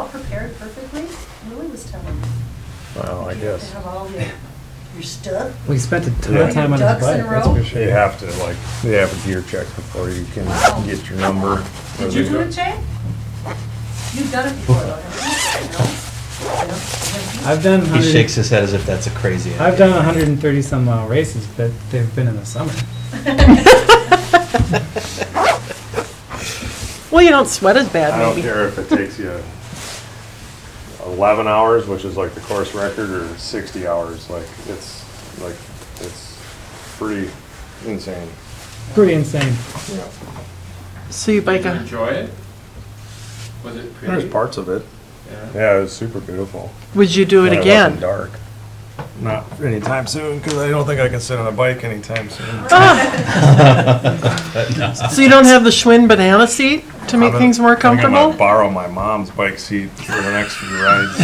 all prepared perfectly? Lily was telling me. Well, I You have guess. to have all your stuff. We spent a ton Yeah. of time on his Ducks in bike, a that's row? for sure. You have to, like, they have a gear check before you can Wow. get your number. Did you do it, Jay? You've done it before, though, haven't you? No? No? I've done He 100 shakes his head as if that's a crazy idea. I've done 130 some mile races, but they've been in the summer. Well, you don't sweat as bad, I don't maybe. care if it takes you 11 hours, which is like the course record, or 60 hours, it's pretty insane. Pretty insane. Yeah. So you bike Did you a, enjoy it? Was it pretty? There's parts of it. Yeah. Yeah, it was super beautiful. would you do it And again? wasn't dark. Not anytime soon, because I don't think I can sit on a bike anytime soon. So you don't have the Schwinn banana seat to make I'm things more gonna comfortable? borrow my mom's bike seat for the next few rides.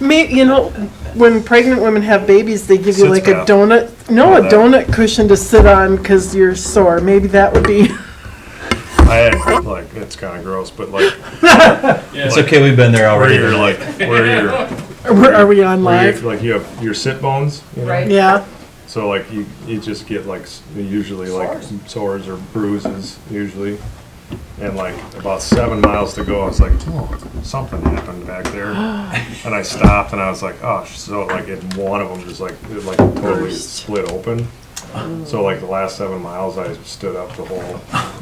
You know, when pregnant women have babies, they give you Sits like a back. donut, no, Oh, a that- donut cushion to sit on because you're sore. Maybe that would be, I had, like, it's kind of gross, but like, It's okay, we've been there where already. you're like, where you're, are we on where live? you like you have your sit bones, you know? Right. Yeah, So like you just get like usually like sores or bruises usually, and like about 7 miles to go, I was like, oh, something happened back there, and I stopped and I was like, oh, so like one of them just like it like totally Burst. split open. So like the last 7 miles, I stood up the whole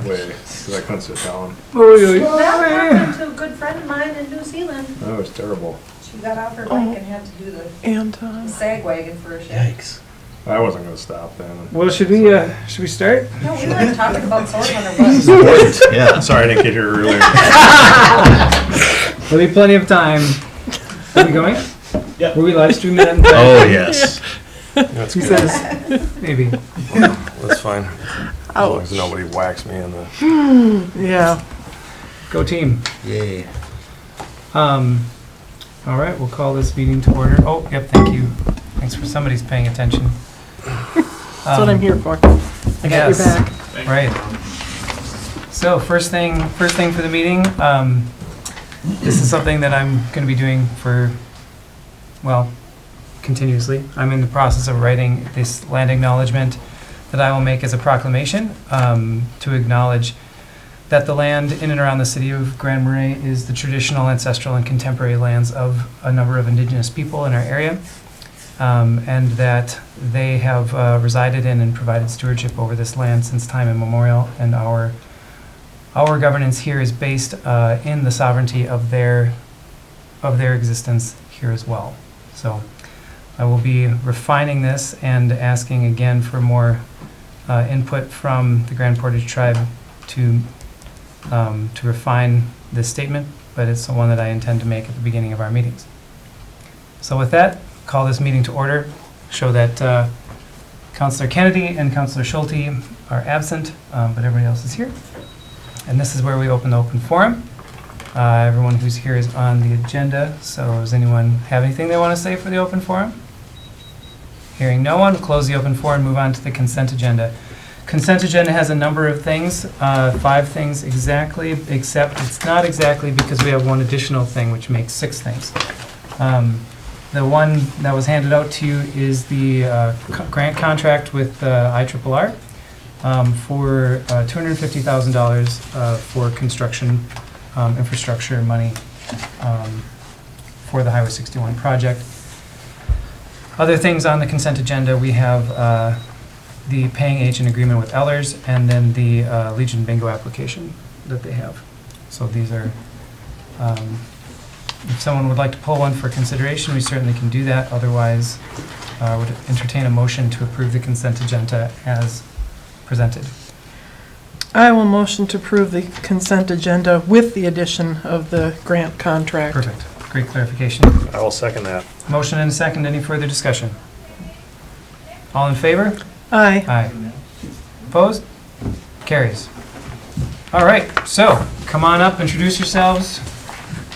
way because I couldn't sit down. Well, that happened to a good friend of mine in New Zealand. That was terrible. She got off her bike and had to do the and, sag wagon for a shift. Yikes. I wasn't gonna stop then. Well, should we start? No, we weren't talking about sores on our butts. Yeah. Sorry, I didn't get here earlier. There'll be plenty of time. Are we going? Yeah. Will we live stream that? Oh, yes. That's He good. says, maybe. That's fine. As long as ouch. nobody whacks me in the. Yeah. Go team. Yay. All right, we'll call this meeting to order. Oh, yep, thank you. Thanks for somebody's paying attention. That's what I'm here for. I got your yes. back. Right. So first thing for the meeting, this is something that I'm going to be doing for, well, continuously. I'm in the process of writing this land acknowledgement that I will make as a proclamation to acknowledge that the land in and around the city of Grand Marais is the traditional, ancestral, and contemporary lands of a number of indigenous people in our area, and that they have resided in and provided stewardship over this land since time immemorial, and our governance here is based in the sovereignty of their existence here as well. So I will be refining this and asking again for more input from the Grand Portage tribe to refine this statement, but it's the one that I intend to make at the beginning of our meetings. So with that, call this meeting to order. Show that Councilor Kennedy and Councilor Schulte are absent, but everybody else is here. And this is where we open the open forum. Everyone who's here is on the agenda, so does anyone have anything they want to say for the open forum? Hearing no one, we'll close the open forum and move on to the consent agenda. Consent agenda has a number of things, 5 things exactly, except it's not exactly because we have one additional thing, which makes 6 things. The one that was handed out to you is the grant contract with IRRR for $250,000 for construction infrastructure money for the Highway 61 project. Other things on the consent agenda, we have the paying agent agreement with Ellers, and then the Legion Bingo application that they have. So these are, if someone would like to pull one for consideration, we certainly can do that. Otherwise, I would entertain a motion to approve the consent agenda as presented. I will motion to approve the consent agenda with the addition of the grant contract. Perfect. Great clarification. I will second that. Motion and a second. Any further discussion? All in favor? Aye. Aye. Opposed? Carries. All right, so come on up, introduce yourselves,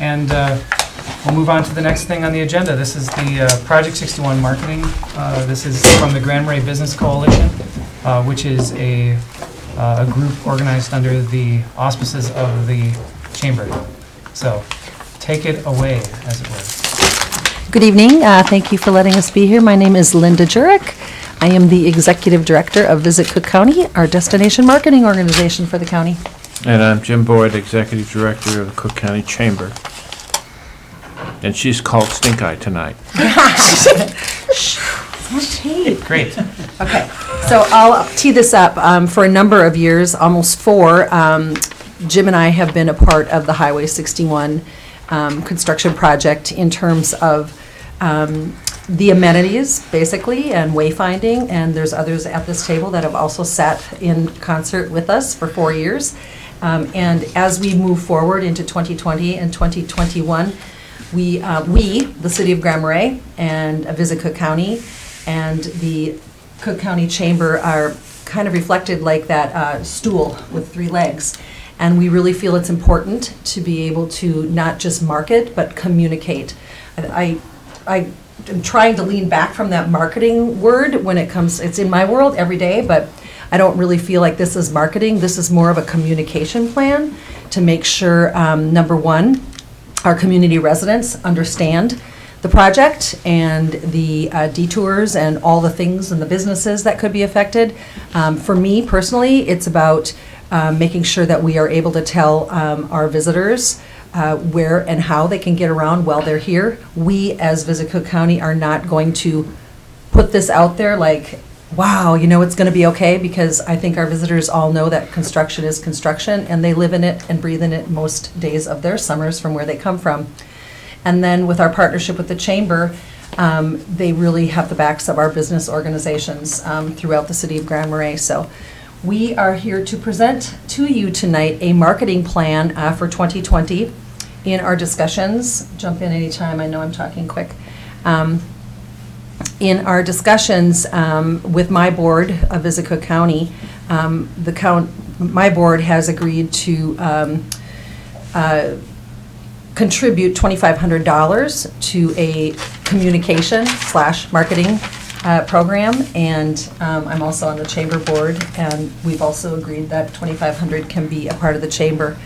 and we'll move on to the next thing on the agenda. This is the Project 61 marketing. This is from the Grand Marais Business Coalition, which is a group organized under the auspices of the Chamber. So take it away, as it were. Good evening. Thank you for letting us be here. My name is Linda Jurek. I am the Executive Director of Visit Cook County, our destination marketing organization for the county. And I'm Jim Boyd, Executive Director of the Cook County Chamber. And she's called Stink Eye tonight. Great. Okay, so I'll tee this up. For a number of years, almost 4, Jim and I have been a part of the Highway 61 construction project in terms of the amenities, basically, and wayfinding, and there's others at this table that have also sat in concert with us for 4 years. And as we move forward into 2020 and 2021, we, the City of Grand Marais and Visit Cook County and the Cook County Chamber are kind of reflected like that stool with 3 legs. And we really feel it's important to be able to not just market, but communicate. I am trying to lean back from that marketing word when it comes, it's in my world every day, but I don't really feel like this is marketing. This is more of a communication plan to make sure, number one, our community residents understand the project and the detours and all the things and the businesses that could be affected. For me personally, it's about making sure that we are able to tell our visitors where and how they can get around while they're here. We, as Visit Cook County, are not going to put this out there like, wow, you know, it's going to be okay, because I think our visitors all know that construction is construction, and they live in it and breathe in it most days of their summers from where they come from. And then with our partnership with the Chamber, they really have the backs of our business organizations throughout the City of Grand Marais. So we are here to present to you tonight a marketing plan for 2020 in our discussions. Jump in anytime, I know I'm talking quick. In our discussions with my board of Visit Cook County, my board has agreed to contribute $2,500 to a communication/marketing program, and I'm also on the Chamber board, and we've also agreed that $2,500 can be a part of the Chamber.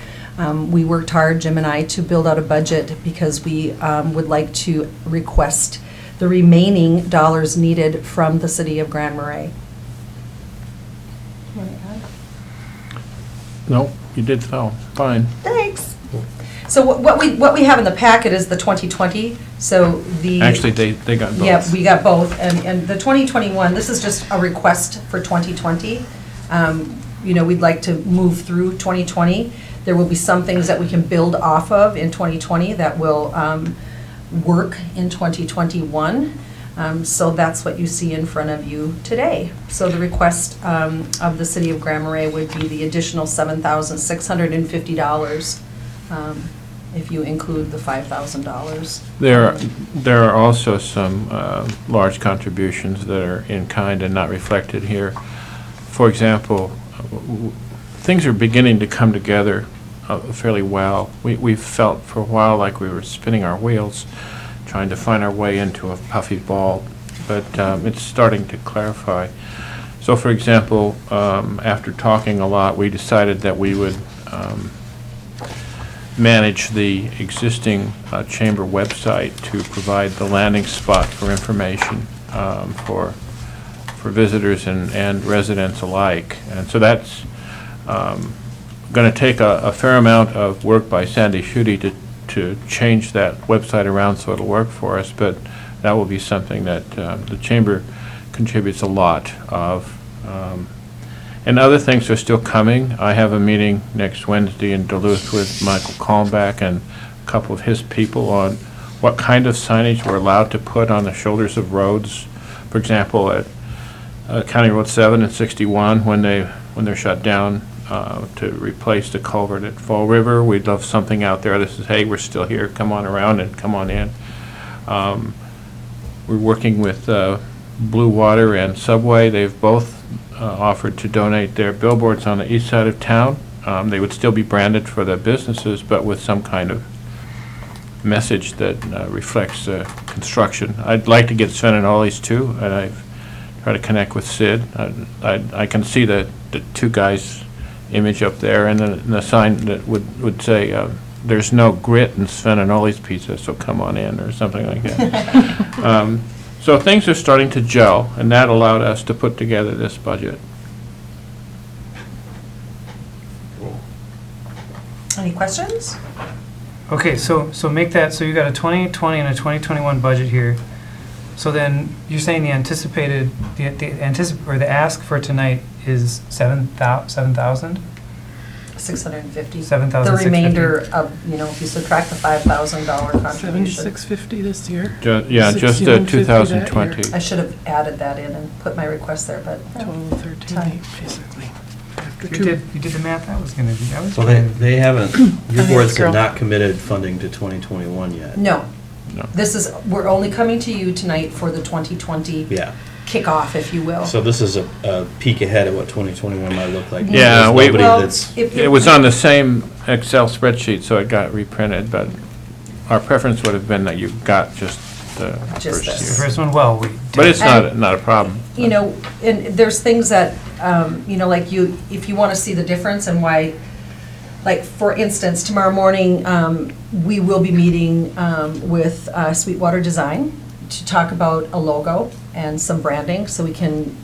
We worked hard, Jim and I, to build out a budget because we would like to request the remaining dollars needed from the City of Grand Marais. No, you did so, fine. Thanks. So what we have in the packet is the 2020, so the... Actually, they got both. Yeah, we got both, and the 2021, this is just a request for 2020. You know, we'd like to move through 2020. There will be some things that we can build off of in 2020 that will work in 2021. So that's what you see in front of you today. So the request of the City of Grand Marais would be the additional $7,650 if you include the $5,000. There are also some large contributions that are in kind and not reflected here. For example, things are beginning to come together fairly well. We've felt for a while like we were spinning our wheels, trying to find our way into a puffy ball, but it's starting to clarify. So, for example, after talking a lot, we decided that we would manage the existing Chamber website to provide the landing spot for information for visitors and residents alike. And so that's going to take a fair amount of work by Sandy Schutte to change that website around so it'll work for us, but that will be something that the Chamber contributes a lot of. And other things are still coming. I have a meeting next Wednesday in Duluth with Michael Kalmbach and a couple of his people on what kind of signage we're allowed to put on the shoulders of roads. For example, at County Road 7 and 61, when they're shut down to replace the culvert at Fall River, we'd love something out there that says, hey, we're still here, come on around and come on in. We're working with Blue Water and Subway. They've both offered to donate their billboards on the east side of town. They would still be branded for the businesses, but with some kind of message that reflects construction. I'd like to get Sven and Ollie's too, and I've tried to connect with Sid. I can see the two guys' image up there, and the sign that would say there's no grit in Svenanoli's pizza, so come on in, or something like that. So things are starting to gel, and that allowed us to put together this budget. Any questions? Okay, so make that, so you got a 2020 and a 2021 budget here. So then, you're saying the anticipated, the ask for tonight is 7,000? 650. 7,650. The remainder of, if you subtract the $5,000 contribution. 7,650 this year. Yeah, just 6,150 that year. 2020. I should have added that in and put my request there, but. Total 13, basically. After You two. did the math, that was gonna be, that was. So they haven't, your think boards it's have girl. not committed funding to 2021 yet. No. No. We're only coming to you tonight for the 2020 Yeah. kickoff, if you will. So this is a peek ahead of what 2021 might look like. Yeah, There's we- nobody Well, that's, if It was on the same Excel spreadsheet, so it got reprinted, but our preference would have been that you got just the Just first this. The year. first one, well, we But did. it's not a problem. And there's things that, like if you want to see the difference and why, like, for instance, tomorrow morning, we will be meeting with Sweetwater Design to talk about a logo and some branding, so we can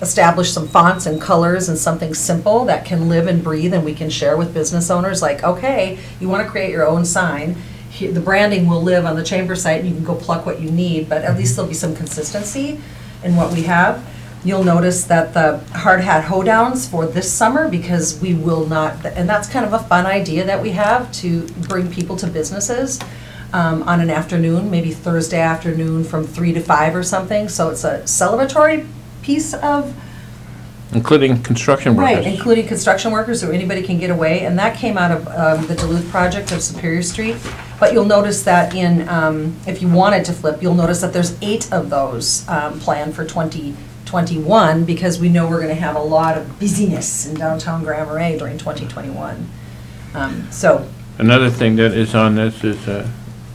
establish some fonts and colors and something simple that can live and breathe, and we can share with business owners, like, okay, you want to create your own sign, the branding will live on the chamber site, and you can go pluck what you need, but at least there'll be some consistency in what we have. You'll notice that the hard hat hoedowns for this summer, because we will not, and that's kind of a fun idea that we have, to bring people to businesses on an afternoon, maybe Thursday afternoon from 3 to 5 or something, so it's a celebratory piece of. Including construction workers. Right, including construction workers, or anybody can get away, and that came out of the Duluth project of Superior Street. But you'll notice that if you wanted to flip, you'll notice that there's 8 of those planned for 2021, because we know we're gonna have a lot of busyness in downtown Grand Marais during 2021. So, Another thing that is on this is,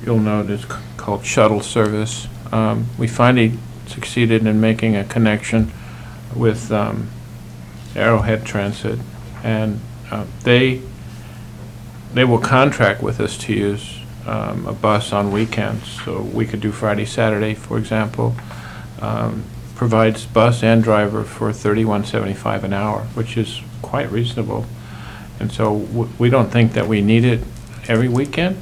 you'll note, is called shuttle service. We finally succeeded in making a connection with Arrowhead Transit, and they will contract with us to use a bus on weekends, so we could do Friday, Saturday, for example. Provides bus and driver for $31.75 an hour, which is quite reasonable. And so we don't think that we need it every weekend,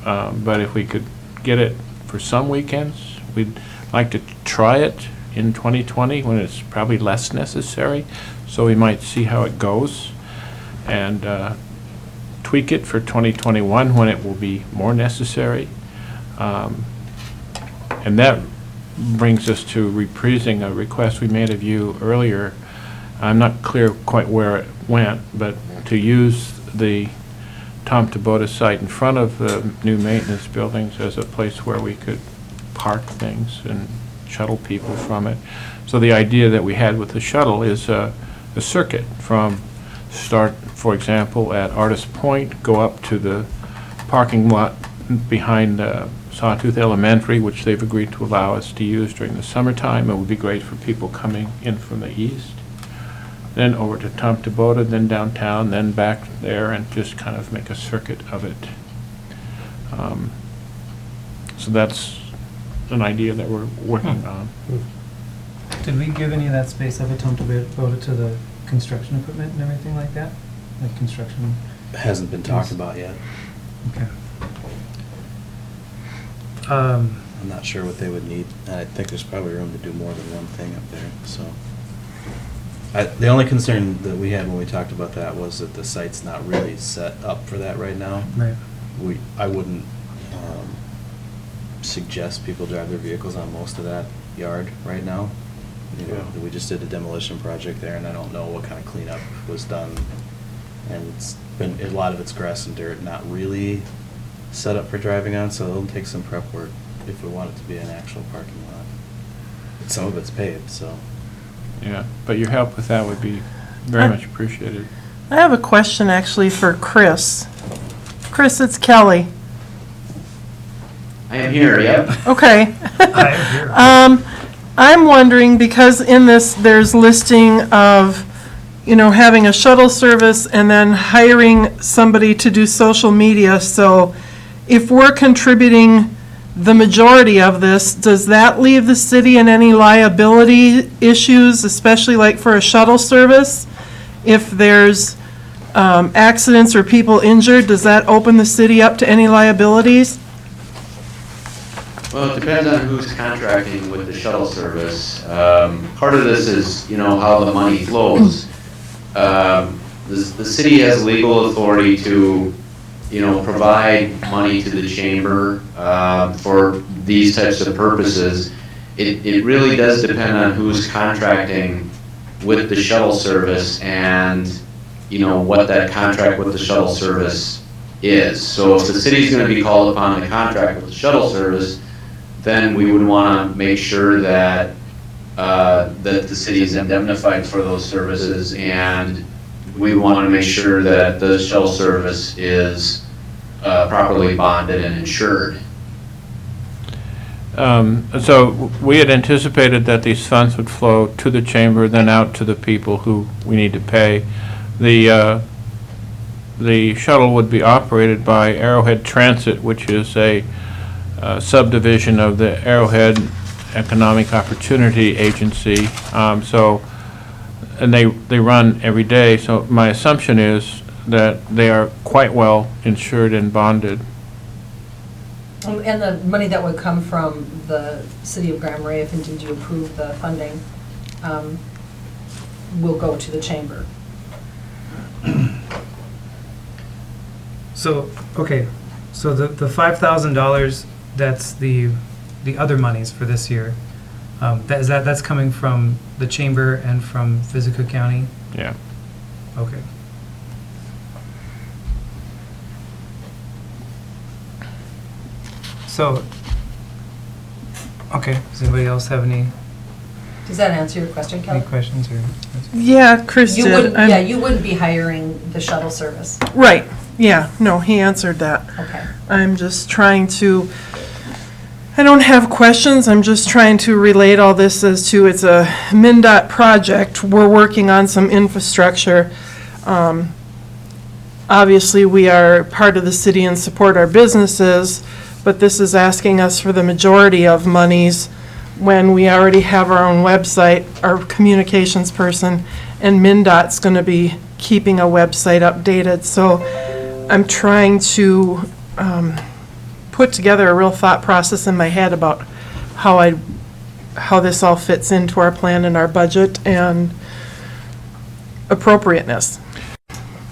but if we could get it for some weekends, we'd like to try it in 2020 when it's probably less necessary, so we might see how it goes, and tweak it for 2021 when it will be more necessary. And that brings us to reprising a request we made of you earlier. I'm not clear quite where it went, but to use the Tom Tabota site in front of the new maintenance buildings as a place where we could park things and shuttle people from it. So the idea that we had with the shuttle is a circuit from start, for example, at Artist Point, go up to the parking lot behind Sawtooth Elementary, which they've agreed to allow us to use during the summertime. It would be great for people coming in from the east. Then over to Tom Tabota, then downtown, then back there, and just kind of make a circuit of it. So that's an idea that we're working on. Did we give any of that space of a Tom Tabota to the construction equipment and everything like that? Like construction? hasn't been talked about yet. Okay. I'm not sure what they would need. I think there's probably room to do more than one thing up there, so. The only concern that we had when we talked about that was that the site's not really set up for that right now. Right. I wouldn't suggest people drive their vehicles on most of that yard right now. You know, we just did a demolition project there, and I don't know what kind of cleanup was done. And it's been, a lot of it's grass and dirt, not really set up for driving on, so it'll take some prep work if we want it to be an actual parking lot. But some of it's paved, so. Yeah, but your help with that would be very much appreciated. I have a question actually for Chris. Chris, it's Kelly. I am here, yep. Okay. I I'm wondering, because in this, there's listing of having a shuttle service and then hiring somebody to do social media. So if we're contributing the majority of this, does that leave the city in any liability issues, especially like for a shuttle service? If there's accidents or people injured, does that open the city up to any liabilities? Well, it depends on who's contracting with the shuttle service. Part of this is, how the money flows. The city has legal authority to, provide money to the chamber for these types of purposes. It really does depend on who's contracting with the shuttle service and, what that contract with the shuttle service is. So if the city's going to be called upon to contract with the shuttle service, then we would want to make sure that that the city is indemnified for those services, and we want to make sure that the shuttle service is properly bonded and insured. So we had anticipated that these funds would flow to the chamber, then out to the people who we need to pay. The shuttle would be operated by Arrowhead Transit, which is a subdivision of the Arrowhead Economic Opportunity Agency. And they run every day. So my assumption is that they are quite well insured and bonded. And the money that would come from the city of Grand Marais, if indeed you approve the funding, will go to the chamber. So, okay, so the $5,000, that's the other monies for this year. That's coming from the chamber and from DeCoux County? Yeah. Okay. So, okay, does anybody else have any Does that answer your question, Kelly? questions or? Yeah, Chris You did. wouldn't, I'm- yeah, you wouldn't be hiring the shuttle service. Right, yeah, no, he answered that. Okay. I'm just trying to, I don't have questions, I'm just trying to relate all this as to it's a MnDOT project. We're working on some infrastructure. Obviously, we are part of the city and support our businesses, but this is asking us for the majority of monies when we already have our own website, our communications person, and MnDOT's going to be keeping a website updated. So I'm trying to put together a real thought process in my head about how this all fits into our plan and our budget and appropriateness.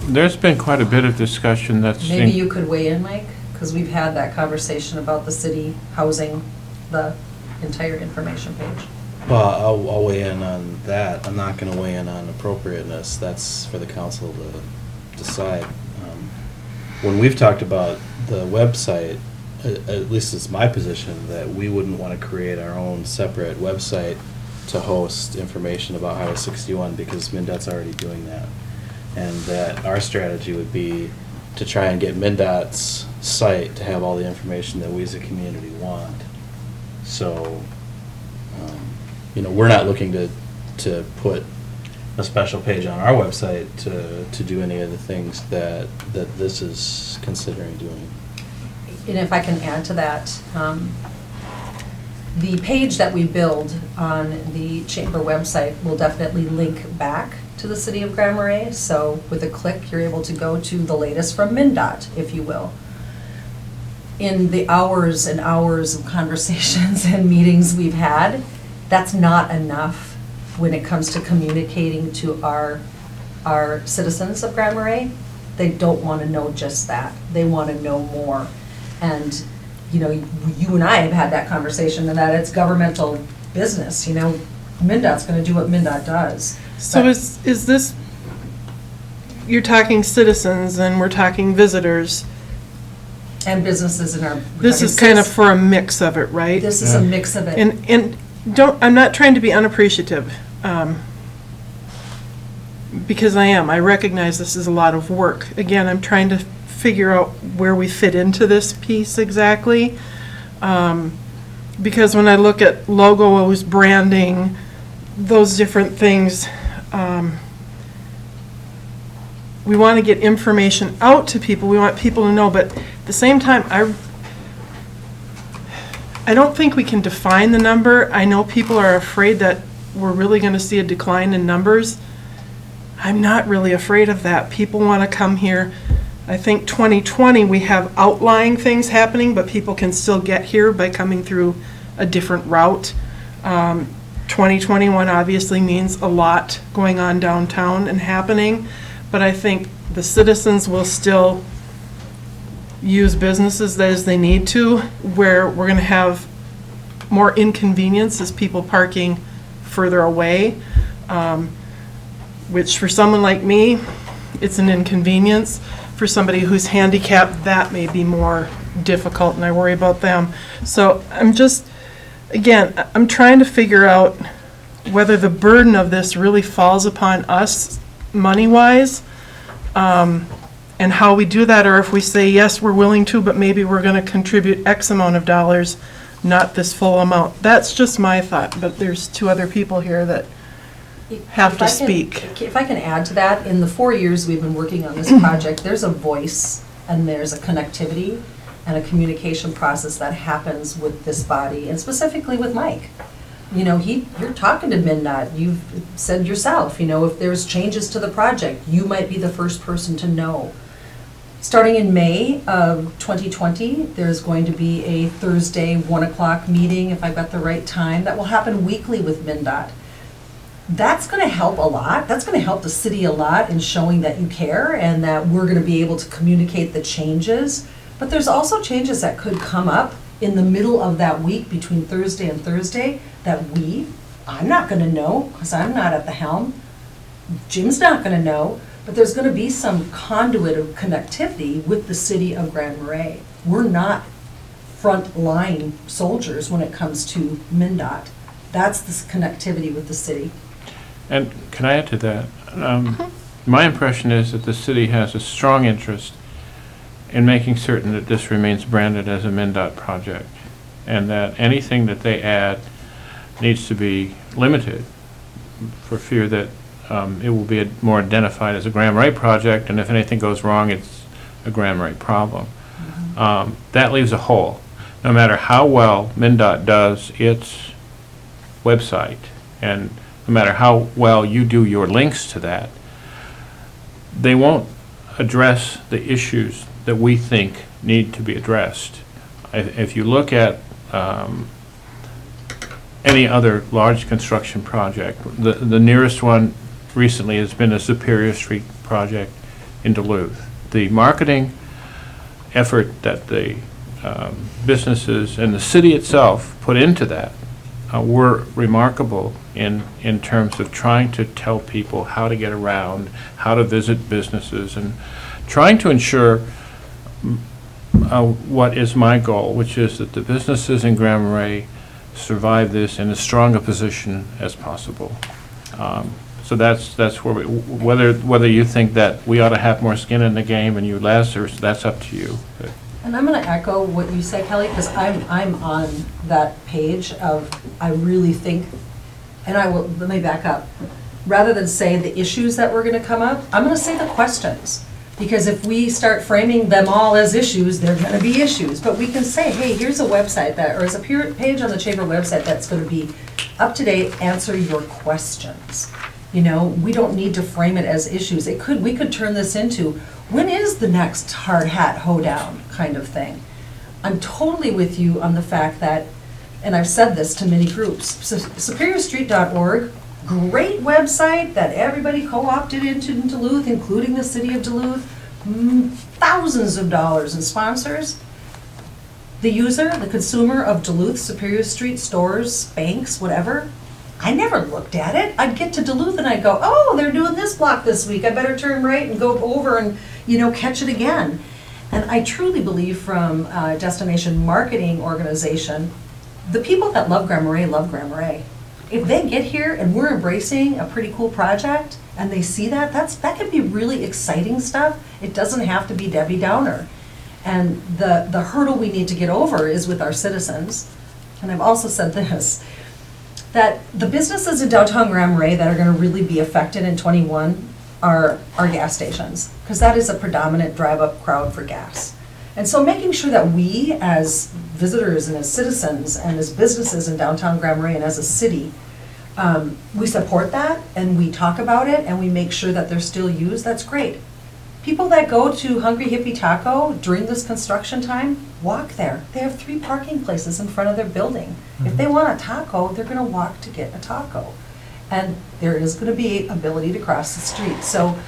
There's been quite a bit of discussion that's... Maybe you could weigh in, Mike, because we've had that conversation about the city housing the entire information page. Well, I'll weigh in on that. I'm not going to weigh in on appropriateness. That's for the council to decide. When we've talked about the website, at least it's my position that we wouldn't want to create our own separate website to host information about Highway 61 because MnDOT's already doing that. And that our strategy would be to try and get MnDOT's site to have all the information that we as a community want. So, we're not looking to put a special page on our website to do any of the things that this is considering doing. And if I can add to that, the page that we build on the chamber website will definitely link back to the city of Grand Marais. So with a click, you're able to go to the latest from MnDOT, if you will. In the hours and hours of conversations and meetings we've had, that's not enough when it comes to communicating to our citizens of Grand Marais. They don't want to know just that. They want to know more. And, you and I have had that conversation, and that it's governmental business, MnDOT's going to do what MnDOT does. So is this, you're talking citizens and we're talking visitors. And businesses in our. This is kind of for a mix of it, right? This is a mix of it. And I'm not trying to be unappreciative, because I recognize this is a lot of work. Again, I'm trying to figure out where we fit into this piece exactly. Because when I look at logos, branding, those different things, we want to get information out to people, we want people to know, but at the same time, I don't think we can define the number. I know people are afraid that we're really going to see a decline in numbers. I'm not really afraid of that. People want to come here. I think 2020, we have outlying things happening, but people can still get here by coming through a different route. 2021 obviously means a lot going on downtown and happening, but I think the citizens will still use businesses as they need to, where we're going to have more inconvenience as people parking further away, which for someone like me, it's an inconvenience. For somebody who's handicapped, that may be more difficult, and I worry about them. So I'm just, again, I'm trying to figure out whether the burden of this really falls upon us money-wise, and how we do that, or if we say, yes, we're willing to, but maybe we're going to contribute X amount of dollars, not this full amount. That's just my thought, but there's two other people here that have to speak. If I can add to that, in the 4 years we've been working on this project, there's a voice and there's a connectivity and a communication process that happens with this body, and specifically with Mike. You know, you're talking to MnDOT. You've said yourself, you know, if there's changes to the project, you might be the first person to know. Starting in May of 2020, there's going to be a Thursday 1 o'clock meeting, if I've got the right time, that will happen weekly with MnDOT. That's going to help a lot. That's going to help the city a lot in showing that you care and that we're going to be able to communicate the changes. But there's also changes that could come up in the middle of that week between Thursday and Thursday that I'm not going to know because I'm not at the helm. Jim's not going to know, but there's going to be some conduit of connectivity with the city of Grand Marais. We're not front-line soldiers when it comes to MnDOT. That's this connectivity with the city. And can I add to that? My impression is that the city has a strong interest in making certain that this remains branded as a MnDOT project, and that anything that they add needs to be limited for fear that it will be more identified as a Grand Marais project, and if anything goes wrong, it's a Grand Marais problem. That leaves a hole. No matter how well MnDOT does its website, and no matter how well you do your links to that, they won't address the issues that we think need to be addressed. If you look at any other large construction project, the nearest one recently has been the Superior Street project in Duluth. The marketing effort that the businesses and the city itself put into that were remarkable in terms of trying to tell people how to get around, how to visit businesses, and trying to ensure what is my goal, which is that the businesses in Grand Marais survive this in as strong a position as possible. So that's where whether you think that we ought to have more skin in the game and you less, or that's up to you. But And I'm going to echo what you said, Kelly, because I'm on that page of, I really think, and let me back up. Rather than say the issues that were going to come up, I'm going to say the questions. Because if we start framing them all as issues, they're going to be issues. But we can say, hey, here's a website or is a page on the Chamber website that's going to be up to date, answer your questions. You know, we don't need to frame it as issues. We could turn this into, when is the next hard hat hoedown kind of thing? I'm totally with you on the fact that, and I've said this to many groups, SuperiorStreet.org, great website that everybody co-opted into in Duluth, including the city of Duluth, thousands of dollars in sponsors. The user, the consumer of Duluth, Superior Street stores, banks, whatever, I never looked at it. I'd get to Duluth and I'd go, oh, they're doing this block this week. I better turn right and go over and, catch it again. And I truly believe from a destination marketing organization, the people that love Grand Marais love Grand Marais. If they get here and we're embracing a pretty cool project and they see that, that could be really exciting stuff. It doesn't have to be Debbie Downer. And the hurdle we need to get over is with our citizens. And I've also said this, that the businesses in downtown Grand Marais that are going to really be affected in '21, are gas stations, because that is a predominant drive-up crowd for gas. And so making sure that we, as visitors and as citizens and as businesses in downtown Grand Marais and as a city, we support that and we talk about it and we make sure that they're still used, that's great. People that go to Hungry Hippie Taco during this construction time, walk there. They have 3 parking places in front of their building. If they want a taco, they're gonna walk to get a taco. And there is gonna be ability to cross the street. So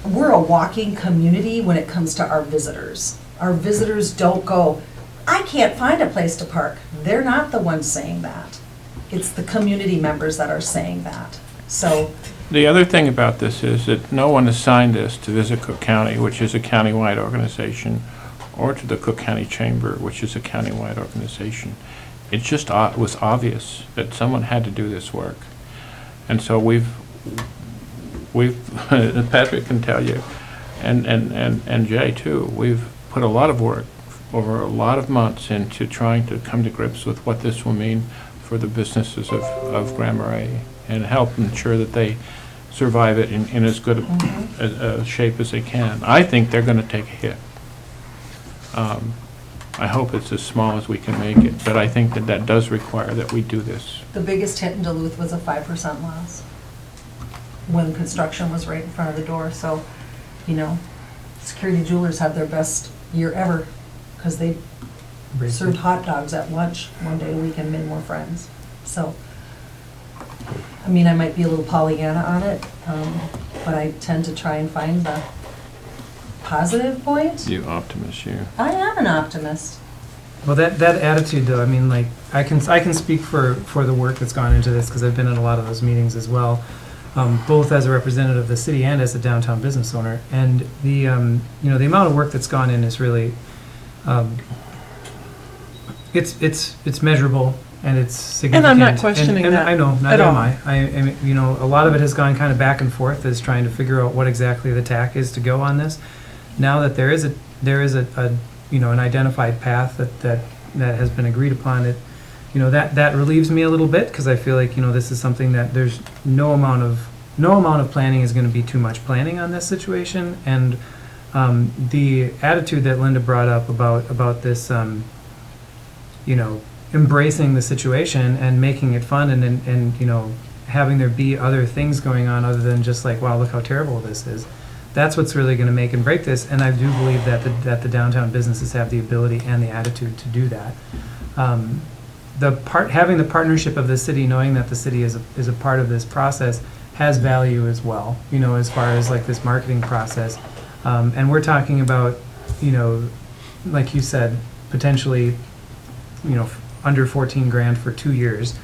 we're a walking community when it comes to our visitors. Our visitors don't go, I can't find a place to park. They're not the ones saying that. It's the community members that are saying that. So The other thing about this is that no one assigned this to Visit Cook County, which is a countywide organization, or to the Cook County Chamber, which is a countywide organization. It just was obvious that someone had to do this work. And so we've Patrick can tell you, and Jay too, we've put a lot of work over a lot of months into trying to come to grips with what this will mean for the businesses of Grand Marais and help ensure that they survive it in as good a shape as they can. I think they're going to take a hit. I hope it's as small as we can make it, but I think that that does require that we do this. the biggest hit in Duluth was a 5% loss when construction was right in front of the door. So, you know, Security Jewelers had their best year ever because they served hot dogs at lunch one day a week and made more friends. So, I mean, I might be a little Pollyanna on it, but I tend to try and find the positive point. You optimist, you. I am an optimist. Well, that attitude, though, I mean, like, I can speak for the work that's gone into this, because I've been in a lot of those meetings as well, both as a representative of the city and as a downtown business owner. And the, you know, the amount of work that's gone in is really, it's measurable and it's significant. And I'm not questioning and that I know, at neither am all. I, you know, a lot of it has gone kind of back and forth as trying to figure out what exactly the tack is to go on this. Now that there is a you know, an identified path that has been agreed upon, it, you know, that relieves me a little bit, because I feel like, you know, this is something that there's no amount of planning is going to be too much planning on this situation. And the attitude that Linda brought up about this, you know, embracing the situation and making it fun and you know, having there be other things going on other than just like, wow, look how terrible this is. That's what's really going to make and break this, and I do believe that the downtown businesses have the ability and the attitude to do that. Having the partnership of the city, knowing that the city is a part of this process, has value as well. You know, as far as like this marketing process, and we're talking about, you know, like you said, potentially, you know, under 14 grand for 2 years,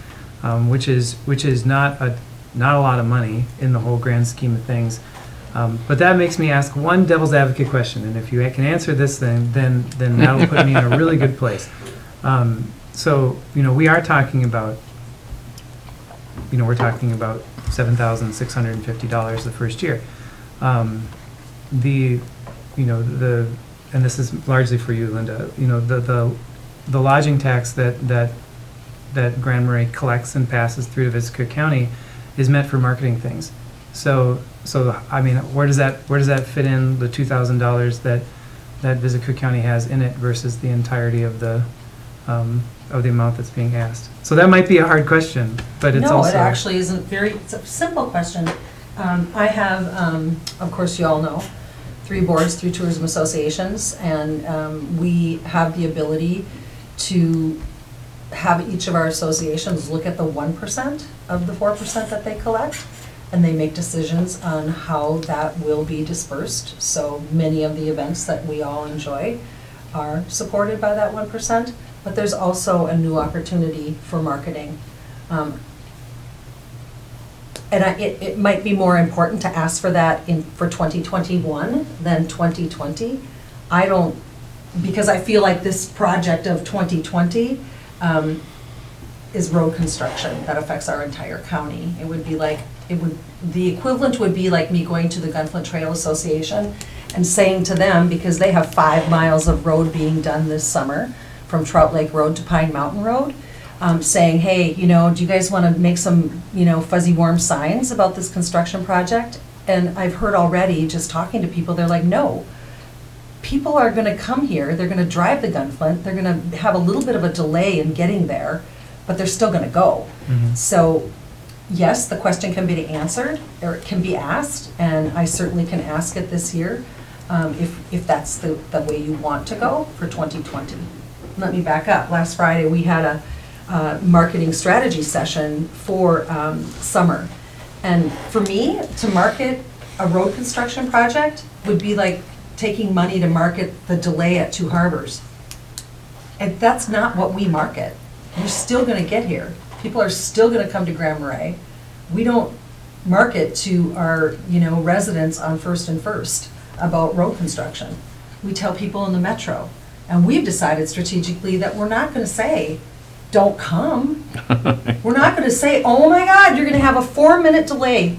which is not a lot of money in the whole grand scheme of things. But that makes me ask one devil's advocate question, and if you can answer this, then that'll put me in a really good place. So, you know, we are talking about, you know, we're talking about $7,650 the first year. You know, and this is largely for you, Linda. You know, the lodging tax that Grand Marais collects and passes through to Visit Cook County is meant for marketing things. So I mean, where does that fit in, the $2,000 that Visit Cook County has in it versus the entirety of the amount that's being asked? So that might be a hard question, but it's also... No, it actually isn't it's a simple question. I have, of course you all know, 3 boards, 3 tourism associations, and we have the ability to have each of our associations look at the 1% of the 4% that they collect, and they make decisions on how that will be dispersed. So many of the events that we all enjoy are supported by that 1%, but there's also a new opportunity for marketing. And it might be more important to ask for that for 2021 than 2020. Because I feel like this project of 2020 is road construction that affects our entire county. It would be like, the equivalent would be like me going to the Gunflint Trail Association and saying to them, because they have 5 miles of road being done this summer from Trout Lake Road to Pine Mountain Road, saying, hey, you know, do you guys want to make some, you know, fuzzy warm signs about this construction project? And I've heard already, just talking to people, they're like, no. People are gonna come here, they're gonna drive the Gunflint, they're gonna have a little bit of a delay in getting there, but they're still gonna go. So, yes, the question can be answered, or it can be asked, and I certainly can ask it this year, if that's the way you want to go for 2020. Let me back up. Last Friday, we had a marketing strategy session for summer. And for me, to market a road construction project would be like taking money to market the delay at Two Harbors. And that's not what we market. You're still gonna get here. People are still gonna come to Grand Marais. We don't market to our, residents on First and First about road construction. We tell people in the metro. And we've decided strategically that we're not gonna say, don't come. We're not gonna say, oh my God, you're gonna have a 4-minute delay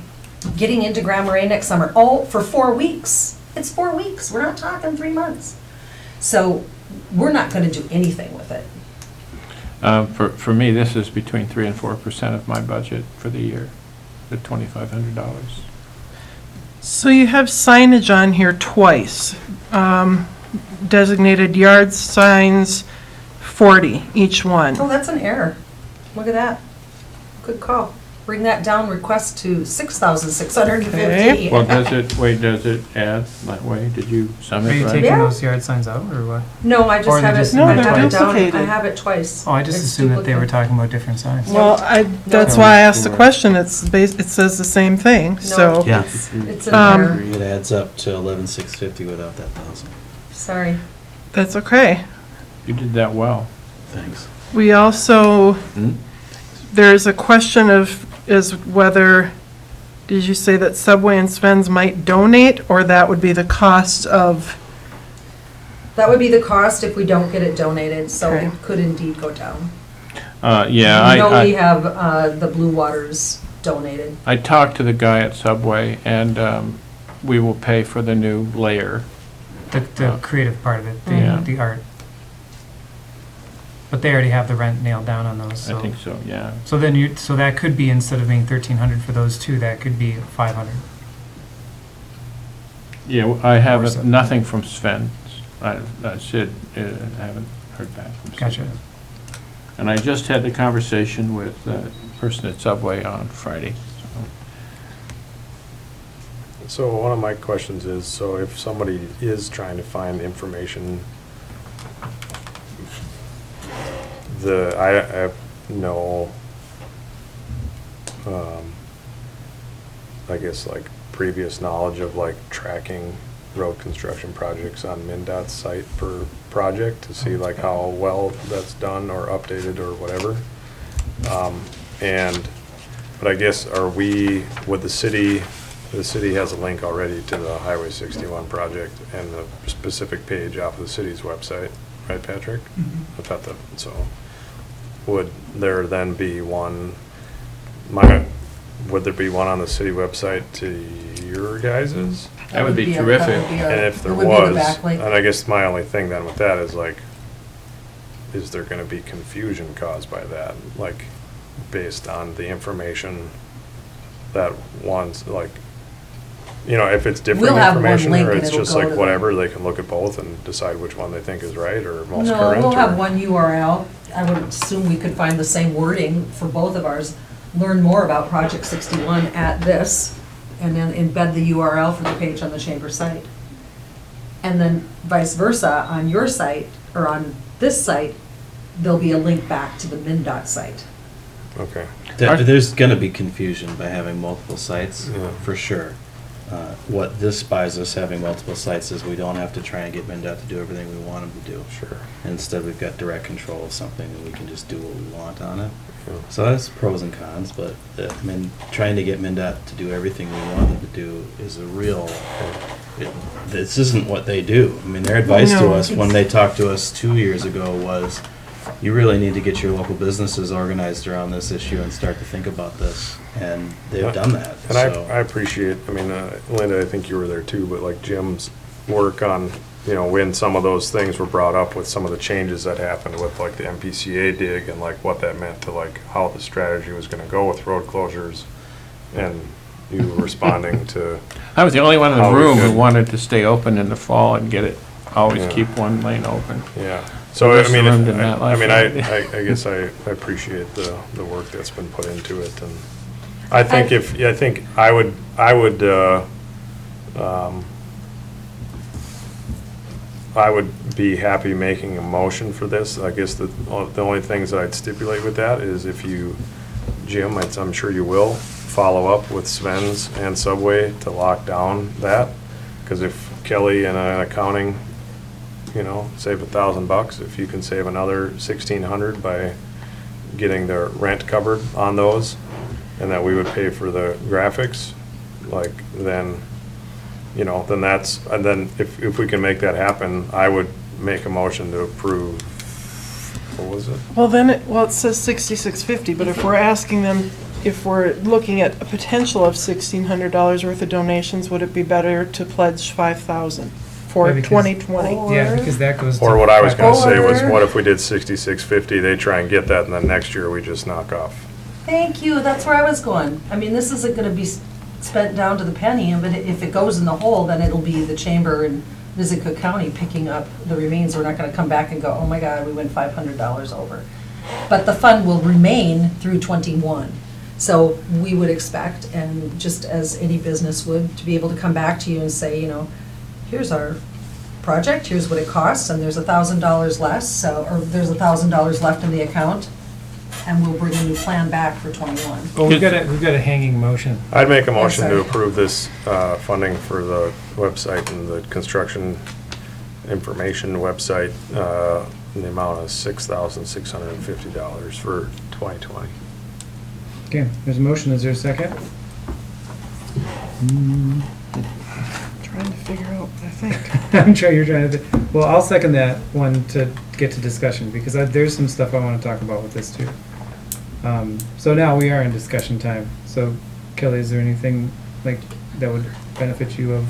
getting into Grand Marais next summer. Oh, for 4 weeks. It's 4 weeks. We're not talking 3 months. So we're not gonna do anything with it. For me, this is between 3% and 4% of my budget for the year, the $2,500. So you have signage on here twice. Designated yard signs, 40 each one. Oh, that's an error. Look at that. Good call. Bring that down, request to 6,650. Okay. Well, does it add that way? Did you sum Are it you right? taking Yeah. those yard signs out, or what? No, I Or just they have just- it, No, I they're have it down, I duplicated. have it twice. Oh, I just It's assumed that they were duplicate. talking about different signs. Well, that's No. why I asked the question. It says the same thing, so. Yeah. It's an Um, error, It adds up to 11,650 without that 1,000. sorry. That's okay. You did that well. Thanks. We also, Hmm? there's a question is whether, did you say that Subway and Sven's might donate, or that would be the cost of? That would be the cost if we don't get it donated, so Okay. it could indeed go down. Yeah, You know we I have the Blue Waters donated. I talked to the guy at Subway, and we will pay for the new layer. The creative part of it, Yeah. the art. But they already have the rent nailed down on those, so. I think so, yeah. So then so that could be, instead of being 1,300 for those two, that could be 500. Yeah, I have Or so. nothing from Sven. Sid, I haven't heard back from Sid. Gotcha. And I just had the conversation with the person at Subway on Friday. So one of my questions is, so if somebody is trying to find information, I have no, I guess like previous knowledge of like tracking road construction projects on MnDOT's site per project to see like how well that's done or updated or whatever. But I guess would the city has a link already to the Highway 61 project and the specific page off of the city's website, right, Patrick? I thought that, so would there then be one, would there be one on the city website to your guys's? That would be That terrific. would be And if there it would be the was, backlink. and I guess my only thing then with that is like, is there gonna be confusion caused by that? Like, based on the information that one's like, if it's different We'll have one information, link or and it's it'll just go like to whatever, they can look at both and decide which one they think is right or most No, current? we'll have or- one URL. I would assume we could find the same wording for both of ours. Learn more about Project 61 at this, and then embed the URL for the page on the chamber site. And then vice versa, on your site, or on this site, there'll be a link back to the MnDOT site. Okay. There's going to be confusion by having multiple sites, Yeah. for sure. What this buys us, having multiple sites, is we don't have to try and get MnDOT to do everything we want them to do. Sure. Instead, we've got direct control of something, and we can just do what we want on it. Yeah. So that's pros and cons, but trying to get MnDOT to do everything we want them to do is a real, this isn't what they do. I mean, their advice to No. us when they talked to us 2 years ago was, you really need to get your local businesses organized around this issue and start to think about this. And they've done that. And so. I appreciate, Linda, I think you were there too, but like Jim's work on, when some of those things were brought up with some of the changes that happened with like the MPCA dig and like what that meant to like how the strategy was gonna go with road closures and, you responding to, I was the only one in the How we room who could- wanted to stay open in the fall and get it, always Yeah. keep one lane open. yeah. So, The I rest of mean, the room did not like I guess I appreciate the work that's been put into it, and I think I think I would, I would be happy making a motion for this. I guess the only things that I'd stipulate with that is if you, Jim, I'm sure you will, follow up with Sven's and Subway to lock down that. Because if Kelly and accounting, save $1,000, if you can save another $1,600 by getting the rent covered on those, and that we would pay for the graphics, then that's, and then if we can make that happen, I would make a motion to approve, what was it? Well, then, it says 6650, but if we're asking them, if we're looking at a potential of $1,600 worth of donations, would it be better to pledge 5,000 for Yeah, because- 2020? Yeah, because that goes to. Or what I was gonna say was, Or- what if we did 6650, they try and get that, and then next year we just knock off? Thank you, that's where I was going. I mean, this isn't gonna be spent down to the penny, but if it goes in the hole, then it'll be the chamber and DeCoux County picking up the remains. We're not gonna come back and go, oh my God, we went $500 over. But the fund will remain through '21. So we would expect, and just as any business would, to be able to come back to you and say, here's our project, here's what it costs, and there's $1,000 less, or there's $1,000 left in the account, and we'll bring a new plan back for '21. Well, we've got a hanging motion. I'd make a motion to sorry. approve this funding for the website and the construction information website in the amount of $6,650 for 2020. Okay, there's a motion, is there a second? Trying to figure out what I think. I'm sure you're trying to, well, I'll second that one to get to discussion, because there's some stuff I want to talk about with this too. So now we are in discussion time. So Kelly, is there anything that would benefit you of?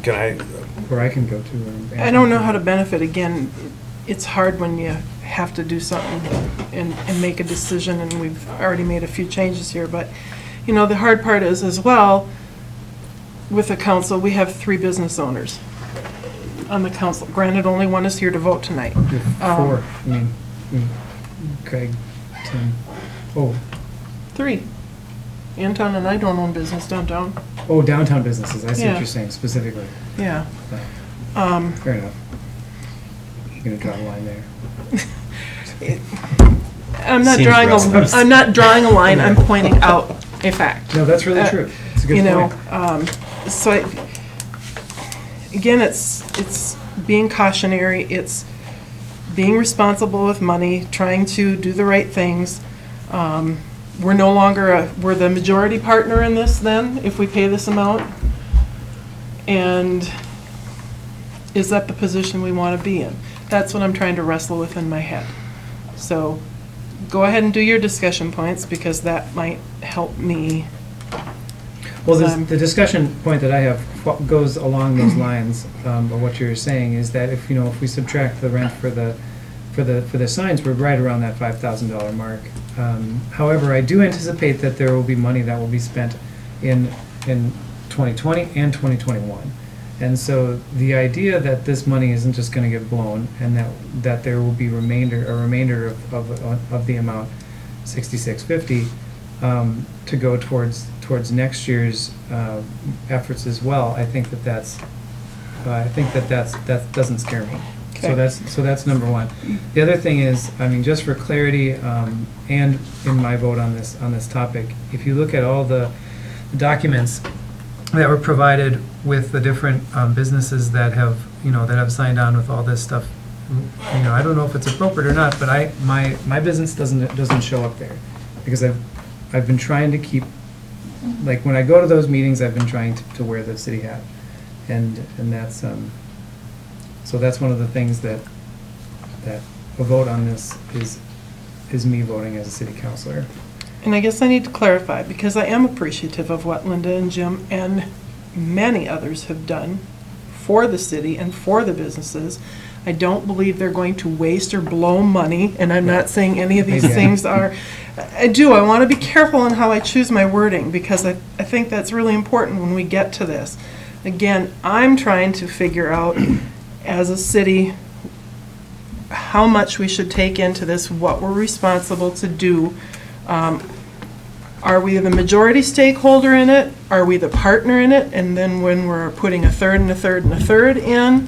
Can I, Or I can go to. I don't know how to benefit. Again, it's hard when you have to do something and make a decision, and we've already made a few changes here, but, the hard part is as well, with the council, we have 3 business owners on the council. Granted, only one is here to vote tonight. Four, Craig, Tim, 3. Anton and I don't own business downtown. downtown businesses, I see what Yeah. you're saying specifically. Yeah. Fair enough. You're gonna draw a line there. I'm not Seems drawing relevant. I'm not drawing a line, I'm pointing out a fact. No, that's really true. It's a good point. Again, it's being cautionary, it's being responsible with money, trying to do the right things. We're no longer, we're the majority partner in this then, if we pay this amount. And is that the position we want to be in? That's what I'm trying to wrestle with in my head. So go ahead and do your discussion points, because that might help me. Well, Um, the discussion point that I have goes along those lines of what you're saying, is that if we subtract the rent for the signs, we're right around that $5,000 mark. However, I do anticipate that there will be money that will be spent in 2020 and 2021. And so the idea that this money isn't just going to get blown, and that there will be a remainder of the amount, $6,650, to go towards next year's efforts as well, I think that doesn't scare me. Okay. So that's number one. The other thing is, just for clarity, and in my vote on this topic, if you look at all the documents that were provided with the different businesses that have signed on with all this stuff, I don't know if it's appropriate or not, but my business doesn't show up there, because I've been trying to keep, when I go to those meetings, I've been trying to wear the city hat, and that's so that's one of the things that a vote on this is me voting as a city councilor. And I guess I need to clarify, because I am appreciative of what Linda and Jim and many others have done for the city and for the businesses. I don't believe they're going to waste or blow money, and I'm not saying any of these Maybe. things are. I want to be careful in how I choose my wording, because I think that's really important when we get to this. Again, I'm trying to figure out, as a city, how much we should take into this, what we're responsible to do. Are we the majority stakeholder in it? Are we the partner in it? And then when we're putting a third and a third and a third in,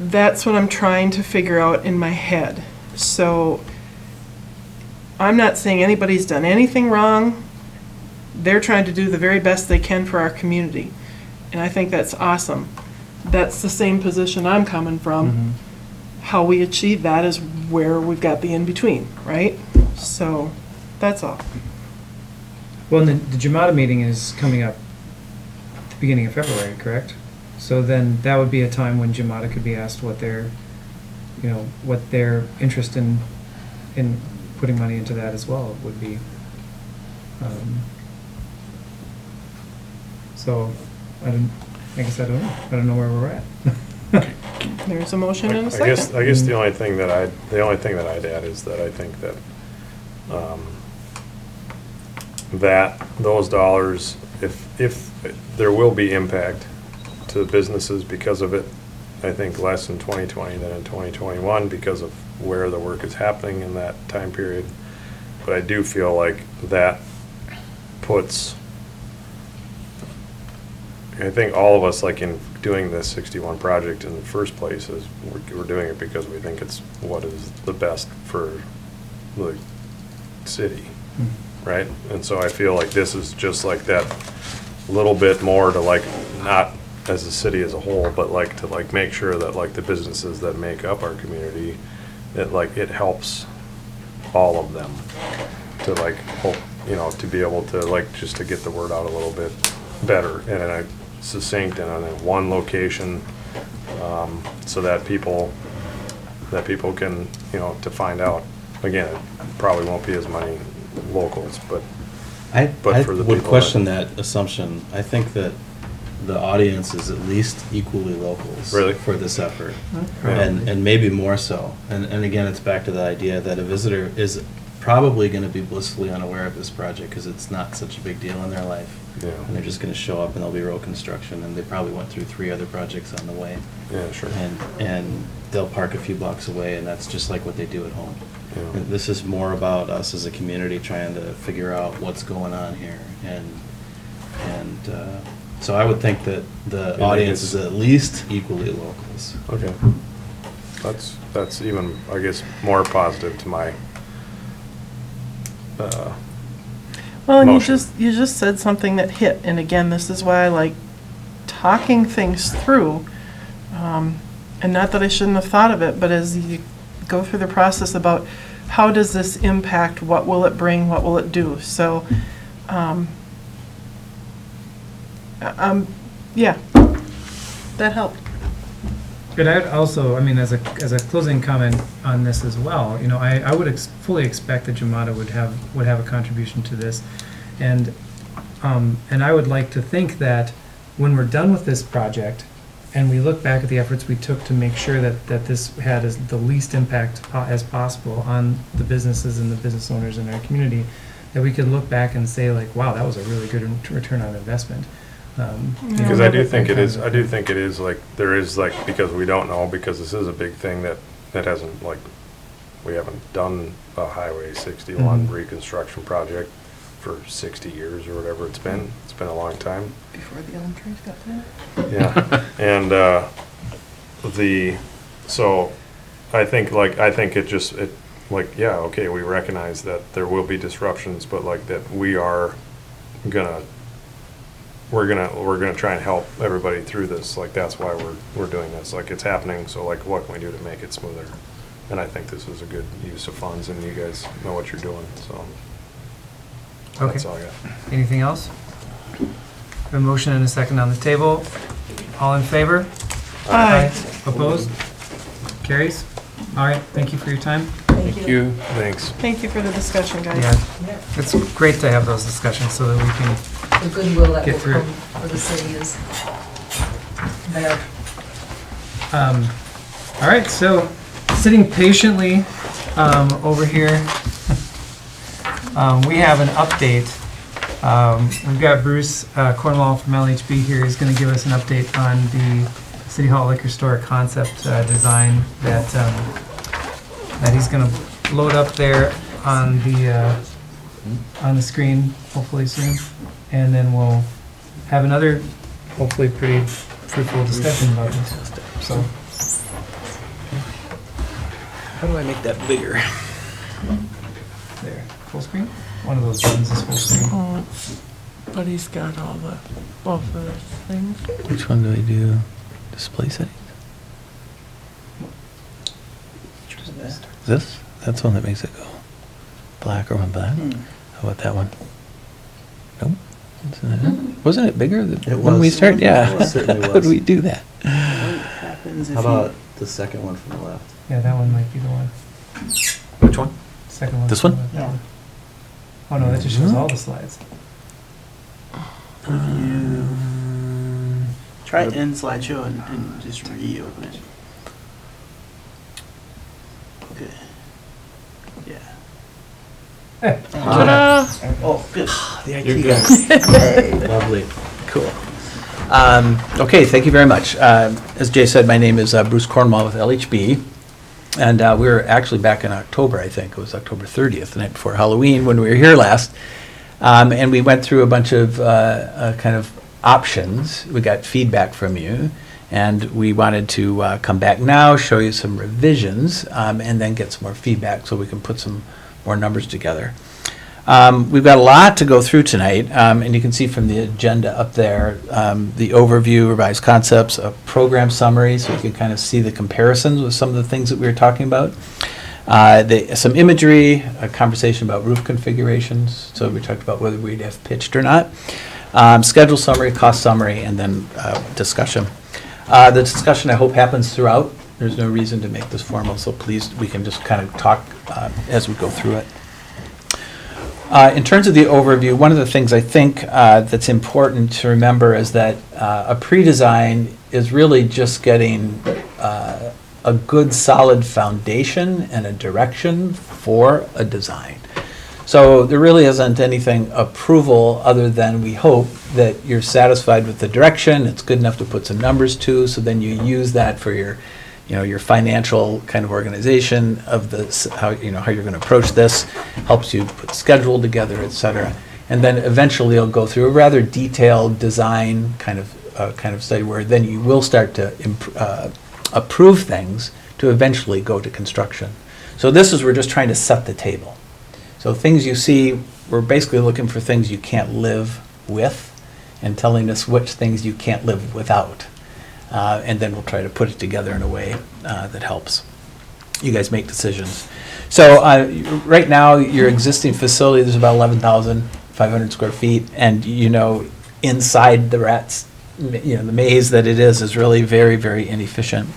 that's what I'm trying to figure out in my head. So I'm not saying anybody's done anything wrong. They're trying to do the very best they can for our community. And I think that's awesome. That's the same position I'm coming from. How we achieve that is where we've got the in-between, right? So that's all. Well, and the Jamada meeting is coming up at the beginning of February, correct? So then that would be a time when Jamada could be asked what their, what their interest in putting money into that as well would be. So I guess I don't know. I don't know where we're at. There's a motion and a I second. guess the only thing that I'd add is that I think that, that those dollars, if there will be impact to businesses because of it, I think less in 2020 than in 2021 because of where the work is happening in that time period. But I do feel like that puts, I think all of us, like in doing this 61 project in the first place, is we're doing it because we think it's what is the best for the city, right? And so I feel like this is just like that little bit more to like, not as a city as a whole, but like to like make sure that like the businesses that make up our community, that like it helps all of them to like hope, to be able to like just to get the word out a little bit better and in a succinct and on one location, so that people can, to find out. Again, it probably won't be as many locals, but I for the would people question that assumption. I think that the audience is at least equally locals. Really? For this effort. Yeah. And maybe more so. And again, it's back to the idea that a visitor is probably going to be blissfully unaware of this project because it's not such a big deal in their life. Yeah. And they're just going to show up and there'll be road construction, and they probably went through 3 other projects on the way. Yeah, sure. And they'll park a few blocks away, and that's just like what they do at home. Yeah. And this is more about us as a community trying to figure out what's going on here. And so I would think that the audience is at least equally locals. Okay. That's even, I guess, more positive to my Well, and motion. you just said something that hit, and again, this is why I like talking things through. And not that I shouldn't have thought of it, but as you go through the process about how does this impact, what will it bring, what will it do? So, yeah, that helped. But I'd also, as a closing comment on this as well, I would fully expect that Jamada would have a contribution to this, and I would like to think that when we're done with this project, and we look back at the efforts we took to make sure that this had the least impact as possible on the businesses and the business owners in our community, that we could look back and say like, wow, that was a really good return on investment. Because I do think it is like, there is like, because we don't know, because this is a big thing that hasn't, like, we haven't done a Highway 61 reconstruction project for 60 years or whatever it's been. It's been a long time. Before the elm trees got planted? Yeah, and so I think yeah, okay, we recognize that there will be disruptions, but like that we're gonna try and help everybody through this. Like that's why we're doing this. Like it's happening, so like what can we do to make it smoother? And I think this is a good use of funds, and you guys know what you're doing, so that's all I got. Anything else? A motion and a second on the table. All in favor? Aye. Opposed? Carries? All right, thank you for your time. Thank you. Thanks. Thank you for the discussion, guys. Yeah, it's great to have those discussions so that we can The goodwill that Get will through come it. for the city is There. All right, so sitting patiently over here, we have an update. We've got Bruce Cornwall from LHB here. He's going to give us an update on the City Hall Liquor Store concept design that he's going to load up there on the screen hopefully soon, and then we'll have another hopefully pretty fruitful discussion about this. So, How do I make that bigger? there, full screen. One of those buttons is full screen. Oh, but he's got all the, both of those things. Which one do I do? Display settings? This? That's the one that makes it go black or one black. How about that one? Nope. Wasn't it bigger when we started? Yeah. It certainly How was. would we do that? How about the second one from the left? Yeah, that one might be the one. Which one? Second one. This one? Yeah. Oh no, that just shows all the slides. Try end slideshow and just reopen it. Okay. Yeah. Ta-da! Oh, good. The IT guy. Lovely. Cool. Okay, thank you very much. As Jay said, my name is Bruce Cornwall with LHB. And we were actually back in October, I think. It was October 30th, the night before Halloween, when we were here last. And we went through a bunch of kind of options. We got feedback from you. And we wanted to come back now, show you some revisions, and then get some more feedback so we can put some more numbers together. We've got a lot to go through tonight, and you can see from the agenda up there, the overview, revised concepts, a program summary, so you can kind of see the comparisons with some of the things that we were talking about. Some imagery, a conversation about roof configurations, so we talked about whether we'd have pitched or not. Schedule summary, cost summary, and then discussion. The discussion, I hope, happens throughout. There's no reason to make this formal, so please, we can just kind of talk as we go through it. In terms of the overview, one of the things I think that's important to remember is that a pre-design is really just getting a good solid foundation and a direction for a design. So there really isn't anything approval other than we hope that you're satisfied with the direction, it's good enough to put some numbers to, so then you use that for your your financial kind of organization of this, how you're going to approach this, helps you put schedule together, et cetera. And then eventually you'll go through a rather detailed design kind of study where then you will start to approve things to eventually go to construction. So this is, we're just trying to set the table. So things you see, we're basically looking for things you can't live with and telling us which things you can't live without. And then we'll try to put it together in a way that helps you guys make decisions. So right now, your existing facility, there's about 11,500 square feet, and inside the rats, the maze that it is really very, very inefficient.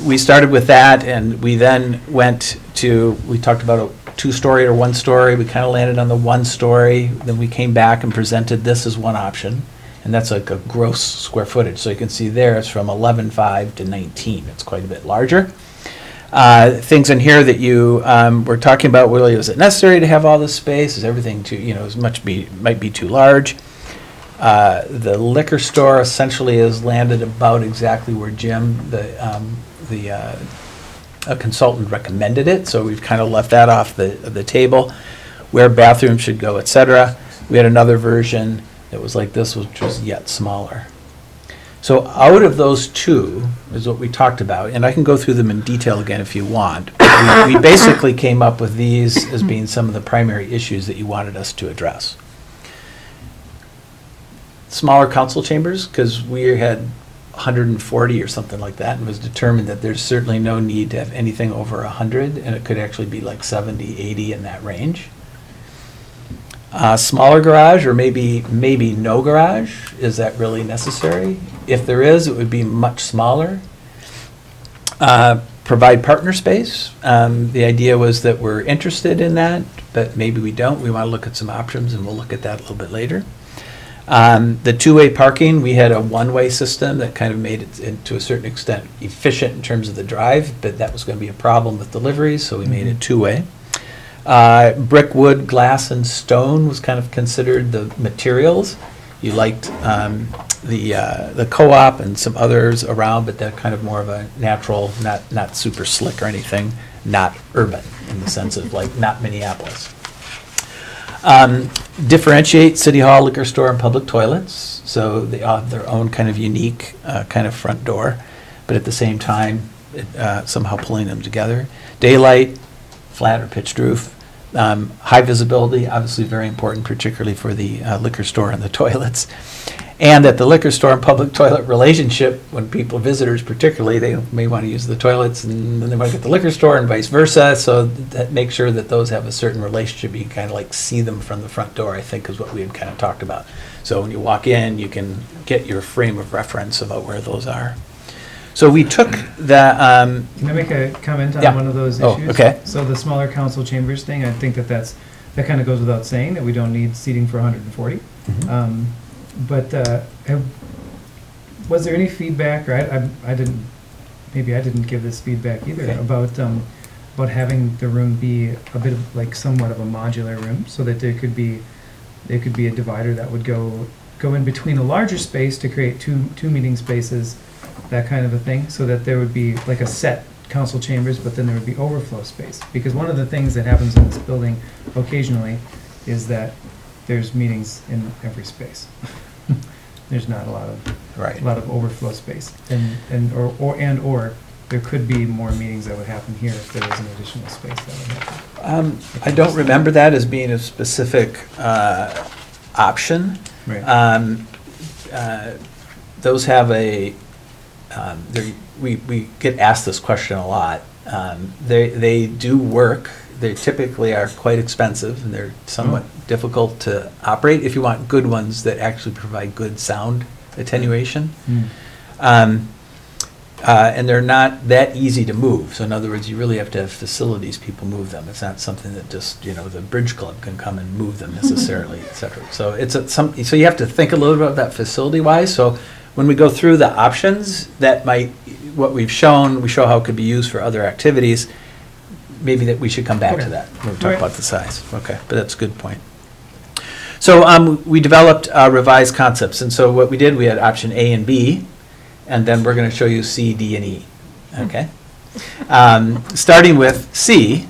We started with that, and we then we talked about a 2-story or 1-story. We kind of landed on the 1-story. Then we came back and presented this as one option. And that's like a gross square footage. So you can see there it's from 11.5 to 19. It's quite a bit larger. Things in here that you were talking about, really, is it necessary to have all this space? Is everything too, might be too large? The liquor store essentially has landed about exactly where Jim, a consultant, recommended it. So we've kind of left that off the table. Where bathrooms should go, et cetera. We had another version that was like this, which was yet smaller. So out of those two is what we talked about, and I can go through them in detail again if you want. We basically came up with these as being some of the primary issues that you wanted us to address. Smaller council chambers, because we had 140 or something like that, and was determined that there's certainly no need to have anything over 100, and it could actually be like 70, 80 in that range. Smaller garage, or maybe no garage. Is that really necessary? If there is, it would be much smaller. Provide partner space. The idea was that we're interested in that, but maybe we don't. We want to look at some options, and we'll look at that a little bit later. The two-way parking, we had a one-way system that kind of made it, to a certain extent, efficient in terms of the drive, but that was going to be a problem with deliveries, so we made it two-way. Brick, wood, glass, and stone was kind of considered the materials. You liked the co-op and some others around, but they're kind of more of a natural, not super slick or anything, not urban in the sense of like not Minneapolis. Differentiate City Hall, liquor store, and public toilets. So they have their own kind of unique kind of front door, but at the same time, somehow pulling them together. Daylight, flat or pitched roof. High visibility, obviously very important, particularly for the liquor store and the toilets. And that the liquor store and public toilet relationship, when people, visitors particularly, they may want to use the toilets and then they want to get the liquor store and vice versa. So that make sure that those have a certain relationship. You can kind of like see them from the front door, I think, is what we had kind of talked about. So when you walk in, you can get your frame of reference about where those are. So we took the. Can I make a comment on Yeah. one of those Oh, issues? okay. So the smaller council chambers thing, I think that kind of goes without saying, that we don't need seating for 140. Mhm. Was there any feedback, or I didn't, maybe I didn't give this feedback either, Okay. about having the room be a bit of, like, somewhat of a modular room, so that there could be a divider that would go in between a larger space to create two meeting spaces, that kind of a thing, so that there would be like a set council chambers, but then there would be overflow space. Because one of the things that happens in this building occasionally is that there's meetings in every space. There's not a lot of overflow space, or there could be more meetings that would happen here if there was an additional space that would happen. I don't remember that as being a specific option. Right. Those have we get asked this question a lot. They do work. They typically are quite expensive, and they're somewhat difficult to operate if you want good ones that actually provide good sound attenuation. And they're not that easy to move. So in other words, you really have to have facilities people move them. It's not something that just, the bridge club can come and move them necessarily, et cetera. So so you have to think a little bit about that facility-wise. So when we go through the options, what we show how it could be used for other activities. Maybe that we should come back to that when we talk about the size. Okay, but that's a good point. So we developed revised concepts. And so what we did, we had option A and B, and then we're going to show you C, D, and E. Okay? Starting with C,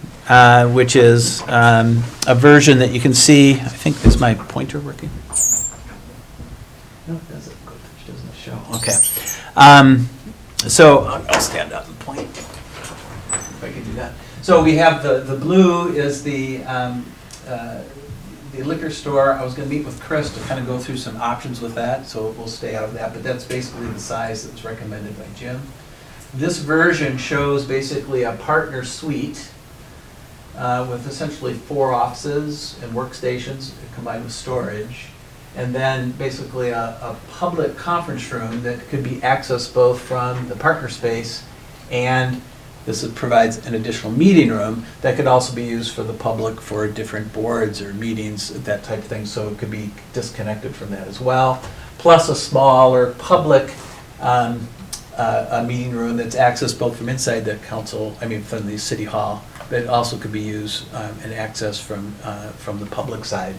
which is a version that you can see. I think, is my pointer working? No, it doesn't. It doesn't show. Okay. So I'll stand up and point if I can do that. So we have the blue is the liquor store. I was going to meet with Chris to kind of go through some options with that, so we'll stay out of that. But that's basically the size that was recommended by Jim. This version shows basically a partner suite with essentially 4 offices and workstations combined with storage. And then basically a public conference room that could be accessed both from the partner space, and this provides an additional meeting room that could also be used for the public for different boards or meetings, that type of thing. So it could be disconnected from that as well. Plus a smaller public a meeting room that's accessed both from inside the from the city hall, but it also could be used and accessed from the public side.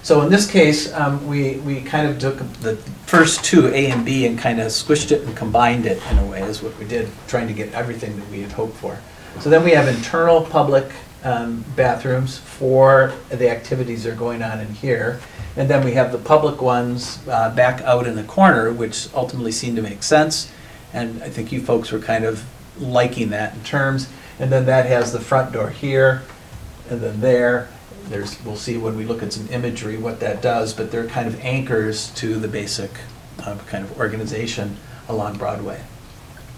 So in this case, we kind of took the first 2, A and B, and kind of squished it and combined it in a way, is what we did, trying to get everything that we had hoped for. So then we have internal public bathrooms for the activities that are going on in here. And then we have the public ones back out in the corner, which ultimately seemed to make sense. And I think you folks were kind of liking that in terms. And then that has the front door here, and then there. We'll see when we look at some imagery what that does, but they're kind of anchors to the basic kind of organization along Broadway.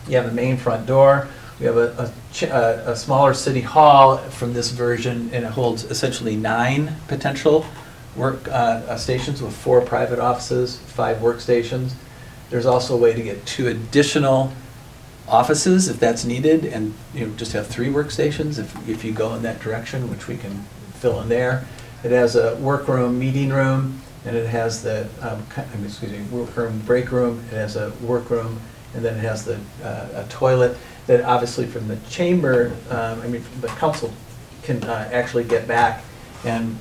You have the main front door. We have a smaller city hall from this version, and it holds essentially 9 potential work stations with 4 private offices, 5 workstations. There's also a way to get 2 additional offices if that's needed, and just have 3 workstations if you go in that direction, which we can fill in there. It has a workroom, meeting room, and it has the, workroom, break room, it has a workroom, and then it has the, a toilet that obviously from the chamber, the council can actually get back and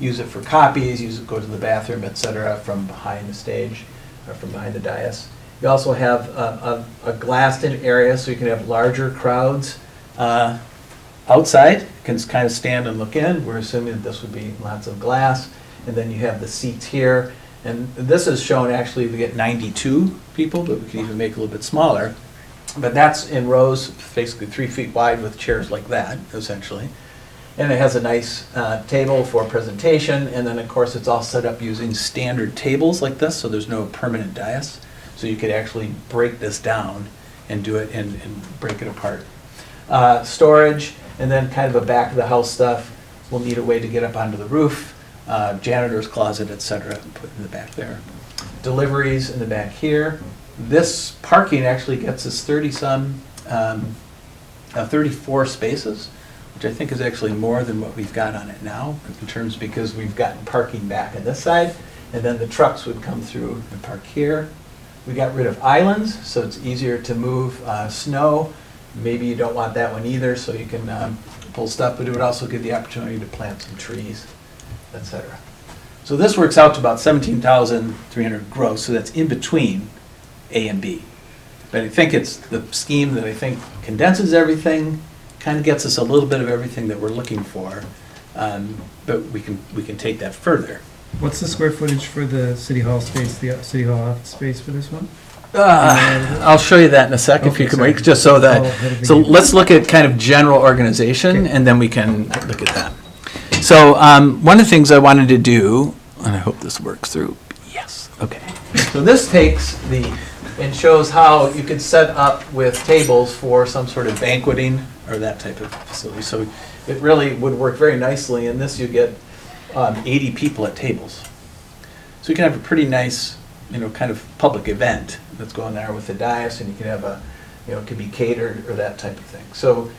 use it for copies, go to the bathroom, et cetera, from behind the stage, or from behind the dais. You also have a glassed-in area, so you can have larger crowds outside. You can kind of stand and look in. We're assuming that this would be lots of glass. And then you have the seats here. And this is shown actually we get 92 people, but we can even make it a little bit smaller. But that's in rows, basically 3 feet wide with chairs like that, essentially. And it has a nice table for presentation. And then, of course, it's all set up using standard tables like this, so there's no permanent dais. So you could actually break this down and do it and break it apart. Storage, and then kind of a back of the house stuff. We'll need a way to get up onto the roof, janitor's closet, et cetera, put in the back there. Deliveries in the back here. This parking actually gets us 34 spaces, which I think is actually more than what we've got on it now, in terms because we've gotten parking back on this side, and then the trucks would come through and park here. We got rid of islands, so it's easier to move snow. Maybe you don't want that one either, so you can pull stuff, but it would also give the opportunity to plant some trees, etc. So this works out to about 17,300 gross, so that's in between A and B. But I think it's the scheme that I think condenses everything, kind of gets us a little bit of everything that we're looking for, but we can take that further. What's the square footage for the city hall space, the city hall office space for this one? I'll show you that in a sec if you can wait, just so that, so let's look at kind of general organization and then we can look at that. So one of the things I wanted to do, and I hope this works through, yes, okay. So this takes and shows how you could set up with tables for some sort of banqueting or that type of facility. So it really would work very nicely. In this you get 80 people at tables. So you can have a pretty nice, kind of public event that's going there with the dais, and you can have it could be catered or that type of thing. So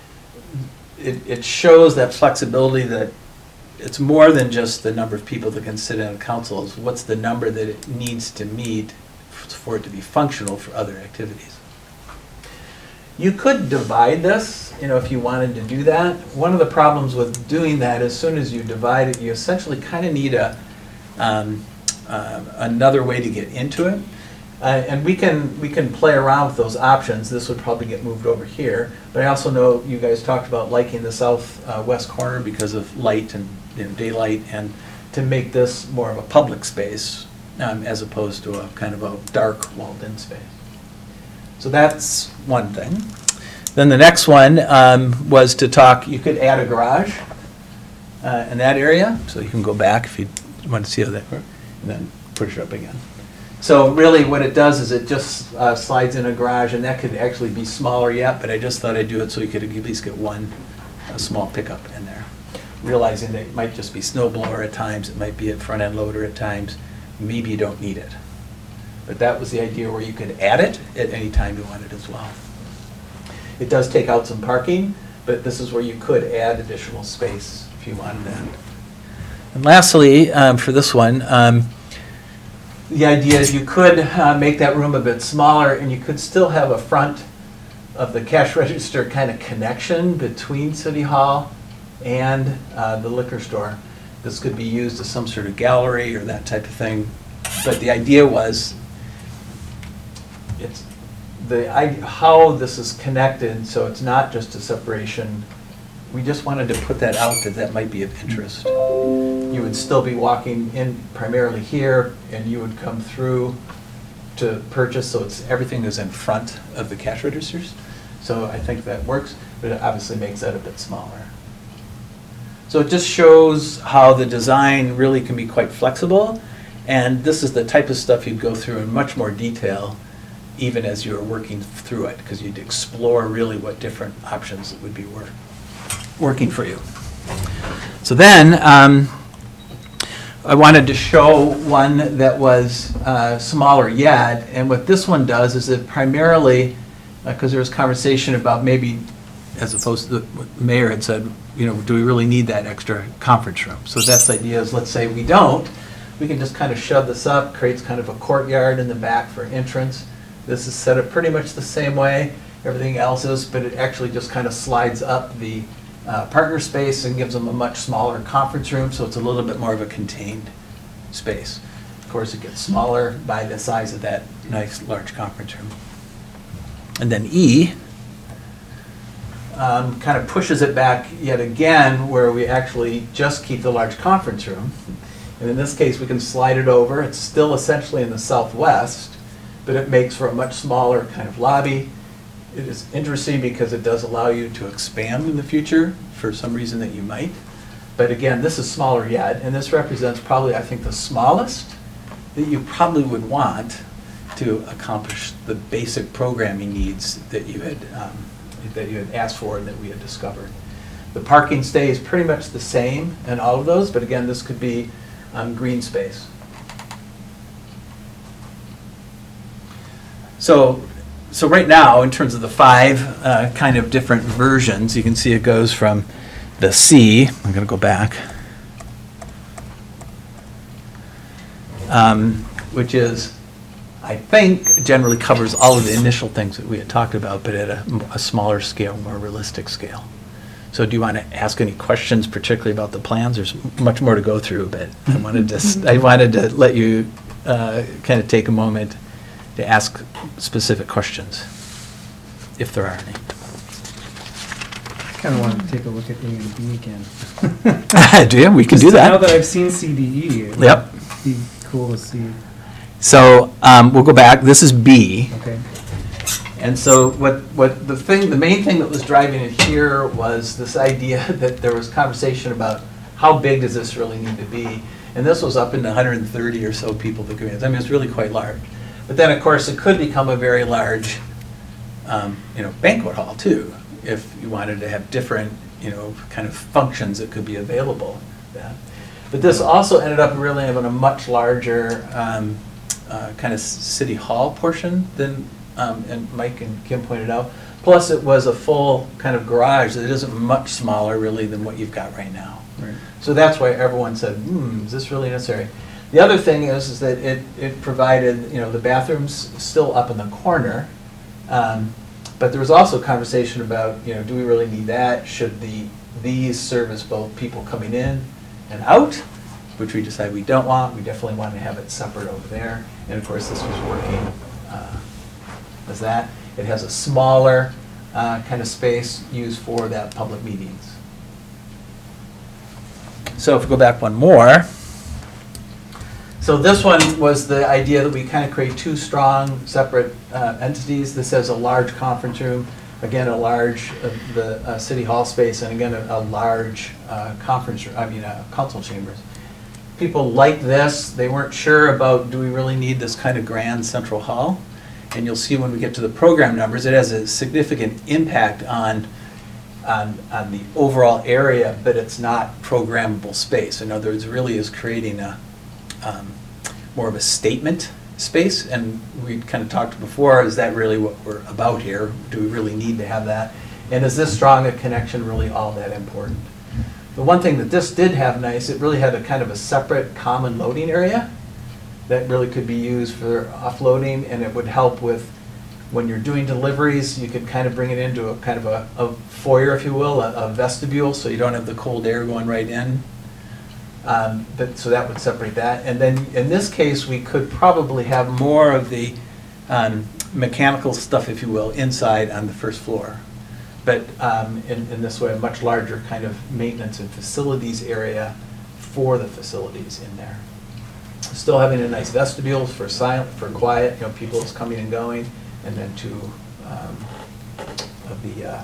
it shows that flexibility that it's more than just the number of people that can sit in a council. It's what's the number that it needs to meet for it to be functional for other activities. You could divide this, if you wanted to do that. One of the problems with doing that, as soon as you divide it, you essentially kind of need another way to get into it. And we can play around with those options. This would probably get moved over here. But I also know you guys talked about liking the southwest corner because of light and daylight, and to make this more of a public space as opposed to a kind of a dark walled-in space. So that's one thing. Then the next one was to talk, you could add a garage in that area. So you can go back if you want to see how that works, and then push it up again. So really what it does is it just slides in a garage, and that could actually be smaller yet, but I just thought I'd do it so you could at least get one small pickup in there. Realizing that it might just be snow blower at times, it might be a front end loader at times, maybe you don't need it. But that was the idea where you could add it at any time you wanted as well. It does take out some parking, but this is where you could add additional space if you wanted that. And lastly, for this one, the idea is you could make that room a bit smaller, and you could still have a front of the cash register kind of connection between City Hall and the liquor store. This could be used as some sort of gallery or that type of thing. But the idea was, how this is connected, so it's not just a separation. We just wanted to put that out that might be of interest. You would still be walking in primarily here, and you would come through to purchase, so everything is in front of the cash registers. So I think that works, but it obviously makes that a bit smaller. So it just shows how the design really can be quite flexible, and this is the type of stuff you'd go through in much more detail even as you're working through it, because you'd explore really what different options would be working for you. So then, I wanted to show one that was smaller yet, and what this one does is it primarily, because there was conversation about maybe, as opposed to what the mayor had said, do we really need that extra conference room? So that's the idea is, let's say we don't, we can just kind of shove this up, creates kind of a courtyard in the back for entrance. This is set up pretty much the same way everything else is, but it actually just kind of slides up the partner space and gives them a much smaller conference room, so it's a little bit more of a contained space. Of course, it gets smaller by the size of that nice large conference room. And then E kind of pushes it back yet again, where we actually just keep the large conference room. And in this case, we can slide it over. It's still essentially in the southwest, but it makes for a much smaller kind of lobby. It is interesting because it does allow you to expand in the future for some reason that you might. But again, this is smaller yet, and this represents probably, I think, the smallest that you probably would want to accomplish the basic programming needs that you had asked for and that we had discovered. The parking stays pretty much the same in all of those, but again, this could be green space. So right now, in terms of the 5 kind of different versions, you can see it goes from the C, I'm going to go back, which is, I think, generally covers all of the initial things that we had talked about, but at a smaller scale, more realistic scale. So do you want to ask any questions, particularly about the plans? There's much more to go through, but I wanted to let you kind of take a moment to ask specific questions, if there are any. I kind of want to take a look at A and B again. Do you? We can do that. Now that I've seen CDE, it Yep. would be cool to see. So we'll go back. This is B. Okay. And so the main thing that was driving it here was this idea that there was conversation about how big does this really need to be? And this was up in the 130 or so people that came in. I mean, it's really quite large. But then, of course, it could become a very large, banquet hall too, if you wanted to have different, kind of functions that could be available. But this also ended up really having a much larger kind of city hall portion than, and Mike and Kim pointed out. Plus, it was a full kind of garage that isn't much smaller really than what you've got right now. Right. So that's why everyone said, is this really necessary? The other thing is that it provided, the bathrooms still up in the corner, but there was also conversation about, do we really need that? Should these service both people coming in and out, which we decided we don't want. We definitely want to have it separate over there. And of course, this was working as that. It has a smaller kind of space used for that public meetings. So if we go back one more. So this one was the idea that we kind of create 2 strong separate entities. This has a large conference room, again a large the city hall space, and again a large conference room. Council chambers. People liked this. They weren't sure about, do we really need this kind of grand central hall? And you'll see when we get to the program numbers, it has a significant impact on the overall area, but it's not programmable space. In other words, it really is creating a more of a statement space, and we kind of talked before, is that really what we're about here? Do we really need to have that? And is this strong a connection really all that important? The one thing that this did have nice, it really had a kind of a separate common loading area that really could be used for offloading, and it would help with when you're doing deliveries, you could kind of bring it into a kind of a foyer, if you will, a vestibule, so you don't have the cold air going right in. So that would separate that. And then in this case, we could probably have more of the mechanical stuff, if you will, inside on the first floor. But in this way, a much larger kind of maintenance and facilities area for the facilities in there. Still having a nice vestibule for silent, for quiet, people just coming and going, and then 2 of the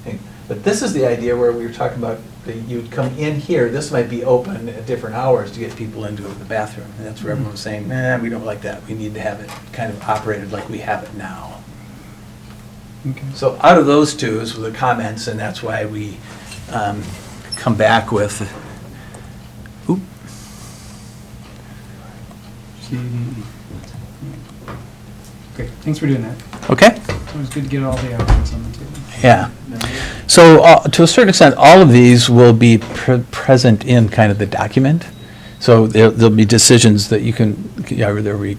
thing. But this is the idea where we were talking about that you'd come in here. This might be open at different hours to get people into the bathroom, and that's where everyone was saying, we don't like that. We need to have it kind of operated like we have it now. Okay. So out of those 2 is the comments, and that's why we come back with. Great, thanks for doing that. Okay. It was good to get all the options on the table. Yeah. So So to a certain extent, all of these will be present in kind of the document. So there'll be decisions that you can, there'll be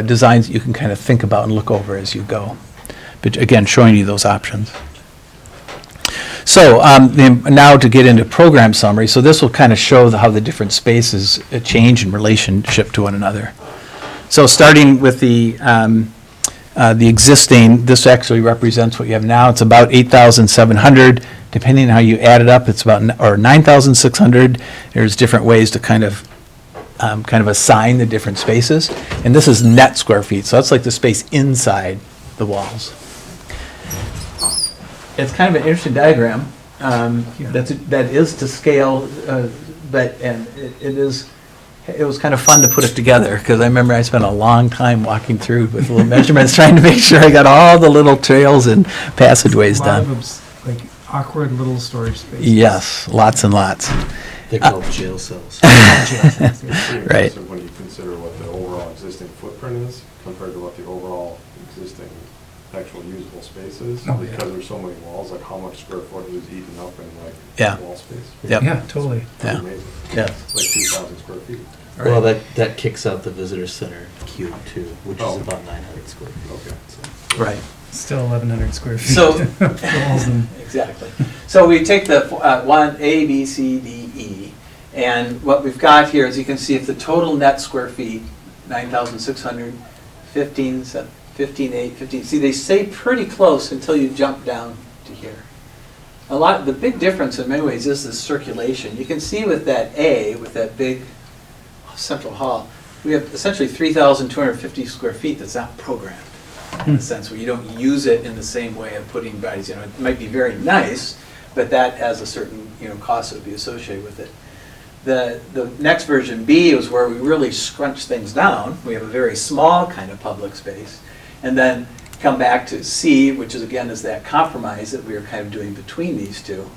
designs that you can kind of think about and look over as you go. But again, showing you those options. So now to get into program summary. So this will kind of show how the different spaces change in relationship to one another. So starting with the existing, this actually represents what you have now. It's about 8,700. Depending on how you add it up, it's about, or 9,600. There's different ways to kind of assign the different spaces. And this is net square feet, so that's like the space inside the walls. It's kind of an interesting diagram. That is to scale, it was kind of fun to put it together, because I remember I spent a long time walking through with little measurements, trying to make sure I got all the little trails and passageways done. A lot of like awkward little storage spaces. Yes, lots and lots. They're called jail cells. It's pretty Right. impressive when you consider what the overall existing footprint is compared to what the overall existing actual usable space is. Oh, yeah. Because there's so many walls, like how much square footage is eaten up in Yeah. wall space. Yep. Yeah, totally. Pretty Yeah. amazing. Yeah. It's like 2,000 square feet. Well, that kicks out the visitor center cube too, which Oh. is about 900 square feet. Okay. So- Right. Still 1,100 square feet. So- Walls and- Exactly. So we take the one, A, B, C, D, E, and what we've got here is, you can see if the total net square feet, 9,600, 15,8, 15, see, they stay pretty close until you jump down to here. The big difference in many ways is the circulation. You can see with that A, with that big central hall, we have essentially 3,250 square feet that's not programmed, in a sense, where you don't use it in the same way of putting bodies. You know, it might be very nice, but that has a certain, cost that would be associated with it. The next version, B, is where we really scrunch things down. We have a very small kind of public space. And then come back to C, which is again is that compromise that we were kind of doing between these two.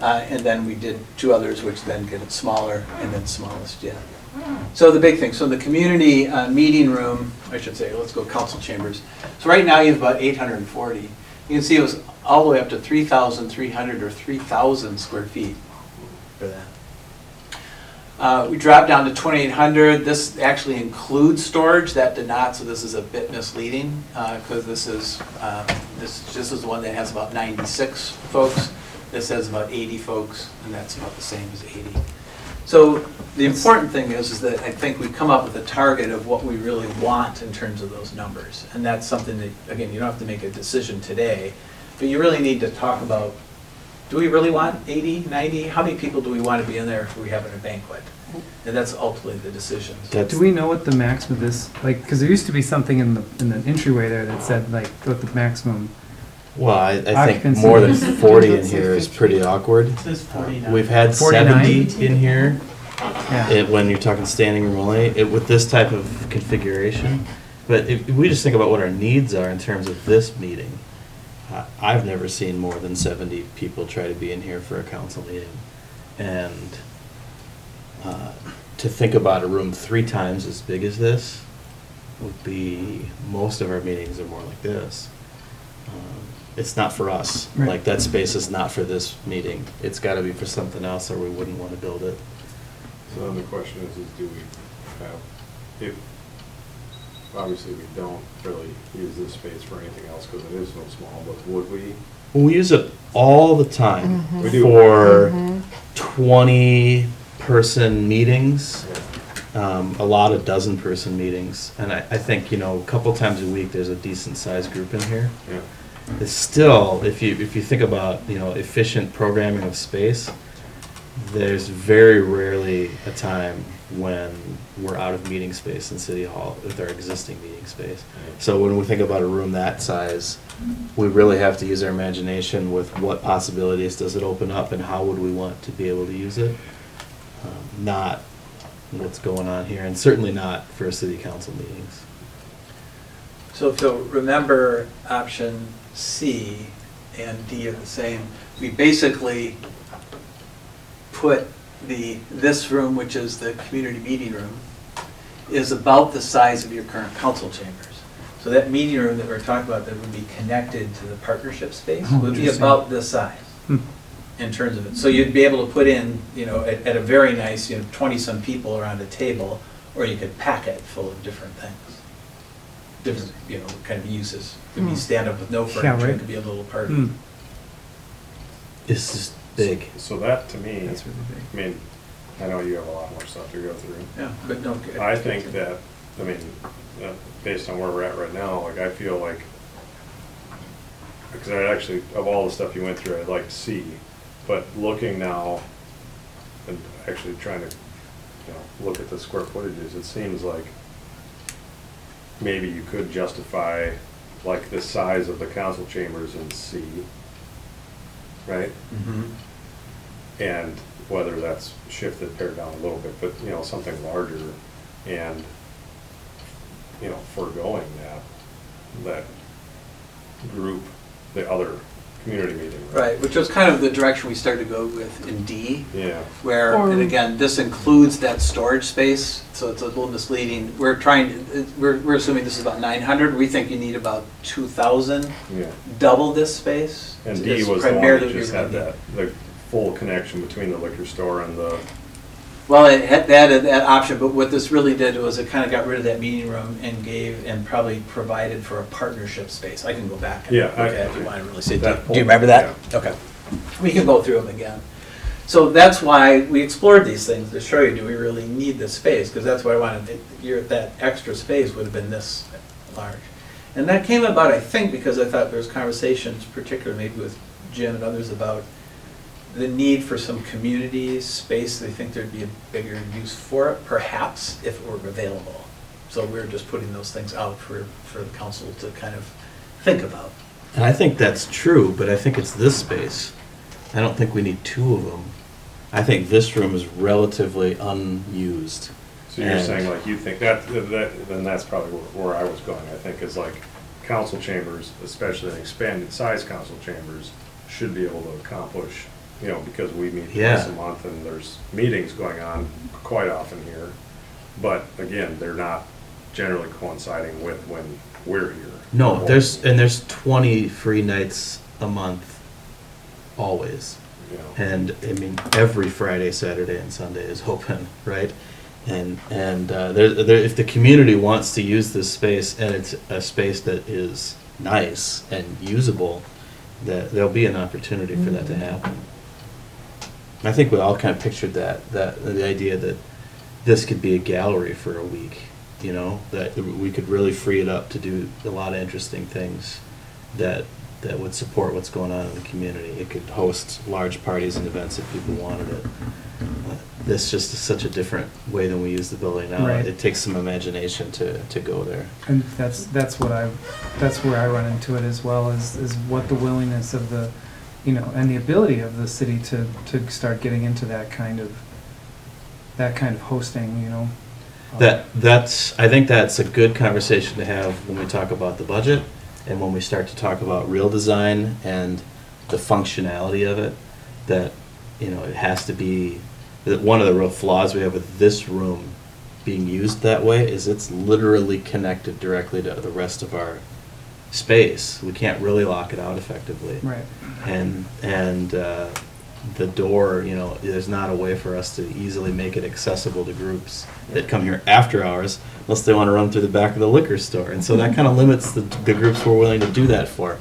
And then we did two others, which then get it smaller and then smallest yet. So the big thing, so the community meeting room, I should say, let's go council chambers. So right now you have about 840. You can see it was all the way up to 3,300 or 3,000 square feet for that. We dropped down to 2,800. This actually includes storage. That did not, so this is a bit misleading, because this is the one that has about 96 folks. This has about 80 folks, and that's about the same as 80. So the important thing is that I think we come up with a target of what we really want in terms of those numbers. And that's something that, again, you don't have to make a decision today, but you really need to talk about, do we really want 80, 90? How many people do we want to be in there if we're having a banquet? And that's ultimately the decision. Do we know what the maximum of this, because there used to be something in the entryway there that said what the maximum. Well, I think Occupancy. more than 40 in here is pretty awkward. It says 49. We've had 49? 70 in here, Yeah. when you're talking standing room only, with this type of configuration. But if we just think about what our needs are in terms of this meeting, I've never seen more than 70 people try to be in here for a council meeting. And to think about a room 3 times as big as this would be, most of our meetings are more like this. It's not for us. Right. Like, that space is not for this meeting. It's got to be for something else, or we wouldn't want to build it. So then the question is do we have, if, obviously we don't really use this space for anything else because it is so small, but would we? Well, we use it all the time We do. for 20-person meetings, a lot of dozen-person meetings. And I think, a couple times a week, there's a decent-sized group in here. Yeah. It's still, if you think about, efficient programming of space, there's very rarely a time when we're out of meeting space in City Hall with our existing meeting space. So when we think about a room that size, we really have to use our imagination with what possibilities does it open up and how would we want to be able to use it? Not what's going on here, and certainly not for city council meetings. So if you'll remember, option C and D are the same. We basically put this room, which is the community meeting room, is about the size of your current council chambers. So that meeting room that we're talking about that would be connected to the partnership space Oh, would be interesting. about this size in terms of it. So you'd be able to put in, at a very nice, 20-some people around a table, or you could pack it full of different things. Different, kind of uses. It could be stand-up with no furniture, right. it could be a little party. Mm. It's just big. So that, to me, That's really big. I mean, I know you have a lot more stuff to go through. Yeah, but no. I think that, based on where we're at right now, like, I feel like, because I actually, of all the stuff you went through, I'd like to see, but looking now, and actually trying to, look at the square footages, it seems like maybe you could justify, like, the size of the council chambers in C, right? Mhm. And whether that's shifted, pared down a little bit, but, something larger, and, foregoing that group, the other community meeting. Right, which was kind of the direction we started to go with in D, Yeah, where, Or- and again, this includes that storage space, so it's a little misleading. We're assuming this is about 900, we think you need about 2,000, yeah. double this space. And D is was the one primarily that what we just really had need. the full connection between the liquor store and the, Well, it had that option, but what this really did was it kind of got rid of that meeting room and probably provided for a partnership space. I can go back and Yeah, look at it if you want to really see. that Do you remember that? Okay. We can go through them again. So that's why we explored these things, to show you, do we really need this space? Because that's what I wanted, that extra space would have been this large. And that came about, I think, because I thought there was conversations, particularly maybe with Jim and others, about the need for some community space. They think there'd be a bigger use for it, perhaps, if it were available. So we're just putting those things out for the council to kind of think about. And I think that's true, but I think it's this space. I don't think we need two of them. I think this room is relatively unused. so you're And- saying, like, you think then that's probably where I was going, I think, is like, council chambers, especially expanded size council chambers, should be able to accomplish, because we meet twice a month and there's meetings going on quite often here. But again, they're not generally coinciding with when we're here. No, there's 20 free nights a month, always. And, every Friday, Saturday, and Sunday is open, right? And if the community wants to use this space, and it's a space that is nice and usable, that there'll be an opportunity for that to happen. I think we all kind of pictured that the idea that this could be a gallery for a week, that we could really free it up to do a lot of interesting things that would support what's going on in the community. It could host large parties and events if people wanted it. This just is such a different way than we use the building now. Right. It takes some imagination to go there. And that's where I run into it as well, is what the willingness of the, and the ability of the city to start getting into that kind of hosting, I think that's a good conversation to have when we talk about the budget and when we start to talk about real design and the functionality of it, that, it has to be, that one of the real flaws we have with this room being used that way is it's literally connected directly to the rest of our space. We can't really lock it out effectively. right. And the door, there's not a way for us to easily make it accessible to groups that come here after hours unless they want to run through the back of the liquor store. And so that kind of limits the groups we're willing to do that for.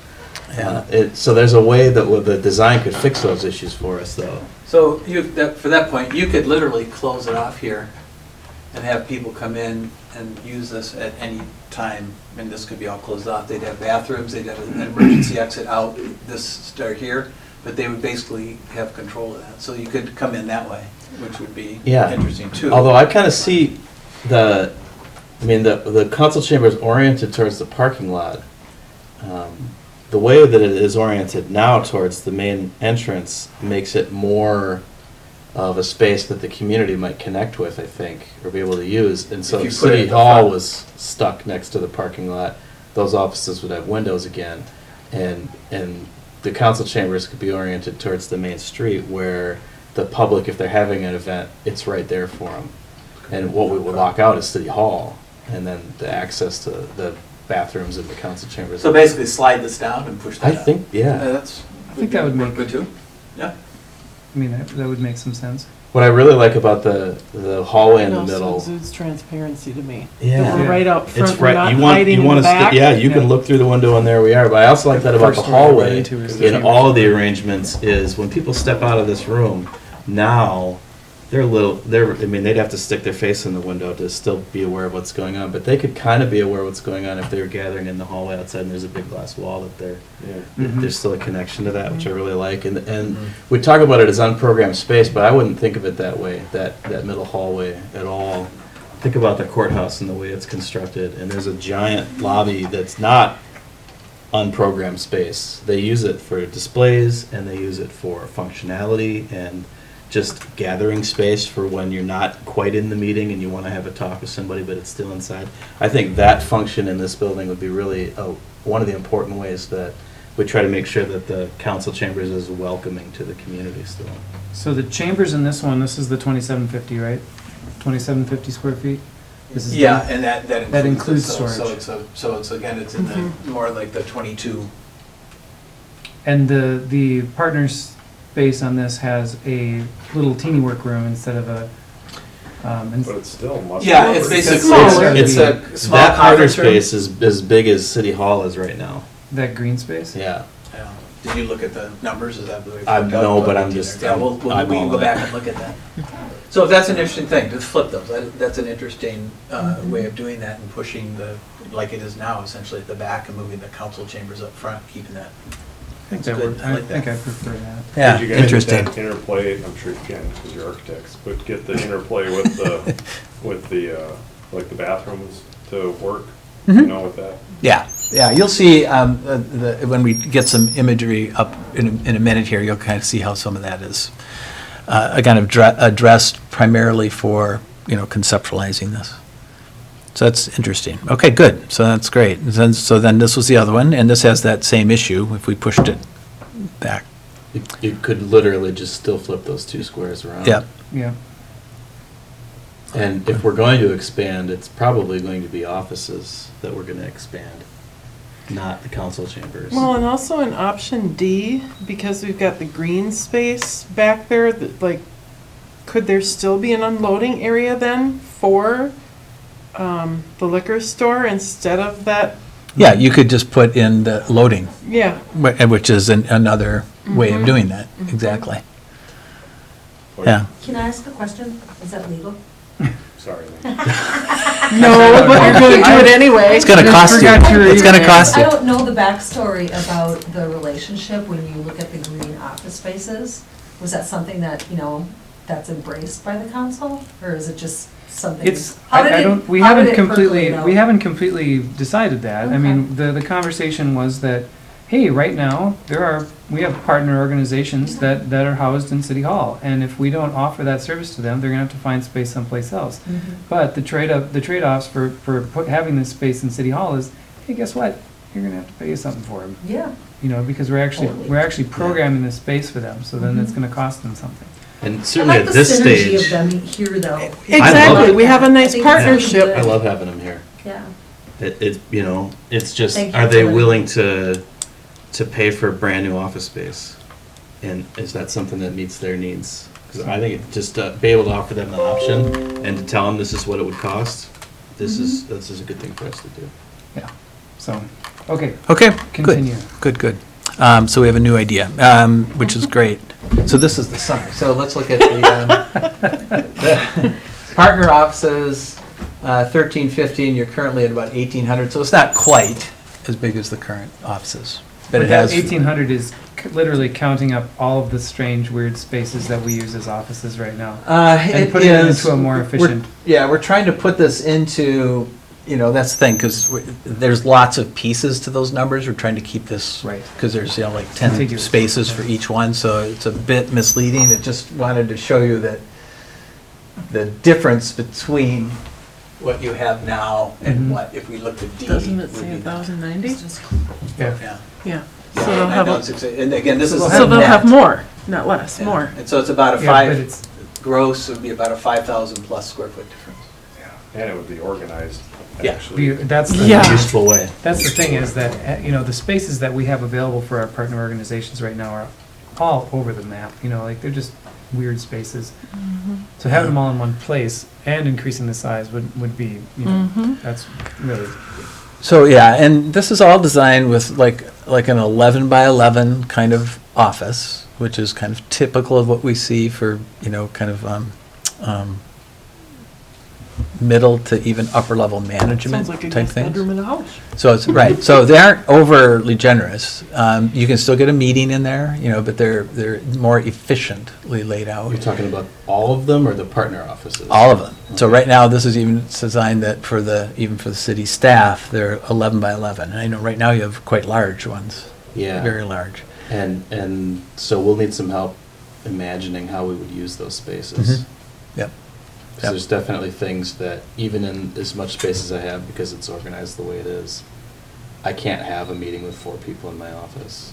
So there's a way that the design could fix those issues for us, though. So for that point, you could literally close it off here and have people come in and use this at any time, and this could be all closed off. They'd have bathrooms, they'd have an emergency exit out, this start here, but they would basically have control of that. So you could come in that way, which would be interesting too. Although I kind of see the council chamber is oriented towards the parking lot. The way that it is oriented now towards the main entrance makes it more of a space that the community might connect with, I think, or be able to use. And so If you if put it City at the Hall front. was stuck next to the parking lot, those offices would have windows again. And the council chambers could be oriented towards the main street where the public, if they're having an event, it's right there for them. And what we would lock out is City Hall, and then the access to the bathrooms in the council chambers. So basically slide this down and push that I up. think, yeah. That's. I think that would make, Good too. Yeah. I mean, that would make some sense. What I really like about the hallway in It the also middle. exudes transparency to me. Yeah. That we're right out It's front, we're right, not you want, hiding you in want the to, back. yeah, you can Yeah. look through the window and there we are, but I also like that about the First one to hallway run into is the in chambers. all of the arrangements is when people step out of this room, now, they're I mean, they'd have to stick their face in the window to still be aware of what's going on, but they could kind of be aware of what's going on if they were gathering in the hallway outside and there's a big glass wall that there's still a connection to that, which I really like. And we talk about it as unprogrammed space, but I wouldn't think of it that way, that middle hallway at all. Think about the courthouse and the way it's constructed, and there's a giant lobby that's not unprogrammed space. They use it for displays, and they use it for functionality, and just gathering space for when you're not quite in the meeting and you want to have a talk with somebody, but it's still inside. I think that function in this building would be really one of the important ways that we try to make sure that the council chambers is welcoming to the community still. So the chambers in this one, this is the 2750, right? 2750 square feet? This is Yeah, the- and that That includes, includes so storage. so it's, again, it's in the, more like the 22. And the partners space on this has a little teeny work room instead of a, But it's still much. Yeah, it's bigger. basically, smaller. it's a small That partner conference room. space is as big as City Hall is right now. that green space. Yeah. Yeah. Did you look at the numbers? Is that the way? No, but I'm just- Yeah, we can eyeballing go it. back and look at that. So that's an interesting thing, to flip those. That's an interesting way of doing that and pushing like it is now, essentially at the back, and moving the council chambers up front, keeping that. I think That's that good. would, I I like think that. I prefer that. Yeah, Did you guys interesting. get that interplay, I'm sure you can, because you're architects, but get the interplay with the, like the bathrooms to work, you know, with that? Yeah, you'll see, when we get some imagery up in a minute here, you'll kind of see how some of that is kind of addressed primarily for, conceptualizing this. So that's interesting. Okay, good, so that's great. So then this was the other one, and this has that same issue if we pushed it back. You could literally just still flip those two squares around. Yep. Yeah. And if we're going to expand, it's probably going to be offices that we're going to expand, not the council chambers. Well, and also in option D, because we've got the green space back there, could there still be an unloading area then for the liquor store instead of that? Yeah, you could just put in the loading, Yeah. which is another way of doing that, exactly. Yeah. Can I ask a question? Is that legal? Sorry. No, but you're going to do it anyway. It's gonna cost you, forgot your it's gonna email. cost I you. don't know the backstory about the relationship when you look at the green office spaces. Was that something that, that's embraced by the council, or is it just something? It's, How did I it- don't, we how did haven't it completely, percolate out? we haven't completely decided that. I mean, the conversation was that, hey, right now, we have partner organizations that are housed in City Hall, and if we don't offer that service to them, they're gonna have to find space someplace else. But the trade-offs for having this space in City Hall is, hey, guess what? You're gonna have to pay us something for them, Yeah. because we're Totally. actually programming this space for them, so then it's gonna cost them something. And I certainly like at the this synergy of stage, them here, though. Exactly, we have a I nice think it's really partnership. good. I love having them here. Yeah. It's just, Thank you are for they letting willing me- to pay for a brand new office space? And is that something that meets their needs? Because I think it just be able to offer them an option and to tell them this is what it would cost, this is a good thing for us to do. So, okay, Okay, continue. good. So we have a new idea, which is great. So this is the summer. So let's look at the partner offices, 13, 15, you're currently at about 1,800, so it's not quite as big as the current offices. But it that has. 1,800 is literally counting up all of the strange, weird spaces that we use as offices right now. And putting it into a more efficient. We're trying to put this into, that's the thing, because there's lots of pieces to those numbers. We're trying to keep this. Right. Because there's, like 10 Contiguous. spaces for each one, so it's a bit misleading. It just wanted to show you that the difference between what you have now and Mhm. what, if we looked at D. Doesn't it would say be- 1,090? Yeah. Yeah. Yeah. So they'll have, And again, this is. so they'll have net. more, not less, Yeah. more. And so it's about a Yeah, but 5, it's, gross would be about a 5,000 plus square foot difference. And it would be organized Yeah. actually. That's the. Yeah. Useful way. That's the thing is that, the spaces that we have available for our partner organizations right now are all over the map, like they're just weird spaces. So having them all in one place and increasing the size would be, that's really, So, yeah, and this is all designed with like an 11 by 11 kind of office, which is kind of typical of what we see for, kind of middle to even upper level management Sounds like a type guest things. bedroom in a house. So it's, right, so they aren't overly generous. You can still get a meeting in there, but they're more efficiently laid out. You're talking about all of them or the partner offices? All of them. So right now, this is even designed that even for the city staff, they're 11 by 11. And I know right now you have quite large ones. Yeah. Very large. And so we'll need some help imagining how we would use those spaces. Yep. 'Cause there's definitely things that, even in as much space as I have, because it's organized the way it is, I can't have a meeting with 4 people in my office,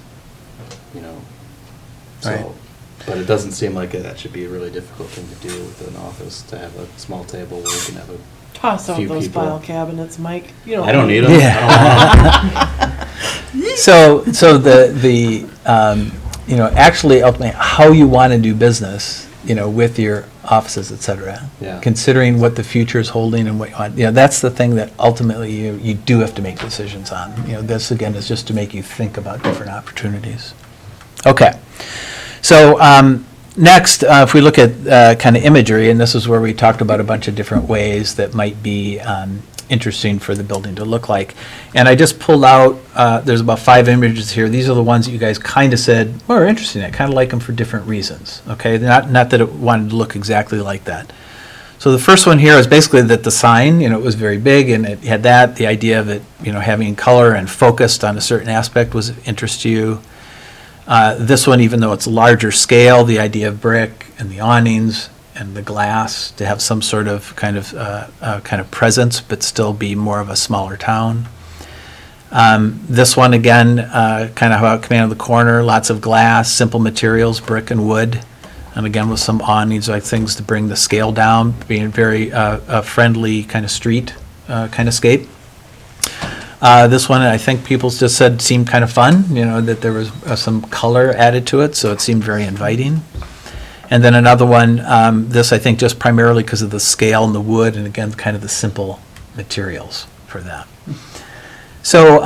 So, Right. but it doesn't seem like that should be a really difficult thing to do with an office, to have a small table where we can have a Toss out few those people. file cabinets, Mike. I don't need them. Yeah. So the actually ultimately how you want to do business, with your offices, et cetera. Yeah. Considering what the future is holding and what you want, that's the thing that ultimately you do have to make decisions on. This again is just to make you think about different opportunities. Okay. So next, if we look at kind of imagery, and this is where we talked about a bunch of different ways that might be interesting for the building to look like. And I just pulled out, there's about 5 images here. These are the ones that you guys kind of said, well, interesting. I kind of like them for different reasons. Okay, not that it wanted to look exactly like that. So the first one here is basically that the sign, it was very big and it had that. The idea of it, having color and focused on a certain aspect was of interest to you. This one, even though it's larger scale, the idea of brick and the awnings and the glass to have some sort of kind of presence, but still be more of a smaller town. This one again, kind of about command of the corner, lots of glass, simple materials, brick and wood, and again with some awnings, like things to bring the scale down, being very a friendly kind of street kind of scape. This one, I think people just said seemed kind of fun, that there was some color added to it, so it seemed very inviting. And then another one, this I think just primarily because of the scale and the wood, and again, kind of the simple materials for that. So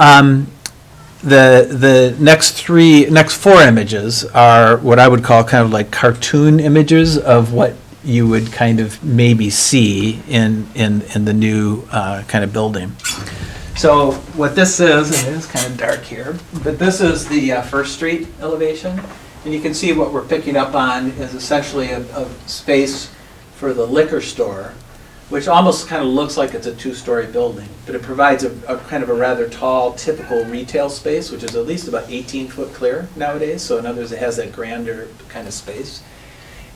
the next 4 images are what I would call kind of like cartoon images of what you would kind of maybe see in the new kind of building. So what this is, and it is kind of dark here, but this is the First Street elevation. And you can see what we're picking up on is essentially a space for the liquor store, which almost kind of looks like it's a 2-story building, but it provides a kind of a rather tall, typical retail space, which is at least about 18 foot clear nowadays. So in other words, it has that grander kind of space.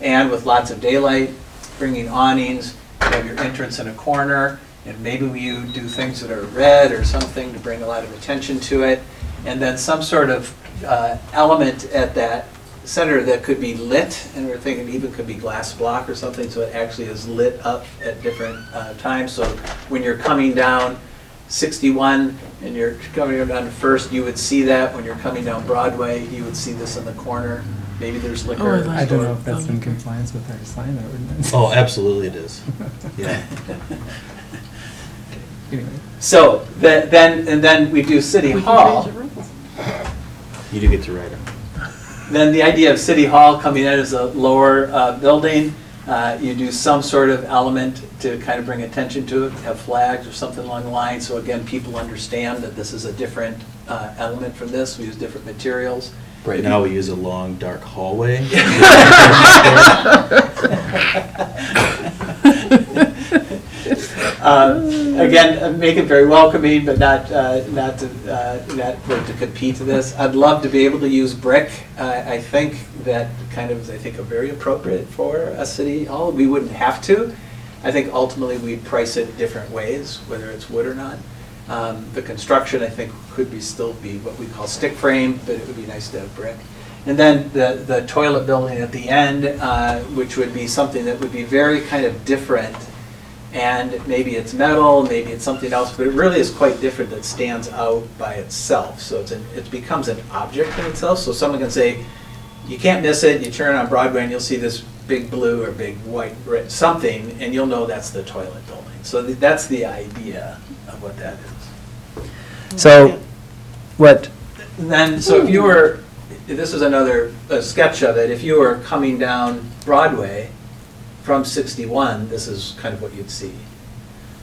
And with lots of daylight, bringing awnings, you have your entrance in a corner, and maybe you do things that are red or something to bring a lot of attention to it, and then some sort of element at that center that could be lit, and we're thinking even could be glass block or something, so it actually is lit up at different times. So when you're coming down 61 and you're coming down to First, you would see that. When you're coming down Broadway, you would see this in the corner. Maybe there's liquor. Oh, I don't know if that's in compliance with our sign ordinance. Oh, absolutely it is. Yeah. Anyway. So then we do City We can Hall. change the rules. You do get to write them. Then the idea of City Hall coming in as a lower building, you do some sort of element to kind of bring attention to it, have flags or something along the line, so again, people understand that this is a different element from this. We use different materials. Right now, we use a long, dark hallway. Again, make it very welcoming, but not to compete to this. I'd love to be able to use brick. I think that kind of is, very appropriate for a city hall. We wouldn't have to. I think ultimately we'd price it different ways, whether it's wood or not. The construction, I think, could still be what we call stick frame, but it would be nice to have brick. And then the toilet building at the end, which would be something that would be very kind of different and maybe it's metal, maybe it's something else, but it really is quite different that stands out by itself. So it becomes an object in itself, so someone can say, you can't miss it, you turn on Broadway and you'll see this big blue or big white, red, something, and you'll know that's the toilet building. So that's the idea of what that is. So so if you were, this is another sketch of it, if you were coming down Broadway from 61, this is kind of what you'd see.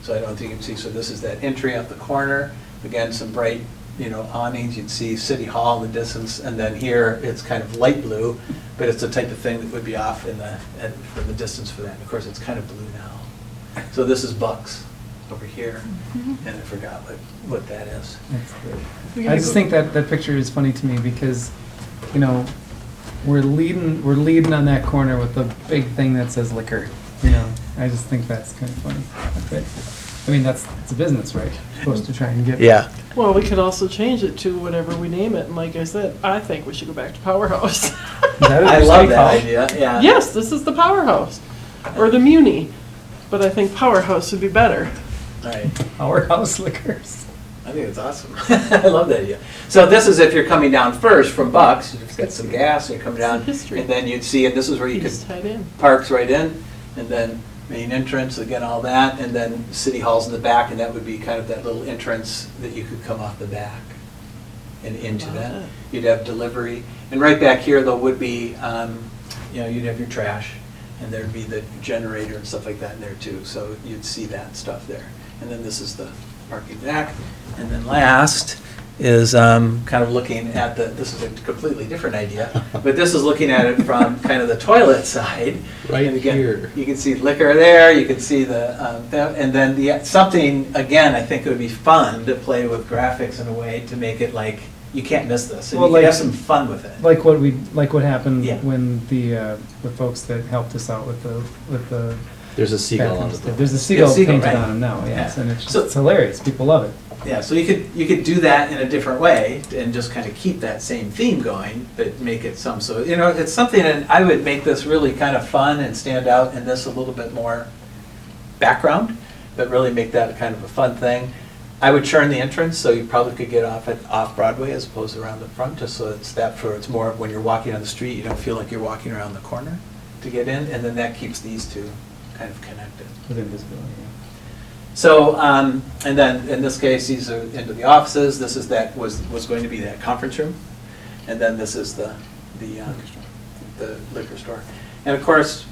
So I don't think you'd see, so this is that entry at the corner, again, some bright, awnings, you'd see City Hall in the distance, and then here it's kind of light blue, but it's the type of thing that would be off in for the distance for that. And of course, it's kind of blue now. So this is Bucks over here, and I forgot what that is. I just think that picture is funny to me because, we're leading on that corner with the big thing that says liquor. I just think that's kind of funny. But, I mean, it's a business, right? Supposed to try and get. Yeah. Well, we could also change it to whatever we name it, and like I said, I think we should go back to Powerhouse. I love that idea, yeah. Yes, this is the Powerhouse, or the Muni, but I think Powerhouse would be better. Right. Powerhouse Liquors. I think it's awesome. I love that idea. So this is if you're coming down first from Bucks, you've got some gas, and you come down, and then you'd see, and this is where you Just tied in. parks right in, and then main entrance, again, all that, and then City Hall's in the back, and that would be kind of that little entrance that you could come off the back and into that. You'd have delivery, and right back here, though, would be, you'd have your trash, and there'd be the generator and stuff like that in there, too, so you'd see that stuff there. And then this is the parking back, and then last is kind of looking at this is a completely different idea, but this is looking at it from kind of the toilet side. Right and again, here. You can see liquor there, you can see and then something, again, I think it would be fun to play with graphics in a way to make it like, you can't miss this, and Well, you can like- have some fun with it. Like what happened Yeah. when the folks that helped us out with the There's a seagull on bathrooms the did. There's a seagull seagull, painted right. on them now, yes, Yeah. and it's So- it's hilarious. People love it. Yeah, so you could do that in a different way and just kind of keep that same theme going, but make it so it's something, and I would make this really kind of fun and stand out, and this a little bit more background, but really make that kind of a fun thing. I would churn the entrance, so you probably could get off Broadway as opposed to around the front, just so it's more when you're walking on the street, you don't feel like you're walking around the corner to get in, and then that keeps these two kind of connected. With invisibility. So, and then in this case, these are into the offices. This is was going to be that conference room, and then this is the liquor store. And of course,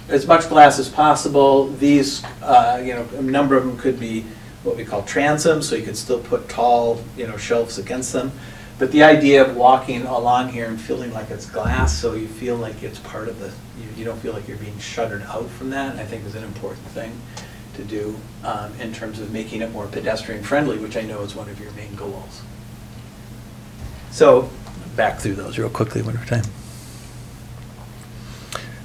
as much glass as possible. These, a number of them could be what we call transoms, so you could still put tall, shelves against them. But the idea of walking along here and feeling like it's glass, so you feel like it's part of you don't feel like you're being shuttered out from that, I think is an important thing to do in terms of making it more pedestrian friendly, which I know is one of your main goals. So back through those real quickly one more time.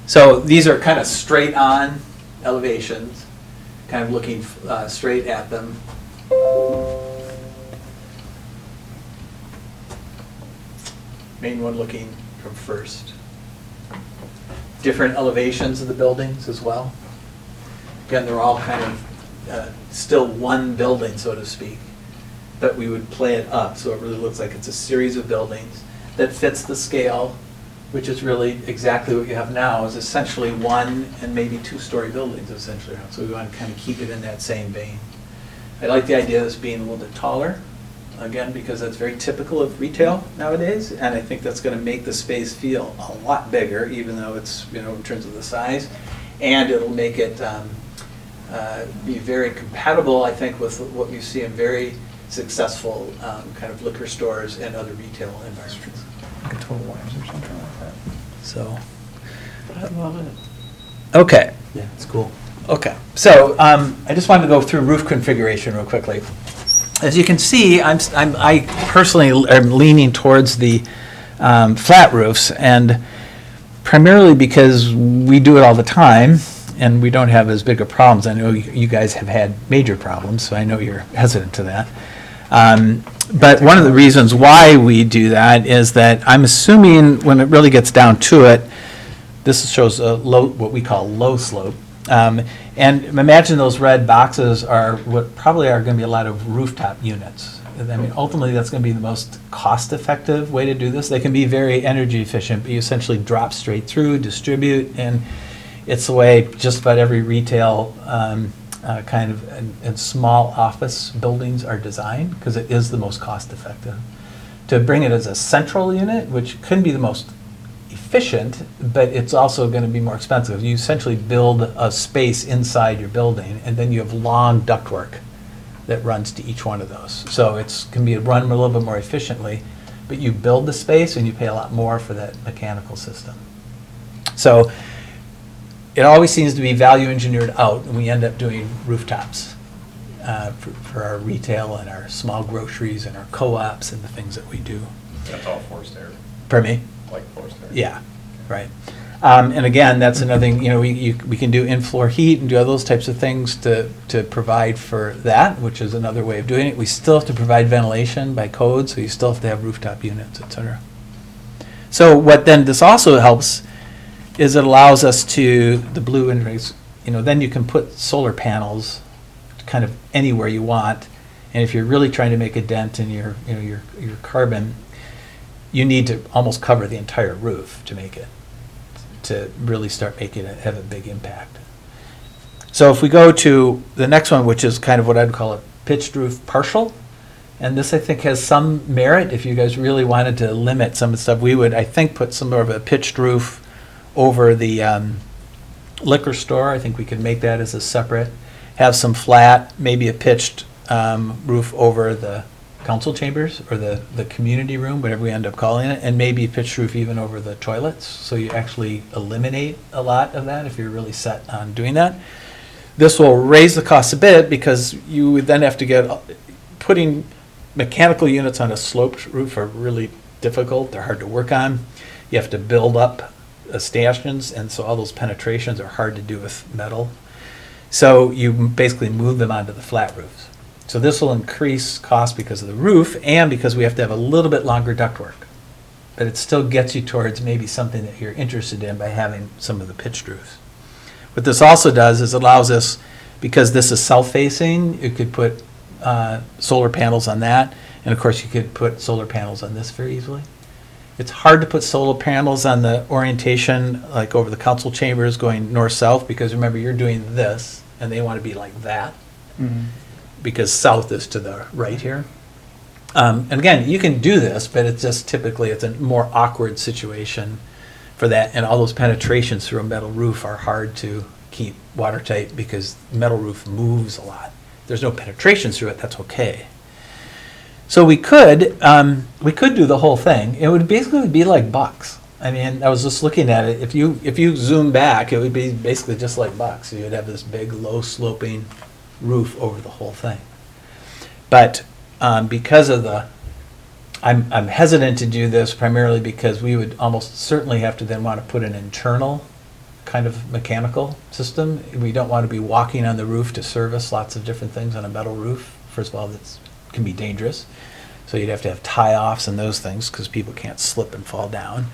So these are kind of straight on elevations, kind of looking straight at them. Main one looking from first. Different elevations of the buildings as well. Again, they're all kind of still one building, so to speak, but we would play it up, so it really looks like it's a series of buildings that fits the scale, which is really exactly what you have now, is essentially one and maybe two-story buildings, essentially. So we want to kind of keep it in that same vein. I like the idea of this being a little bit taller, again, because that's very typical of retail nowadays, and I think that's going to make the space feel a lot bigger, even though it's, in terms of the size, and it'll make it be very compatible, I think, with what you see in very successful kind of liquor stores and other retail environments. Like a Total Wines or something like that. So, I love it. okay. Yeah, it's cool. Okay, so I just wanted to go through roof configuration real quickly. As you can see, I personally am leaning towards the flat roofs, and primarily because we do it all the time, and we don't have as big of problems. I know you guys have had major problems, so I know you're hesitant to that. But one of the reasons why we do that is that I'm assuming when it really gets down to it, this shows a low, what we call low slope, And imagine those red boxes are what probably are going to be a lot of rooftop units. I mean, ultimately, that's going to be the most cost-effective way to do this. They can be very energy efficient, but you essentially drop straight through, distribute, and it's the way just about every retail kind of and small office buildings are designed, because it is the most cost-effective. To bring it as a central unit, which can be the most efficient, but it's also going to be more expensive. You essentially build a space inside your building, and then you have long ductwork that runs to each one of those. So it's can be run a little bit more efficiently, but you build the space and you pay a lot more for that mechanical system. So it always seems to be value engineered out, and we end up doing rooftops for our retail and our small groceries and our co-ops and the things that we do. That's all forced air, Pardon me? like forced air. Yeah, right. And again, that's another thing, we can do in-floor heat and do all those types of things to provide for that, which is another way of doing it. We still have to provide ventilation by code, so you still have to have rooftop units, et cetera. So what then this also helps is it allows us to, the blue interface, then you can put solar panels kind of anywhere you want. And if you're really trying to make a dent in your carbon, you need to almost cover the entire roof to make it, to really start making it have a big impact. So if we go to the next one, which is kind of what I'd call a pitched roof partial, and this I think has some merit. If you guys really wanted to limit some of the stuff, we would, I think, put some more of a pitched roof over the liquor store. I think we could make that as a separate, have some flat, maybe a pitched roof over the council chambers or the community room, whatever we end up calling it, and maybe pitched roof even over the toilets, so you actually eliminate a lot of that if you're really set on doing that. This will raise the cost a bit because you would then have to get, putting mechanical units on a sloped roof are really difficult, they're hard to work on. You have to build up stanchions, and so all those penetrations are hard to do with metal. So you basically move them onto the flat roofs. So this will increase cost because of the roof and because we have to have a little bit longer ductwork. But it still gets you towards maybe something that you're interested in by having some of the pitched roofs. What this also does is allows us, because this is south-facing, you could put solar panels on that. And of course you could put solar panels on this very easily. It's hard to put solar panels on the orientation, like over the council chambers going north-south, because remember, you're doing this and they want to be like that. Mm-hmm. Because south is to the right here. And again, you can do this, but it's just typically, it's a more awkward situation for that. And all those penetrations through a metal roof are hard to keep watertight because metal roof moves a lot. If there's no penetrations through it, that's okay. So we could do the whole thing. It would basically be like Bucks. I mean, I was just looking at it. If you zoom back, it would be basically just like Bucks. So you'd have this big, low sloping roof over the whole thing. But because of I'm hesitant to do this primarily because we would almost certainly have to then want to put an internal kind of mechanical system. We don't want to be walking on the roof to service lots of different things on a metal roof. First of all, that can be dangerous. So you'd have to have tie-offs and those things because people can't slip and fall down.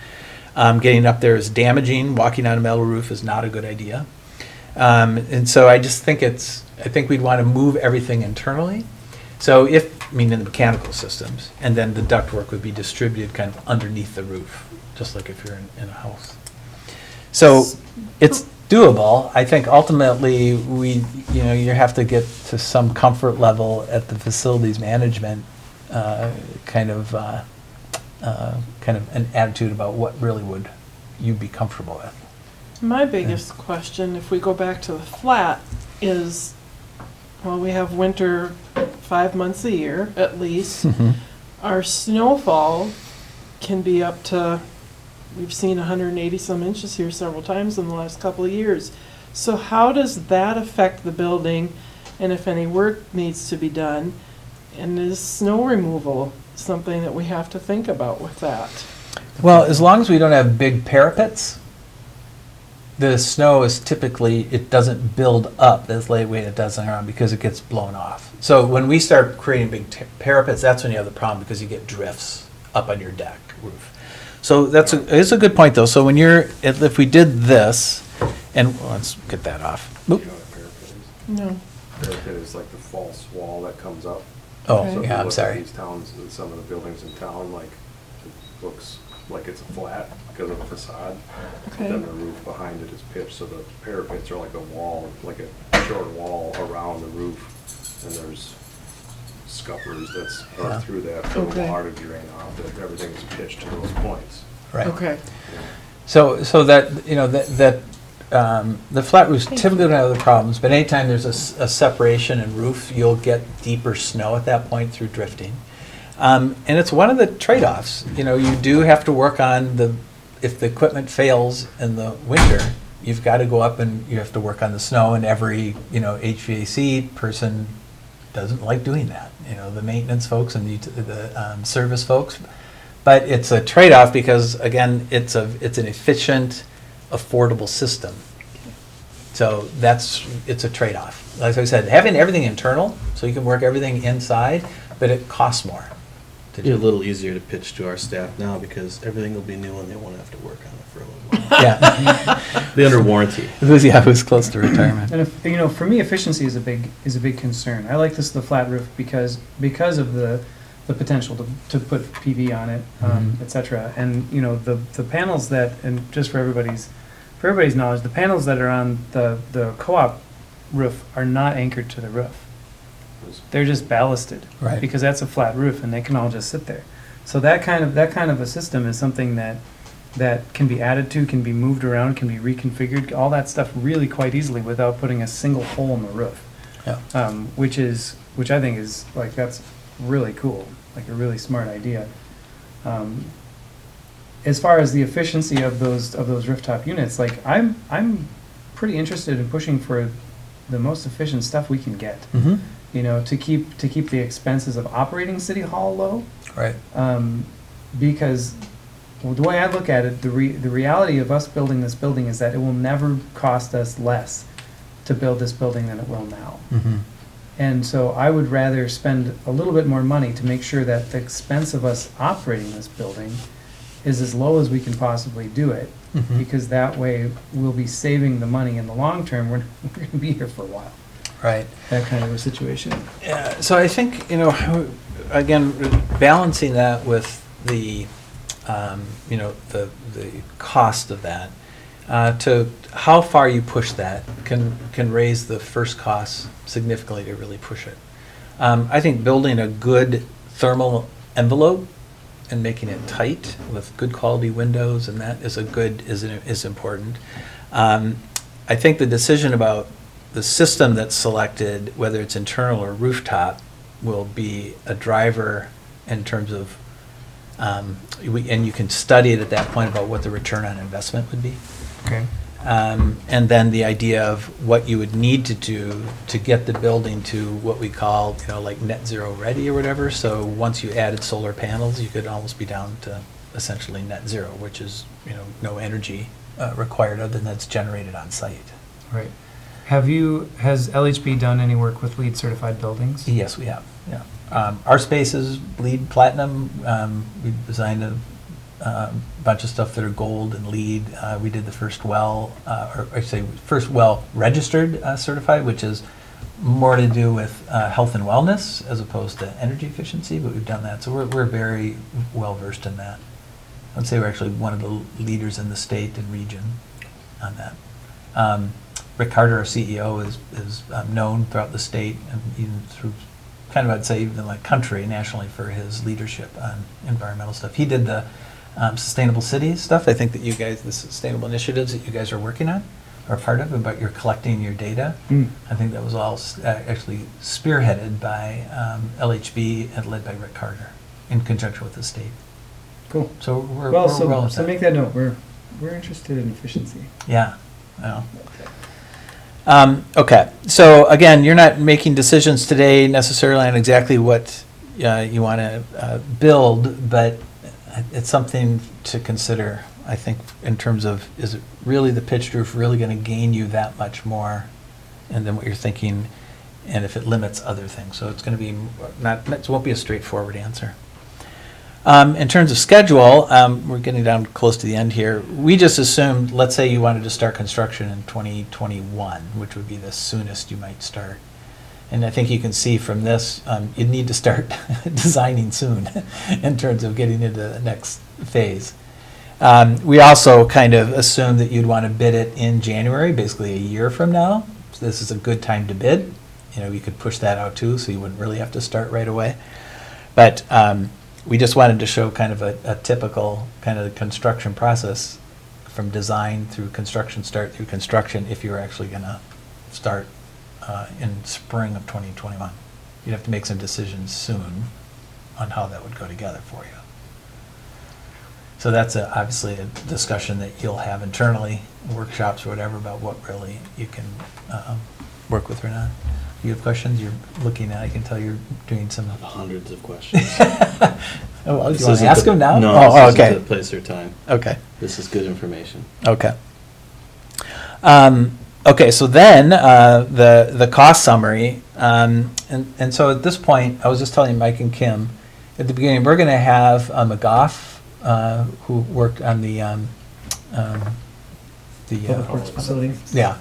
Getting up there is damaging. Walking on a metal roof is not a good idea. And so I just think I think we'd want to move everything internally. So in the mechanical systems, and then the ductwork would be distributed kind of underneath the roof, just like if you're in a house. So it's doable. I think ultimately you have to get to some comfort level at the facilities management kind of an attitude about what really would you be comfortable with. My biggest question, if we go back to the flat, is, well, we have winter 5 months a year, at least. Mm-hmm. Our snowfall can be up to, we've seen 180 some inches here several times in the last couple of years. So how does that affect the building, and if any work needs to be done? And is snow removal something that we have to think about with that? Well, as long as we don't have big parapets, the snow is typically, it doesn't build up as lightweight it does around because it gets blown off. So when we start creating big parapets, that's when you have the problem because you get drifts up on your deck roof. So it's a good point though. So when if we did this, and let's get that off. Oop. You know what a parapet is? No. Parapet is like the false wall that comes up. Oh, So if you yeah, I'm look at sorry. these towns, some of the buildings in town, like, it looks like it's flat because of the facade. Okay. Then the roof behind it is pitched, so the parapets are like a wall, like a short wall around the roof. And there's scuppers that's Yeah. through that for the Okay. water to drain off, that everything's pitched to those points. Right. Okay. So that, you know, the flat roofs typically don't have the problems, but anytime there's a separation in roof, you'll get deeper snow at that point through drifting. And it's one of the trade-offs. You know, you do have to work on if the equipment fails in the winter, you've got to go up and you have to work on the snow, and every, you know, HVAC person doesn't like doing that. You know, the maintenance folks and the service folks. But it's a trade-off because, again, it's an efficient, affordable system. So it's a trade-off. Like I said, having everything internal, so you can work everything inside, but it costs more to It'd be a do. little easier to pitch to our staff now because everything will be new and they won't have to work on it for a little while. Yeah. Be under warranty. Who's close to retirement. And if, you know, for me, efficiency is a big concern. I like the flat roof because of the potential to put PV on it, Mhm. et cetera. And, you know, the panels that, and just for everybody's knowledge, the panels that are on the co-op roof are not anchored to the roof. They're just ballasted. Right. Because that's a flat roof and they can all just sit there. So that kind of a system is something that can be added to, can be moved around, can be reconfigured, all that stuff really quite easily without putting a single hole in the roof. Yeah. Which I think is, like, that's really cool, like a really smart idea. As far as the efficiency of those rooftop units, like, I'm pretty interested in pushing for the most efficient stuff we can get. Mm-hmm. You know, to keep the expenses of operating City Hall low. Right. Because, well, the way I look at it, the reality of us building this building is that it will never cost us less to build this building than it will now. Mm-hmm. And so I would rather spend a little bit more money to make sure that the expense of us operating this building is as low as we can possibly do it, Mhm. because that way we'll be saving the money in the long term. We're going to be here for a while. Right. That kind of a situation. Yeah, so I think, you know, again, balancing that with the, you know, the cost of that, to how far you push that can raise the first cost significantly to really push it. I think building a good thermal envelope and making it tight with good quality windows and that is important. I think the decision about the system that's selected, whether it's internal or rooftop, will be a driver in terms of, and you can study it at that point about what the return on investment would be. Okay. And then the idea of what you would need to do to get the building to what we call, you know, like net zero ready or whatever. So once you added solar panels, you could almost be down to essentially net zero, which is, you know, no energy required other than that's generated on site. Right. Has LHB done any work with LEED certified buildings? Yes, we have, yeah. Our space is LEED Platinum. We designed a bunch of stuff that are gold and LEED. We did the first well, first well registered certified, which is more to do with health and wellness as opposed to energy efficiency, but we've done that. So we're very well versed in that. I'd say we're actually one of the leaders in the state and region on that. Rick Carter, our CEO, is known throughout the state and even through kind of, I'd say, even like country, nationally, for his leadership on environmental stuff. He did the sustainable cities stuff. I think that you guys, the sustainable initiatives that you guys are working on, are part of, about your collecting your data. I think that was all actually spearheaded by LHB and led by Rick Carter in conjunction with the state. Cool. So we're Well, well into so that. make that note. We're interested in efficiency. Yeah. I know. Okay, so again, you're not making decisions today necessarily on exactly what you want to build, but it's something to consider, I think, in terms of, is it really the pitched roof really going to gain you that much more and then what you're thinking, and if it limits other things. So it's going to be it won't be a straightforward answer. In terms of schedule, we're getting down close to the end here. We just assumed, let's say you wanted to start construction in 2021, which would be the soonest you might start. And I think you can see from this, you need to start designing soon in terms of getting into the next phase. We also kind of assumed that you'd want to bid it in January, basically a year from now. So this is a good time to bid. You know, you could push that out too, so you wouldn't really have to start right away. But we just wanted to show kind of a typical kind of construction process from design through construction, start through construction, if you were actually going to start in spring of 2021. You'd have to make some decisions soon on how that would go together for you. So that's obviously a discussion that you'll have internally, workshops or whatever, about what really you can work with or not. You have questions? You're looking at, I can tell you're doing some. Hundreds of questions. Oh, do you want to ask them now? No, Oh, this okay. isn't the place or time. Okay. This is good information. Okay. Okay, so then the cost summary, and so at this point, I was just telling Mike and Kim at the beginning, we're going to have McGough, who worked on the Public Works facility. yeah,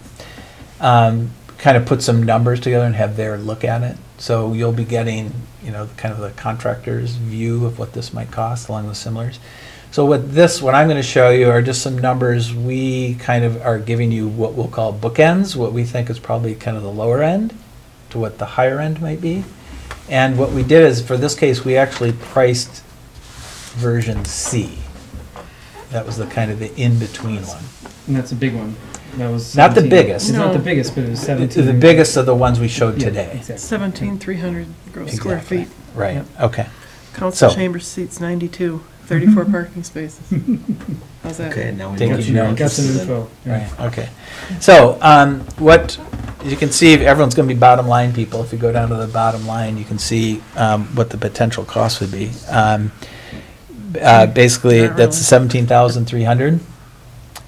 kind of put some numbers together and have their look at it. So you'll be getting, you know, kind of the contractor's view of what this might cost along with similars. So what I'm going to show you are just some numbers. We kind of are giving you what we'll call bookends, what we think is probably kind of the lower end to what the higher end might be. And what we did is, for this case, we actually priced version C. That was the kind of the in-between one. And that's a big one. That was Not the 17. biggest. It's not the No. biggest, but it was 17. The biggest of the ones we showed Yeah, today. exactly. 17,300 gross square Exactly. feet. Right, Yep. okay. Council So- chamber seats 92, 34 parking spaces. How's that? Okay, now we Take know it what you you're know. Got some interested in. info. Right, okay. So, what, you can see, everyone's gonna be bottom line people. If you go down to the bottom line, you can see what the potential cost would be. Basically, Not that's really. 17,300.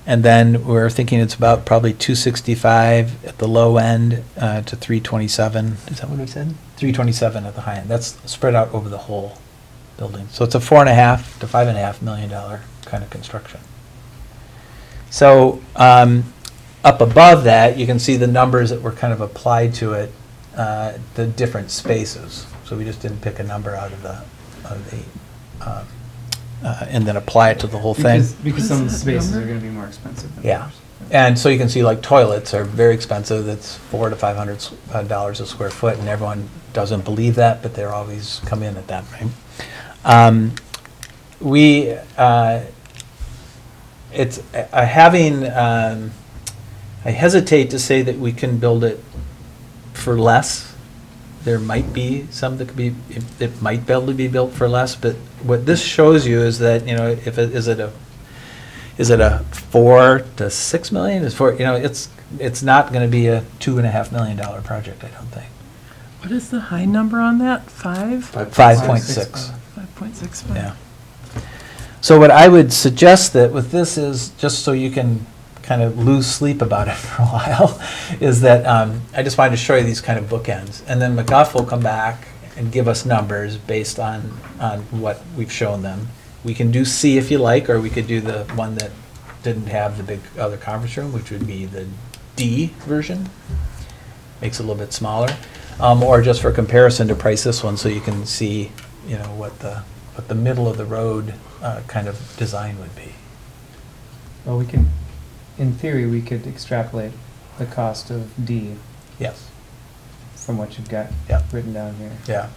And then we're thinking it's about probably 265 at the low end to 327. Is that what we said? 327 at the high end. That's spread out over the whole building. So it's a $4.5 to $5.5 million kind of construction. So up above that, you can see the numbers that were kind of applied to it, the different spaces. So we just didn't pick a number out of the and then apply it to the whole thing. Because some of the spaces are going to be more expensive than Yeah. others. And so you can see, like, toilets are very expensive. It's $400 to $500 a square foot, and everyone doesn't believe that, but they're always come in at that rate. It's having. I hesitate to say that we can build it for less. There might be some that could be. It might be able to be built for less, but what this shows you is that, you know, if it is it a 4 to 6 million? It's not going to be a $2.5 million project, I don't think. What is the high number on that? 5? 5.6. 5.65? Yeah. So what I would suggest that with this is, just so you can kind of lose sleep about it for a while, is that I just wanted to show you these kind of bookends. And then McGough will come back and give us numbers based on what we've shown them. We can do C if you like, or we could do the one that didn't have the big other conference room, which would be the D version. Makes it a little bit smaller. Or just for comparison, to price this one so you can see, you know, what the middle of the road kind of design would be. Well, we can, in theory, we could extrapolate the cost of D Yes. from what you've got Yeah. written down here. Yeah.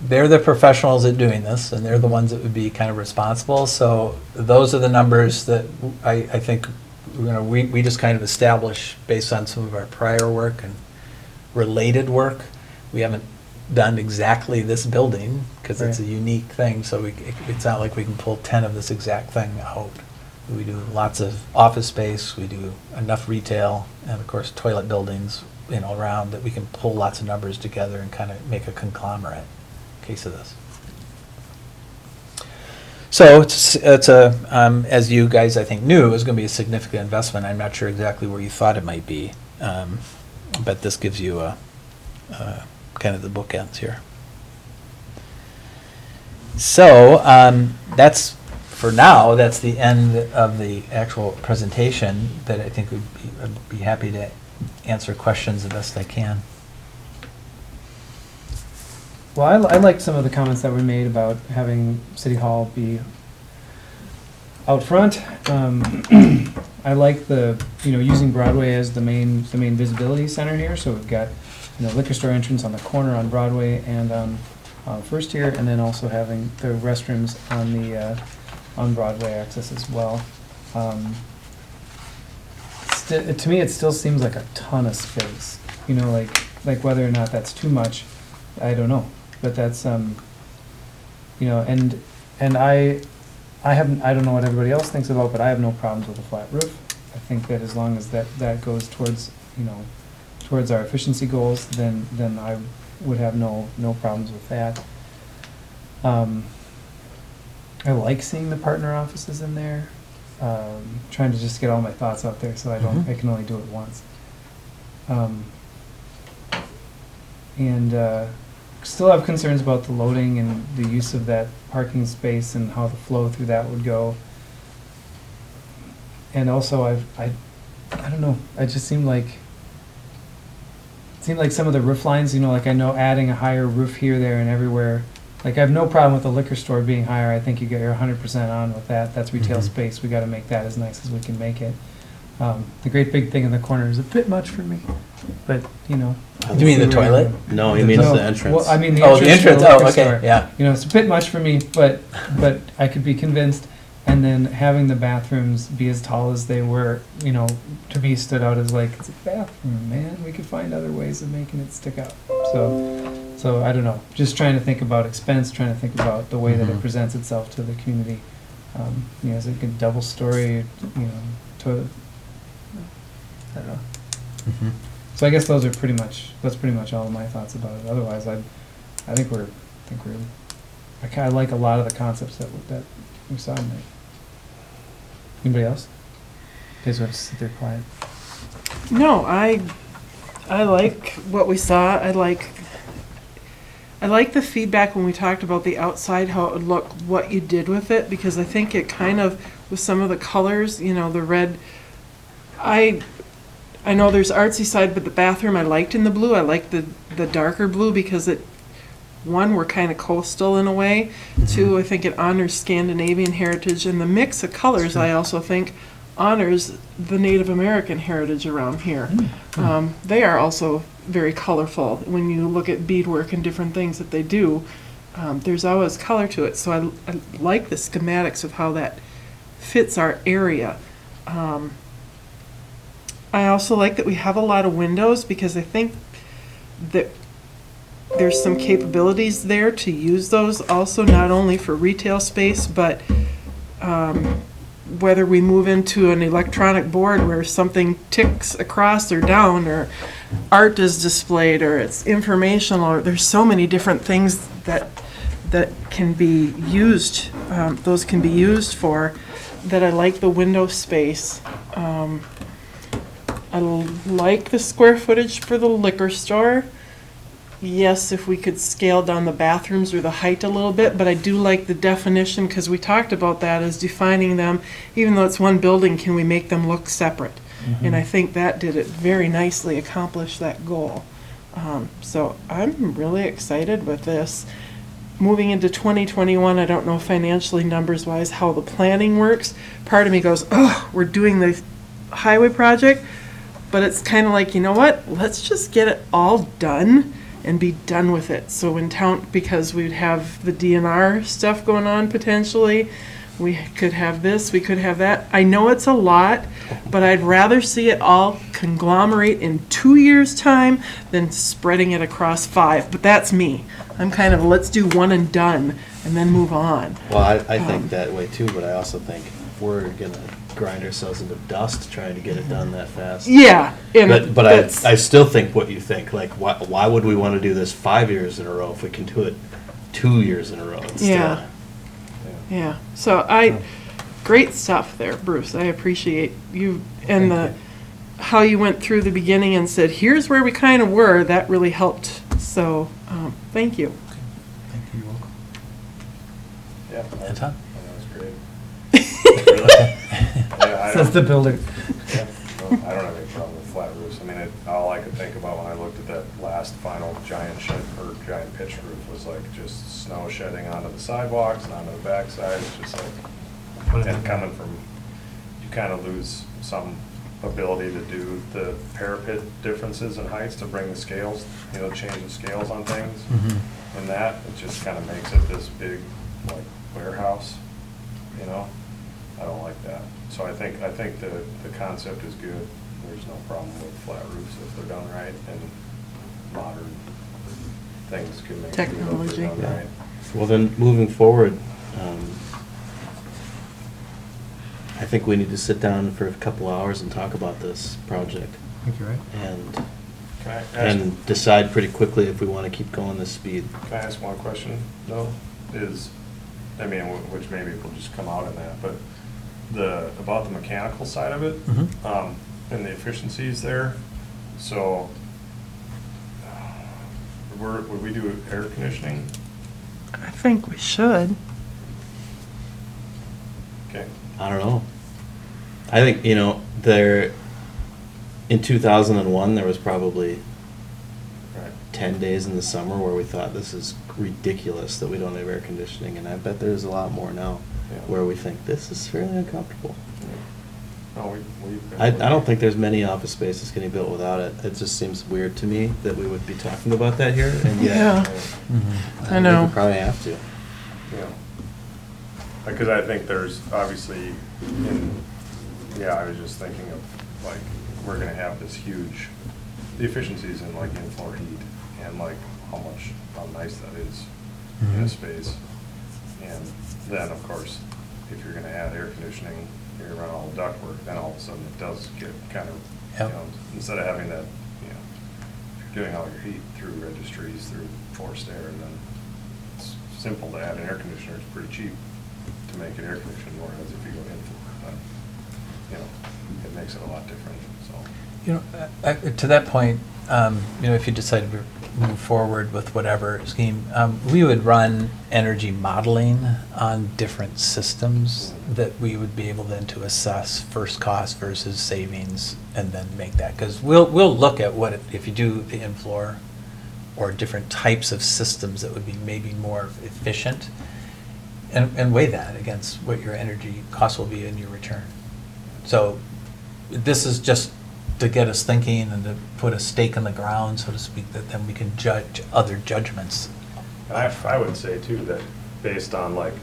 They're the professionals at doing this, and they're the ones that would be kind of responsible. So those are the numbers that I think we just kind of establish based on some of our prior work and related work. We haven't done exactly this building because it's a Right. unique thing, so it's not like we can pull 10 of this exact thing out. We do lots of office space, we do enough retail, and of course toilet buildings, you know, around, that we can pull lots of numbers together and kind of make a conglomerate case of this. So it's a, as you guys I think knew, it was going to be a significant investment. I'm not sure exactly where you thought it might be, but this gives you a kind of the bookends here. So, that's, for now, that's the end of the actual presentation, that I think I'd be happy to answer questions the best I can. Well, I liked some of the comments that were made about having City Hall be out front. I like using Broadway as the main visibility center here. So we've got, liquor store entrance on the corner on Broadway and on First here, and then also having the restrooms on the on Broadway access as well. To me, it still seems like a ton of space. Like whether or not that's too much, I don't know. But that's and I don't know what everybody else thinks about, but I have no problems with a flat roof. I think that as long as that goes towards towards our efficiency goals, then I would have no problems with that. I like seeing the partner offices in there. Trying to just get all my thoughts out there, so I can only do it once. Still have concerns about the loading and the use of that parking space and how the flow through that would go. And also, I don't know. It just seemed like some of the roof lines. Like I know adding a higher roof here, there, and everywhere. Like I have no problem with the liquor store being higher. I think you're 100% on with that. That's retail space. We got to make that as nice as we can make it. The great big thing in the corner is a bit much for me, but You mean the toilet? No, he means the entrance. Well, I mean the Oh, entrance. the entrance. To the Oh, liquor okay. store. Yeah. It's a bit much for me, but I could be convinced. And then having the bathrooms be as tall as they were, to me stood out as like, it's a bathroom, man. We could find other ways of making it stick out. So I don't know. Just trying to think about expense, trying to think about the way that it presents itself to the community. Is it a good double story, toilet? I don't know. So I guess that's pretty much all of my thoughts about it. Otherwise, I think we're I kind of like a lot of the concepts that we saw tonight. Anybody else? You guys want to sit there quiet? No, I like what we saw. I like the feedback when we talked about the outside, how it would look, what you did with it, because I think it kind of, with some of the colors, the red, I know there's artsy side, but the bathroom I liked in the blue. I liked the darker blue because one, we're kind of coastal in a way. Two, I think it honors Scandinavian heritage, and the mix of colors I also think honors the Native American heritage around here. They are also very colorful. When you look at beadwork and different things that they do, there's always color to it. So I like the schematics of how that fits our area. I also like that we have a lot of windows, because I think that there's some capabilities there to use those also, not only for retail space, but whether we move into an electronic board where something ticks across or down, or art is displayed, or it's informational, or there's so many different things that can be used, those can be used for, that I like the window space. I like the square footage for the liquor store. Yes, if we could scale down the bathrooms or the height a little bit, but I do like the definition, because we talked about that as defining them. Even though it's one building, can we make them look separate? And I think that did it very nicely, accomplish that goal. So I'm really excited with this. Moving into 2021, I don't know financially, numbers-wise, how the planning works. Part of me goes, oh, we're doing the highway project, but it's kind of like, you know what? Let's just get it all done and be done with it. So in town, because we'd have the DNR stuff going on potentially, we could have this, we could have that. I know it's a lot, but I'd rather see it all conglomerate in 2 years' time than spreading it across 5. But that's me. I'm kind of, let's do one and done and then move on. Well, I think that way too, but I also think we're gonna grind ourselves into dust trying to get it done that fast. Yeah. And But I still think what you think, like, why would we want to do this 5 years in a row if we can do it 2 years in a row instead? Yeah. So great stuff there, Bruce. I appreciate you and how you went through the beginning and said, here's where we kind of were. That really helped. So thank you. Thank you. Yeah. Anton? That was great. Really? Yeah, I Says the don't, builder. yeah, no, I don't have any problem with flat roofs. I mean, all I could think about when I looked at that last final giant shed, or giant pitch roof, was like just snow shedding onto the sidewalks and onto the backside. It's just like, and coming from, you kind of lose some ability to do the parapet differences in heights to bring the scales, change the scales on things. Mm-hmm. And that, it just kind of makes it this big, like, warehouse, I don't like that. So I think the concept is good. There's no problem with flat roofs if they're done right, and modern things can make it if Technology. they're done Yeah. right. Well, then, moving forward, I think we need to sit down for a couple hours and talk about this project I think you're right. and, Can I ask, and decide pretty quickly if we want to keep going this speed. can I ask one question, though? Which maybe will just come out in that, but about the mechanical side of it, Mhm. and the efficiencies there, so, would we do air conditioning? I think we should. Okay. I don't know. I think, in 2001, there was probably Right. 10 days in the summer where we thought this is ridiculous that we don't have air conditioning, and I bet there's a lot more now Yeah. where we think this is fairly uncomfortable. No, I don't think there's many office spaces getting built without it. It just seems weird to me that we would be talking about that here, and yet Yeah. Mm-hmm. I think know. we probably have to. Yeah. Because I think there's obviously, I was just thinking of, like, we're gonna have this huge, the efficiencies in, like, in-floor heat, and, like, how nice that is in a space. And then, of course, if you're gonna add air conditioning, you're gonna run all the ductwork, then all of a sudden it does get kind of, Yep. instead of having that, if you're doing all your heat through registries, through forced air, and then it's simple to add an air conditioner, it's pretty cheap to make an air conditioner, whereas if you go in-floor, then, it makes it a lot different, so. To that point, if you decide to move forward with whatever scheme, we would run energy modeling on different systems that we would be able then to assess first cost versus savings, and then make that, because we'll look at if you do the in-floor or different types of systems that would be maybe more efficient, and weigh that against what your energy costs will be in your return. So this is just to get us thinking and to put a stake in the ground, so to speak, that then we can judge other judgments. And I would say too, that based on, like,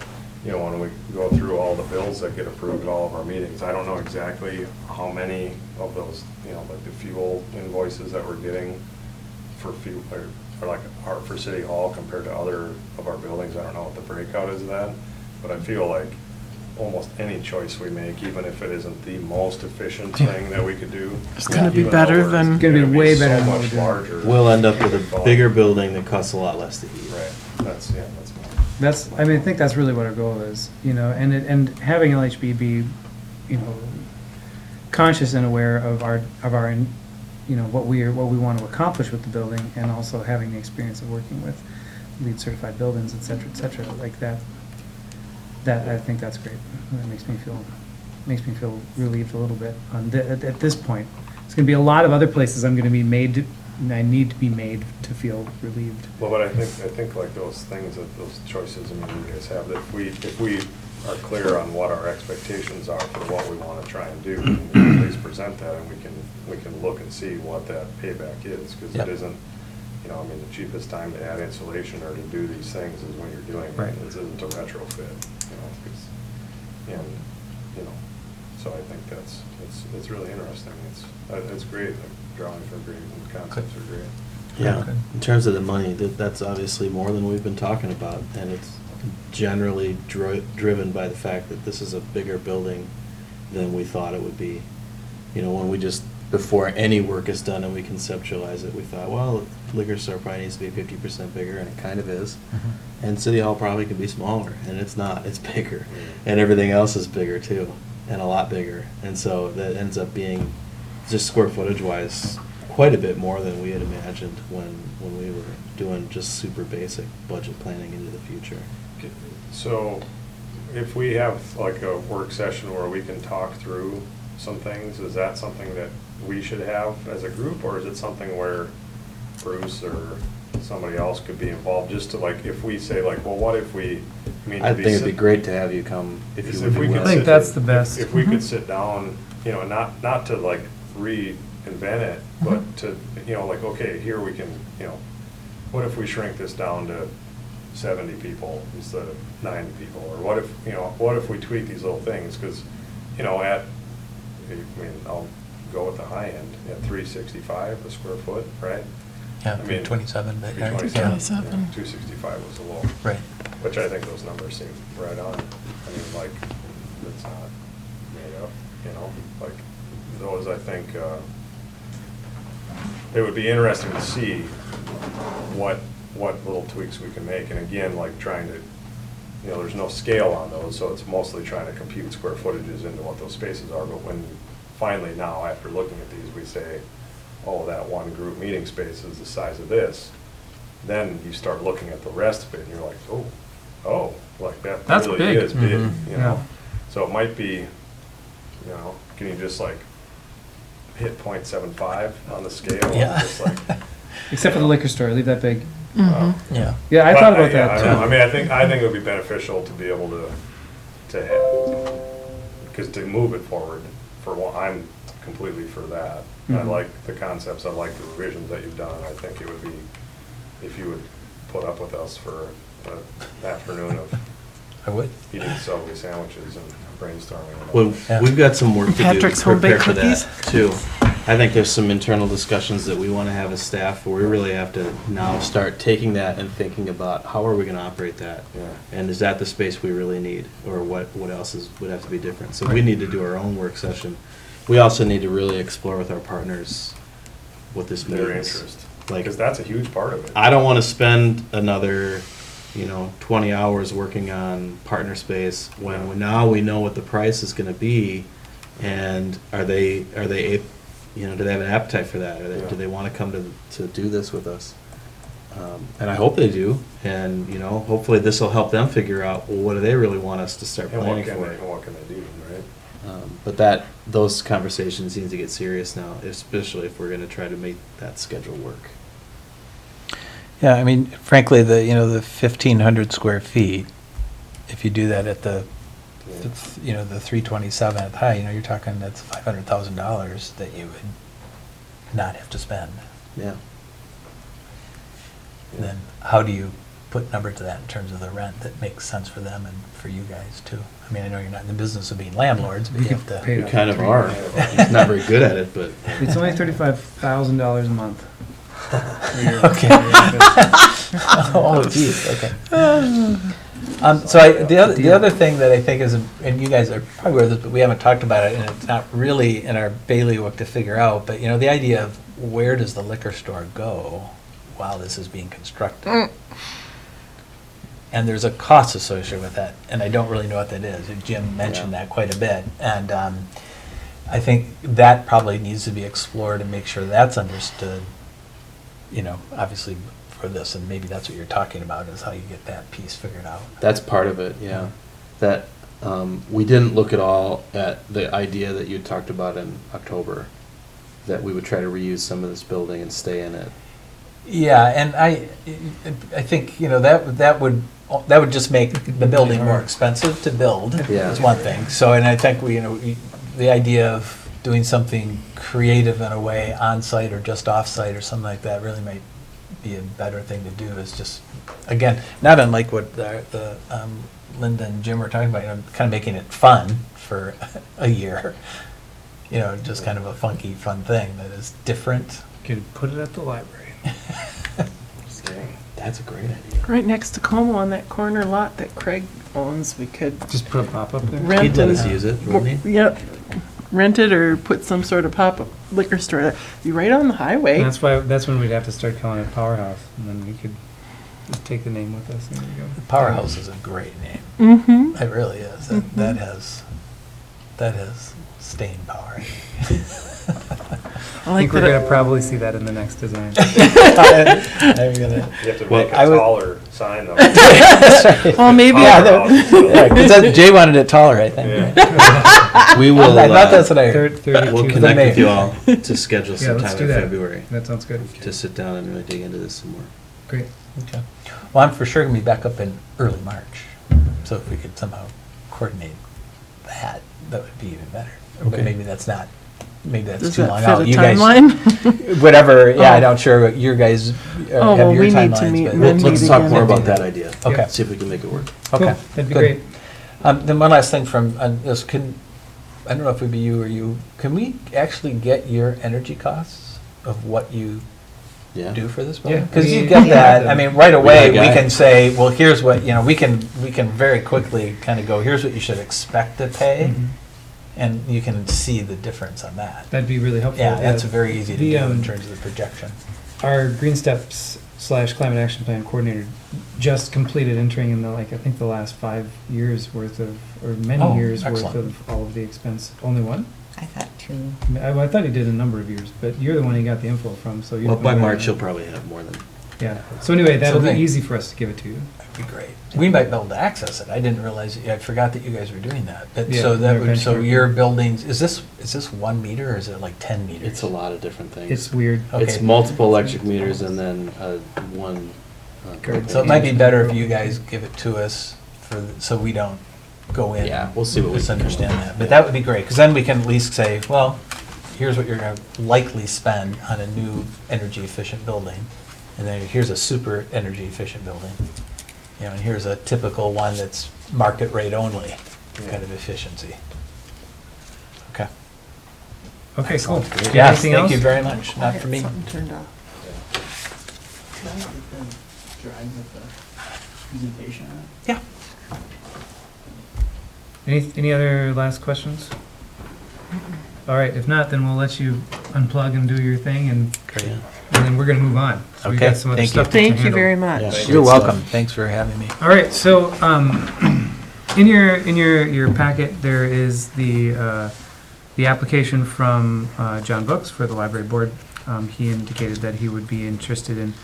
when we go through all the bills that get approved at all of our meetings, I don't know exactly how many of those, like the fuel invoices that we're getting for fuel, or like for City Hall compared to other of our buildings. I don't know what the breakout is of that, but I feel like almost any choice we make, even if it isn't the most efficient thing that we could do. It's gonna be even better though than- it's Gonna be way better so than what much we're doing. larger. We'll end up with a volume. bigger building that costs a lot less to heat. Right, that's more. I think that's really what our goal is, and having LHB be, conscious and aware of our, what we want to accomplish with the building, and also having the experience of working with LEED certified buildings, et cetera, like that. I think that's great. That makes me feel relieved a little bit at this point. There's going to be a lot of other places I need to be made to feel relieved. Well, but I think like those things, those choices, you guys have, that if we are clear on what our expectations are for what we want to try and do, at least present that, and we can look and see what that payback is, because Yep. it isn't, the cheapest time to add insulation or to do these things is when you're doing Right. it. This isn't a retrofit, so I think it's really interesting. It's great. Like, drawings are great and concepts are great. Yeah, Okay. in terms of the money, that's obviously more than we've been talking about, and it's generally driven by the fact that this is a bigger building than we thought it would be. When we just, before any work is done and we conceptualize it, we thought, well, liquor store probably needs to be 50% bigger, and it kind of is. And City Hall probably could be smaller, and it's not, it's bigger. And everything else is bigger too, and a lot bigger. And so that ends up being, just square footage wise, quite a bit more than we had imagined when we were doing just super basic budget planning into the future. Okay, so if we have like a work session where we can talk through some things, is that something that we should have as a group, or is it something where Bruce or somebody else could be involved, just to like, if we say like, well, what if we, I mean. I think it'd be great to have you come if you would If we be could I willing. think that's the best. If we could sit down, you know, not to like reinvent it, but to, you know, like, okay, here we can, you know, what if we shrink this down to 70 people instead of 90 people? Or what if, you know, what if we tweak these little things? Because, you know, I mean, I'll go with the high end at 365 a square foot, right? Yeah, I mean, 327, but, 327, yeah. 265 was a low. right. Which I think those numbers seem right on. I mean, like, it's not made up, you know, like, those, I think, it would be interesting to see what little tweaks we can make. And again, like, trying to, you know, there's no scale on those, so it's mostly trying to compute square footages into what those spaces are. But when finally now, after looking at these, we say, oh, that one group meeting space is the size of this, then you start looking at the rest of it, and you're like, oh, like that That's really big. is big, Mhm. you know? Yeah. So it might be, you know, can you just like hit 0.75 on the scale? and Yeah. just like, Except for the liquor store, leave that big. Yeah. Yeah, I But thought about yeah, that I too. don't know. I mean, I think it would be beneficial to be able to have, because to move it forward, for one, I'm completely for that. I Mhm. like the concepts, I like the revisions that you've done. I think it would be, if you would put up with us for an afternoon of I would. eating Subway sandwiches and brainstorming. Well, Yeah. we've got some work to do Patrick's to prepare home-baked for that, cookies? too. I think there's some internal discussions that we want to have as staff, where we really have to now start taking that and thinking about how are we going to operate that? Yeah. And is that the space we really need, or what else would have to be different? So we need to do our own work session. We also need to really explore with our partners what this means. Their interest, Like, because that's a huge part of it. I don't want to spend another, 20 hours working on partner space when now we know what the price is going to be, and do they have an appetite for that? Do they want to come to do this with us? And I hope they do, and, hopefully this will help them figure out, well, what do they really want us to start And planning what for? can they do, right? But those conversations need to get serious now, especially if we're going to try to make that schedule work. Yeah, I mean, frankly, the 1,500 square feet, if you do that at the 327 at the high, you're talking, that's $500,000 that you would not have to spend. Yeah. And then how do you put number to that in terms of the rent that makes sense for them and for you guys too? I mean, I know you're not in the business of being landlords, but you have to. Pay We it kind of off. are. He's not very good at it, but. It's only $35,000 a month. Okay. Oh, geez, okay. So the other thing that I think is, and you guys are probably aware of this, but we haven't talked about it, and it's not really in our bailiwick to figure out, but, the idea of where does the liquor store go while this is being constructed? And there's a cost associated with that, and I don't really know what that is. Jim mentioned that quite a bit, and I think that probably needs to be explored and make sure that's understood, obviously for this, and maybe that's what you're talking about, is how you get that piece figured out. That's part of it, yeah. That, we didn't look at all at the idea that you talked about in October, that we would try to reuse some of this building and stay in it. Yeah, and I think, that would just make the building more expensive to build, Yeah. is one thing. So, and I think the idea of doing something creative in a way, on-site or just off-site or something like that, really might be a better thing to do, is just, again, not unlike what the Linda and Jim were talking about, kind of making it fun for a year. Just kind of a funky, fun thing that is different. Could put it at the library. That's a great idea. Right next to Como on that corner lot that Craig owns, we could Just put a pop-up there. rent He'd let us and- use it, wouldn't he? Yep, rent it or put some sort of pop-up liquor store there. Be right on the highway. That's when we'd have to start calling it Powerhouse, and then we could just take the name with us. There we go. Powerhouse is a great name. Mm-hmm. It really is. That has staying power. I think we're gonna probably see that in the next design. You have to Well, make a I would- taller sign though. Well, maybe, Yeah, 'cause Jay wanted it taller, I think. We will, I thought that's what I heard. 32. we'll connect with you all to schedule Yeah, let's sometime do in that. February That sounds good. to sit down and really dig into this some more. Great. Okay. Well, I'm for sure gonna be back up in early March, so if we could somehow coordinate that, that would be even better. But Okay. maybe that's not, maybe that's does too that long fit out. a You guys, timeline? whatever, yeah, Oh. I'm not sure what your guys Oh, have well, your we need to timelines, meet but- Mindy Let's talk again. more about that idea. Okay. See if we can make it work. Okay. Cool. That'd be good. great. Then one last thing from, this I don't know if it would be you or you, can we actually get your energy costs of what you Yeah. do for this Yeah, building? Because you we- get we that, have I them. mean, right away, We got we a guy. can say, well, here's what, we can very quickly kind of go, here's what you should expect to pay, Mhm. and you can see the difference on that. That'd be really helpful. Yeah, that's very easy to The, do in um, terms of the projection. Our Green Steps / Climate Action Plan coordinator just completed entering in I think the last 5 years worth of, or many Oh, years worth excellent. of all of the expense. Only one? I thought two. I thought he did a number of years, but you're the one he got the info from, so you're. Well, the by one March, that- you'll probably have more than. Yeah, so anyway, that'll be then- easy for us to give it to you. That'd be great. We might be able to access it. I didn't realize, I forgot that you guys were doing that. But Yeah, so that they're would, so benchmarking. your buildings, is this 1 meter or is it like 10 meters? It's a lot of different things. It's weird. It's Okay. multiple electric meters and then one. Correct. So it might be better if you guys give it to us so we don't go in. Yeah, we'll see what we can misunderstand come up that. with. But that would be great, because then we can at least say, well, here's what you're going to likely spend on a new energy efficient building. And then here's a super energy efficient building. And here's a typical one that's market rate only kind of efficiency. Okay. Okay, cool. Do you have Yes, anything thank else? you very much. Not for me. Something turned off. Can I get the drawing with the presentation on it? Yeah. Any other last questions? All right, if not, then we'll let you unplug and do your thing, and Great. then we're gonna move on. So we've Okay, got some other thank you. stuff to Thank you handle. very much. Yeah. You're welcome. Thanks for having me. All right, so in your packet, there is the application from John Brooks for the library board. He indicated that he would be interested in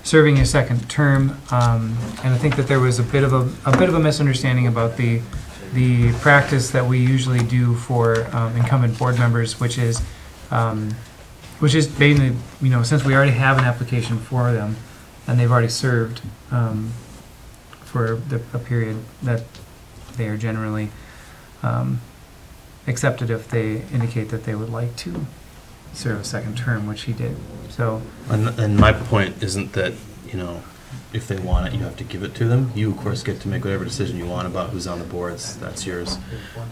serving a second term, and I think that there was a bit of a misunderstanding about the practice that we usually do for incumbent board members, which is basically, since we already have an application for them and they've already served for a period, that they are generally accepted if they indicate that they would like to serve a second term, which he did. So, And my point isn't that, if they want it, you have to give it to them. You, of course, get to make whatever decision you want about who's on the boards. That's yours.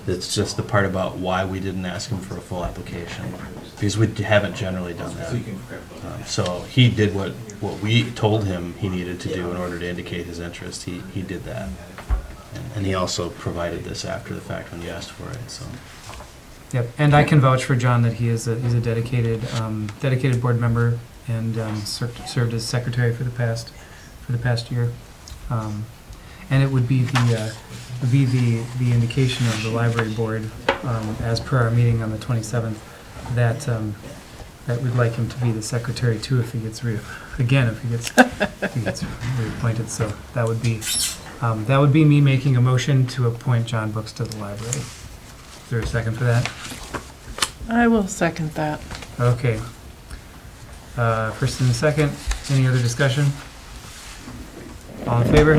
It's just the part about why we didn't ask him for a full application, because we haven't generally done that. So he did what we told him he needed to do in order to indicate his interest. He did that. And he also provided this after the fact when you asked for it, so. yep. And I can vouch for John that he's a dedicated board member and served as secretary for the past year. And it would be the indication of the library board, as per our meeting on the 27th, that we'd like him to be the secretary too if he gets if he gets reappointed. So that would be me making a motion to appoint John Brooks to the library. Is there a second for that? I will second that. Okay. First and a second. Any other discussion? All in favor?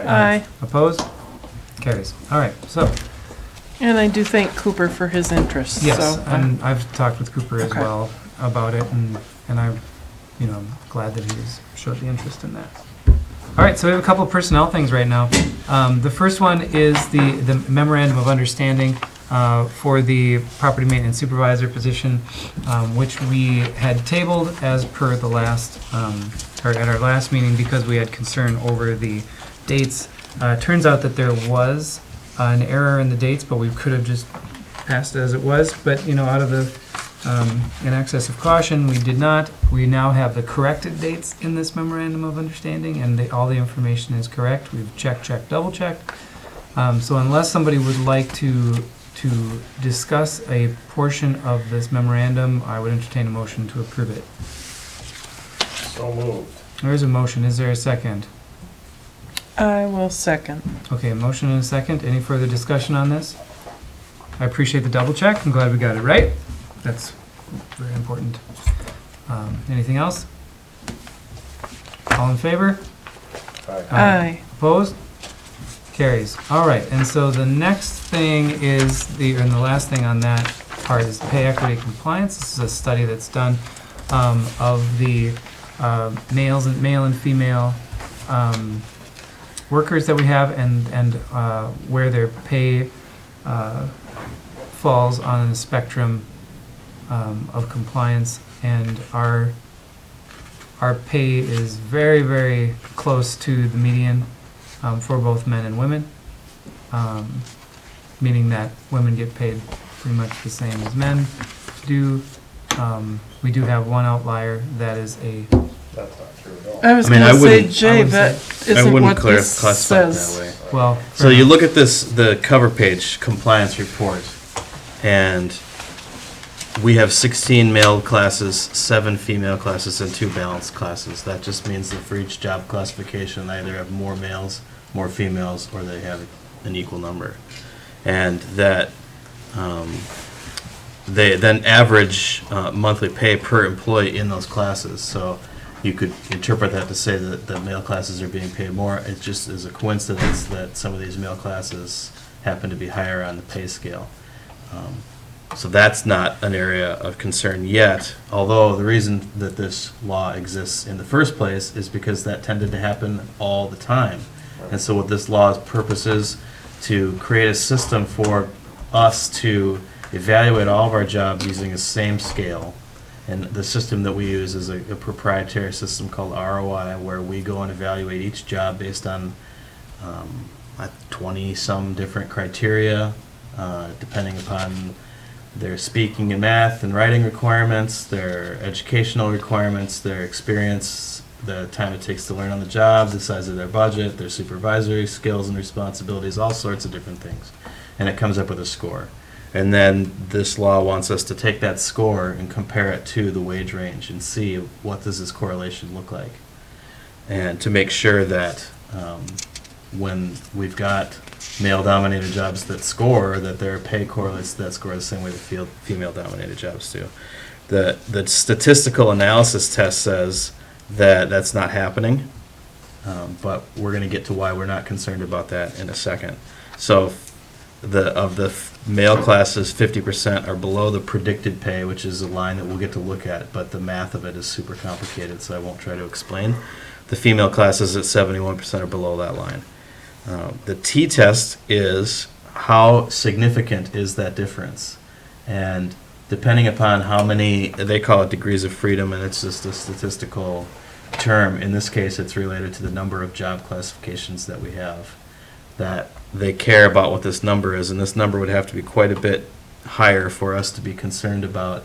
Aye. Opposed? Carries. All right, so, And I do thank Cooper for his interest, yes, so. and I've talked with Cooper as Okay. well about it, and I'm, glad that he's showed the interest in that. All right, so we have a couple of personnel things right now. The first one is the memorandum of understanding for the property maintenance supervisor position, which we had tabled as per the last, or at our last meeting, because we had concern over the dates. Turns out that there was an error in the dates, but we could have just passed it as it was. But, out of the, in excess of caution, we did not. We now have the corrected dates in this memorandum of understanding, and all the information is correct. We've checked, double-checked. So unless somebody would like to to discuss a portion of this memorandum, I would entertain a motion to approve it. So moved. There is a motion. Is there a second? I will second. Okay, a motion and a second. Any further discussion on this? I appreciate the double check. I'm glad we got it right. That's very important. Anything else? All in favor? Aye. Opposed? Carries. All right, and so the next thing is and the last thing on that part is pay equity compliance. This is a study that's done of the male and female workers that we have and where their pay falls on the spectrum of compliance. And our pay is very, very close to the median for both men and women, meaning that women get paid pretty much the same as men do. We do have one outlier that is That's not true at all. I was I mean, going I to say, wouldn't- Jay, that I isn't wouldn't what this classify it says. that way. well. So you look at the cover page compliance report, and we have 16 male classes, 7 female classes, and 2 balanced classes. That just means that for each job classification, they either have more males, more females, or they have an equal number. And that they then average monthly pay per employee in those classes. So you could interpret that to say that male classes are being paid more. It just is a coincidence that some of these male classes happen to be higher on the pay scale. So that's not an area of concern yet, although the reason that this law exists in the first place is because that tended to happen all the time. And so what this law's purpose is to create a system for us to evaluate all of our jobs using the same scale. And the system that we use is a proprietary system called ROI, where we go and evaluate each job based on 20-some different criteria, depending upon their speaking and math and writing requirements, their educational requirements, their experience, the time it takes to learn on the job, the size of their budget, their supervisory skills and responsibilities, all sorts of different things. And it comes up with a score. And then this law wants us to take that score and compare it to the wage range and see what does this correlation look like. And to make sure that when we've got male-dominated jobs that score, that their pay correlates to that score the same way the female-dominated jobs do. The statistical analysis test says that that's not happening, but we're going to get to why we're not concerned about that in a second. So of the male classes, 50% are below the predicted pay, which is a line that we'll get to look at, but the math of it is super complicated, so I won't try to explain. The female classes at 71% are below that line. The t-test is how significant is that difference, and depending upon how many, they call it degrees of freedom, and it's just a statistical term. In this case, it's related to the number of job classifications that we have, that they care about what this number is, and this number would have to be quite a bit higher for us to be concerned about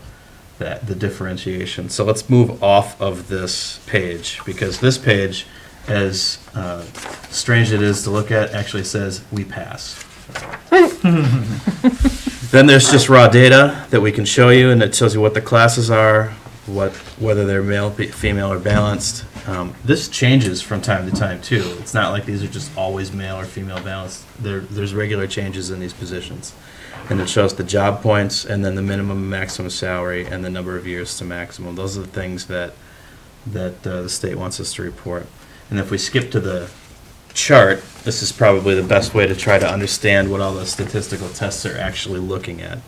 the differentiation. So let's move off of this page, because this page, as strange it is to look at, actually says we pass. Then there's just raw data that we can show you, and it shows you what the classes are, whether they're male, female, or balanced. This changes from time to time too. It's not like these are just always male or female balanced. There's regular changes in these positions, and it shows the job points, and then the minimum and maximum salary, and the number of years to maximum. Those are the things that the state wants us to report. And if we skip to the chart, this is probably the best way to try to understand what all the statistical tests are actually looking at.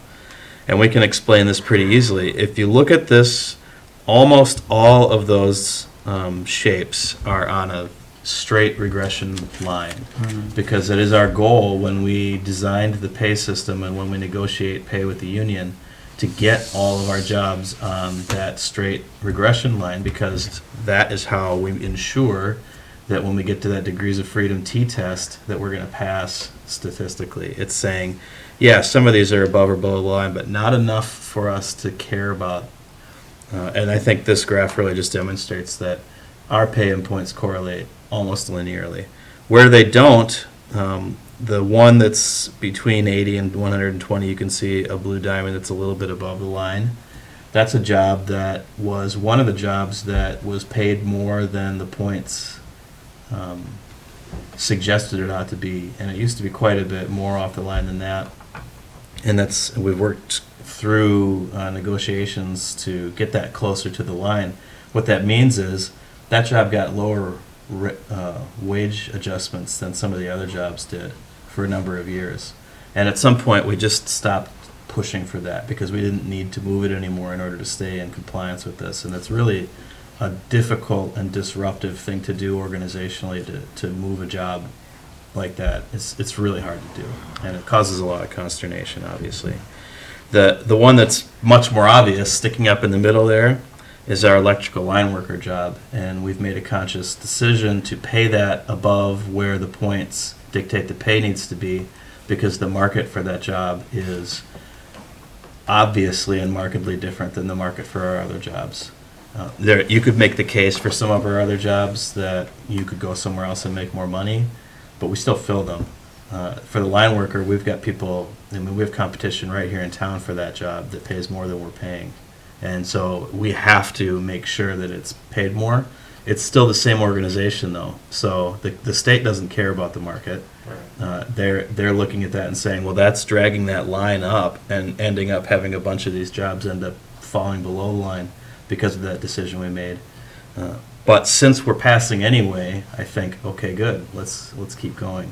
And we can explain this pretty easily. If you look at this, almost all of those shapes are on a straight regression line, because it is our goal when we designed the pay system and when we negotiate pay with the union to get all of our jobs on that straight regression line, because that is how we ensure that when we get to that degrees of freedom t-test that we're going to pass statistically. It's saying, yeah, some of these are above or below the line, but not enough for us to care about. And I think this graph really just demonstrates that our pay and points correlate almost linearly. Where they don't the one that's between 80 and 120, you can see a blue diamond that's a little bit above the line. That's a job that was one of the jobs that was paid more than the points suggested it ought to be, and it used to be quite a bit more off the line than that. And we've worked through negotiations to get that closer to the line. What that means is that job got lower wage adjustments than some of the other jobs did for a number of years. And at some point, we just stopped pushing for that because we didn't need to move it anymore in order to stay in compliance with this. And it's really a difficult and disruptive thing to do organizationally to move a job like that. It's really hard to do, and it causes a lot of consternation, obviously. The one that's much more obvious, sticking up in the middle there, is our electrical line worker job, and we've made a conscious decision to pay that above where the points dictate the pay needs to be, because the market for that job is obviously and markedly different than the market for our other jobs. You could make the case for some of our other jobs that you could go somewhere else and make more money, but we still fill them. For the line worker, we've got people, we have competition right here in town for that job that pays more than we're paying. And so we have to make sure that it's paid more. It's still the same organization, though. So the state doesn't care about the market. They're looking at that and saying, well, that's dragging that line up and ending up having a bunch of these jobs end up falling below the line because of that decision we made. But since we're passing anyway, I think, okay, good, let's keep going.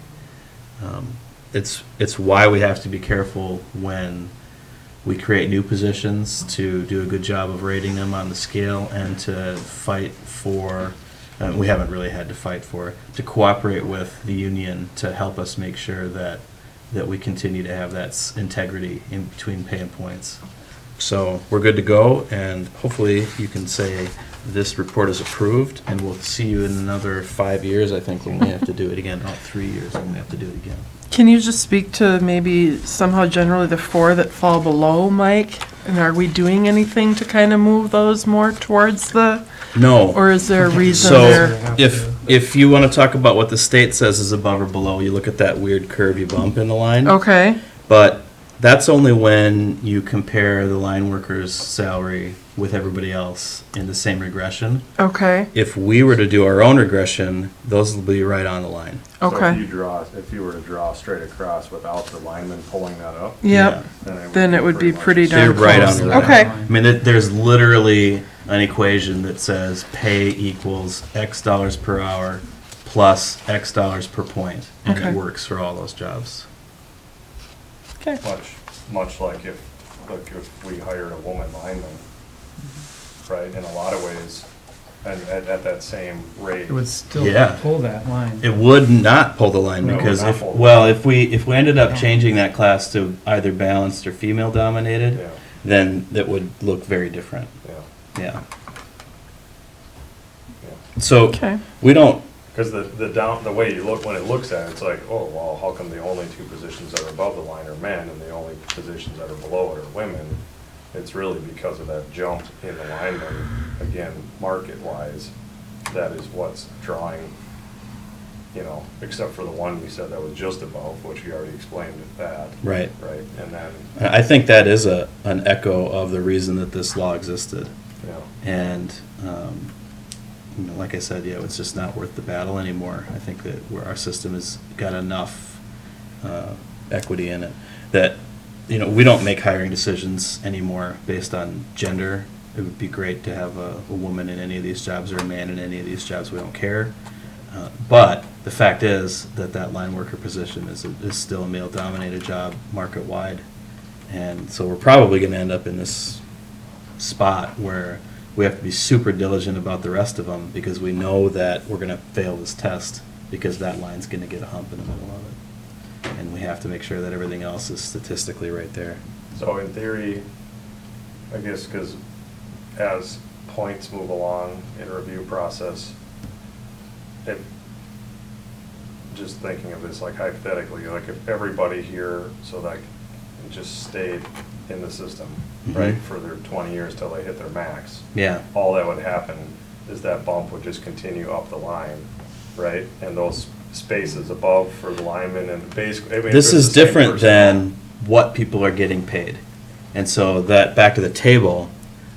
It's why we have to be careful when we create new positions, to do a good job of rating them on the scale and to fight for, we haven't really had to fight for, to cooperate with the union to help us make sure that we continue to have that integrity in between pay and points. So we're good to go, and hopefully you can say this report is approved, and we'll see you in another 5 years, I think, when we have to do it again. 3 years when we have to do it again. Can you just speak to maybe somehow generally the 4 that fall below, Mike? And are we doing anything to kind of move those more towards the? No. Or is there a reason So there? if you want to talk about what the state says is above or below, you look at that weird curvy bump in the line. Okay, But that's only when you compare the line worker's salary with everybody else in the same regression. okay, If we were to do our own regression, those will be right on the line. So okay. if you were to draw straight across without the lineman pulling that up, Yep, then it would be pretty darn They're right close. on the line. Okay, I mean, there's literally an equation that says pay equals X dollars per hour plus X dollars per point, and Okay. it works for all those jobs. okay. much like if we hired a woman lineman, right, in a lot of ways, and at that same rate. It would still Yeah. pull that line. It would not pull the line No, it would because not if pull the line. if we ended up changing that class to either balanced or female dominated, Yeah, then that would look very different. yeah, Yeah. yeah. So Okay. we don't. Because the way you look, when it looks at it, it's like, oh, well, how come the only 2 positions that are above the line are men and the only positions that are below it are women? It's really because of that jump in the lineman, again, market-wise, that is what's drawing, except for the one we said that was just above, which we already explained that. Right. Right, and then, I think that is an echo of the reason that this law existed. And like I said, it's just not worth the battle anymore. I think that our system has got enough equity in it that we don't make hiring decisions anymore based on gender. It would be great to have a woman in any of these jobs or a man in any of these jobs. We don't care. But the fact is that line worker position is still a male-dominated job market-wide. And so we're probably going to end up in this spot where we have to be super diligent about the rest of them because we know that we're going to fail this test because that line's going to get a hump in the middle of it. And we have to make sure that everything else is statistically right there. so in theory, I guess, because as points move along in review process, just thinking of this like hypothetically, like if everybody here, so like just stayed in the system, right, for their 20 years till they hit their max. Yeah. All that would happen is that bump would just continue up the line, right? And those spaces above for the linemen and basically. I mean, This if it's is the same different person- than what people are getting paid. And so that, back to the table,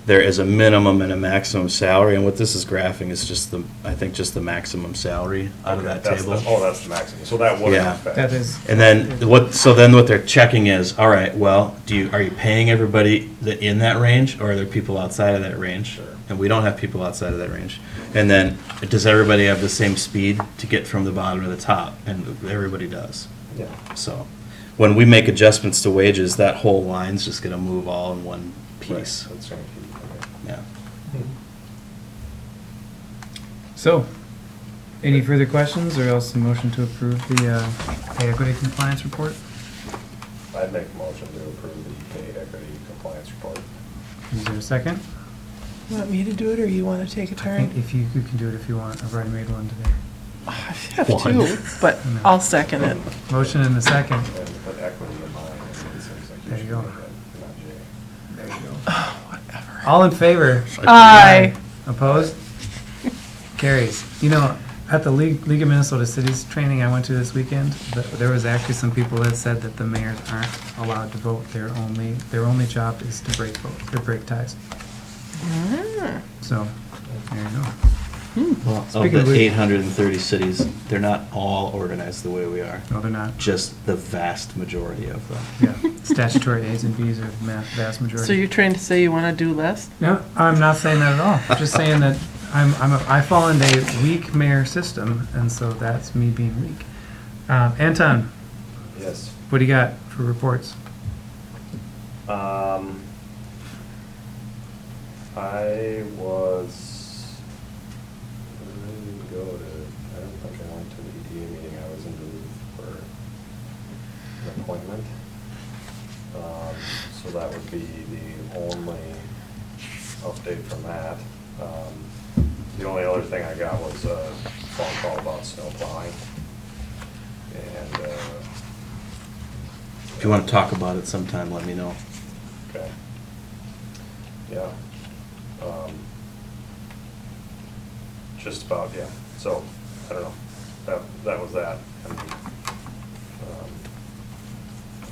there is a minimum and a maximum salary, and what this is graphing is just the, I think, just the maximum salary out of Okay, that that's table. Oh, that's the maximum, so that wouldn't Yeah. affect. That is. And then what they're checking is, all right, well, are you paying everybody in that range, or are there people outside of that range? Sure. And we don't have people outside of that range. And then, does everybody have the same speed to get from the bottom to the top? And everybody does. Yeah. So, when we make adjustments to wages, that whole line's just gonna move all in one piece. Right, that's gonna keep, okay. Yeah. So, any further questions, or else a motion to approve the pay equity compliance report? I'd make a motion to approve the pay equity compliance report. Is there a second? Want me to do it, or you want to take a I turn? think if you can do it if you want. I've already made one today. I have two, but I'll second it. Motion and a second. And put equity in mind, it seems like There you you should go. do that, not Jay. There you go. Whatever. All in favor? Aye. Opposed? Carries. You know, at the League of Minnesota Cities training I went to this weekend, there was actually some people that said that the mayors aren't allowed to vote. Their only job is to break vote, or break ties. So, there you go. Well, of Speaking of the which- 830 cities, they're not all organized the way we are. No, they're not. Just the vast majority of them. Yeah, statutory A's and B's are the vast majority. So you're trying to say you want to do less? No, I'm not saying that at all. I'm just saying that I fall into a weak mayor system, and so that's me being weak. Anton, Yes. what do you got for reports? I was, where did we go to, I don't think I went to the EDA meeting, I was in Duluth for an appointment. So that would be the only update from that. The only other thing I got was a phone call about snow plowing. And, If you want to talk about it sometime, let me know. okay. Yeah. Just about, yeah. So, I don't know. That was that. And,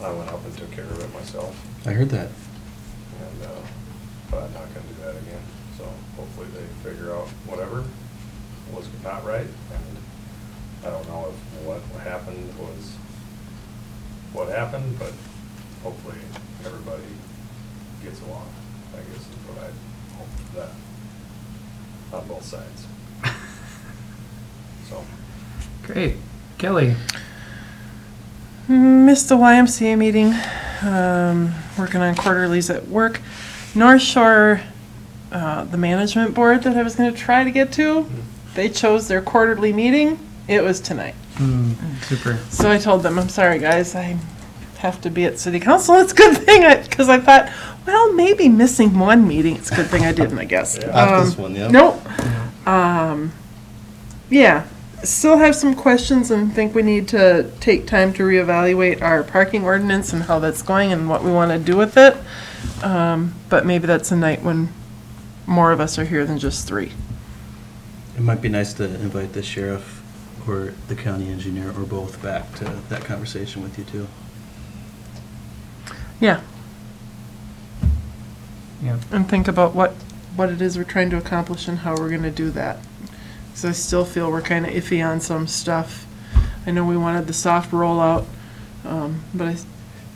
I went up and took care of it myself. I heard that. And, but I'm not gonna do that again. So hopefully they figure out whatever was not right. And I don't know if what happened was what happened, but hopefully everybody gets along, I guess is what I hope for that, on both sides. So, Great. Kelly? Missed the YMCA meeting, working on quarterlies at work. North Shore, the management board that I was going to try to get to, they chose their quarterly meeting. It was tonight. Super. So I told them, I'm sorry, guys, I have to be at city council. It's a good thing, because I thought, well, maybe missing one meeting. It's a good thing I didn't, I guess. Yeah. Not this one, yeah. Nope. Yeah, still have some questions and think we need to take time to reevaluate our parking ordinance and how that's going and what we want to do with it. But maybe that's a night when more of us are here than just three. It might be nice to invite the sheriff or the county engineer or both back to that conversation with you too. Yeah, Yeah. and think about what it is we're trying to accomplish and how we're going to do that. Because I still feel we're kind of iffy on some stuff. I know we wanted the soft rollout, but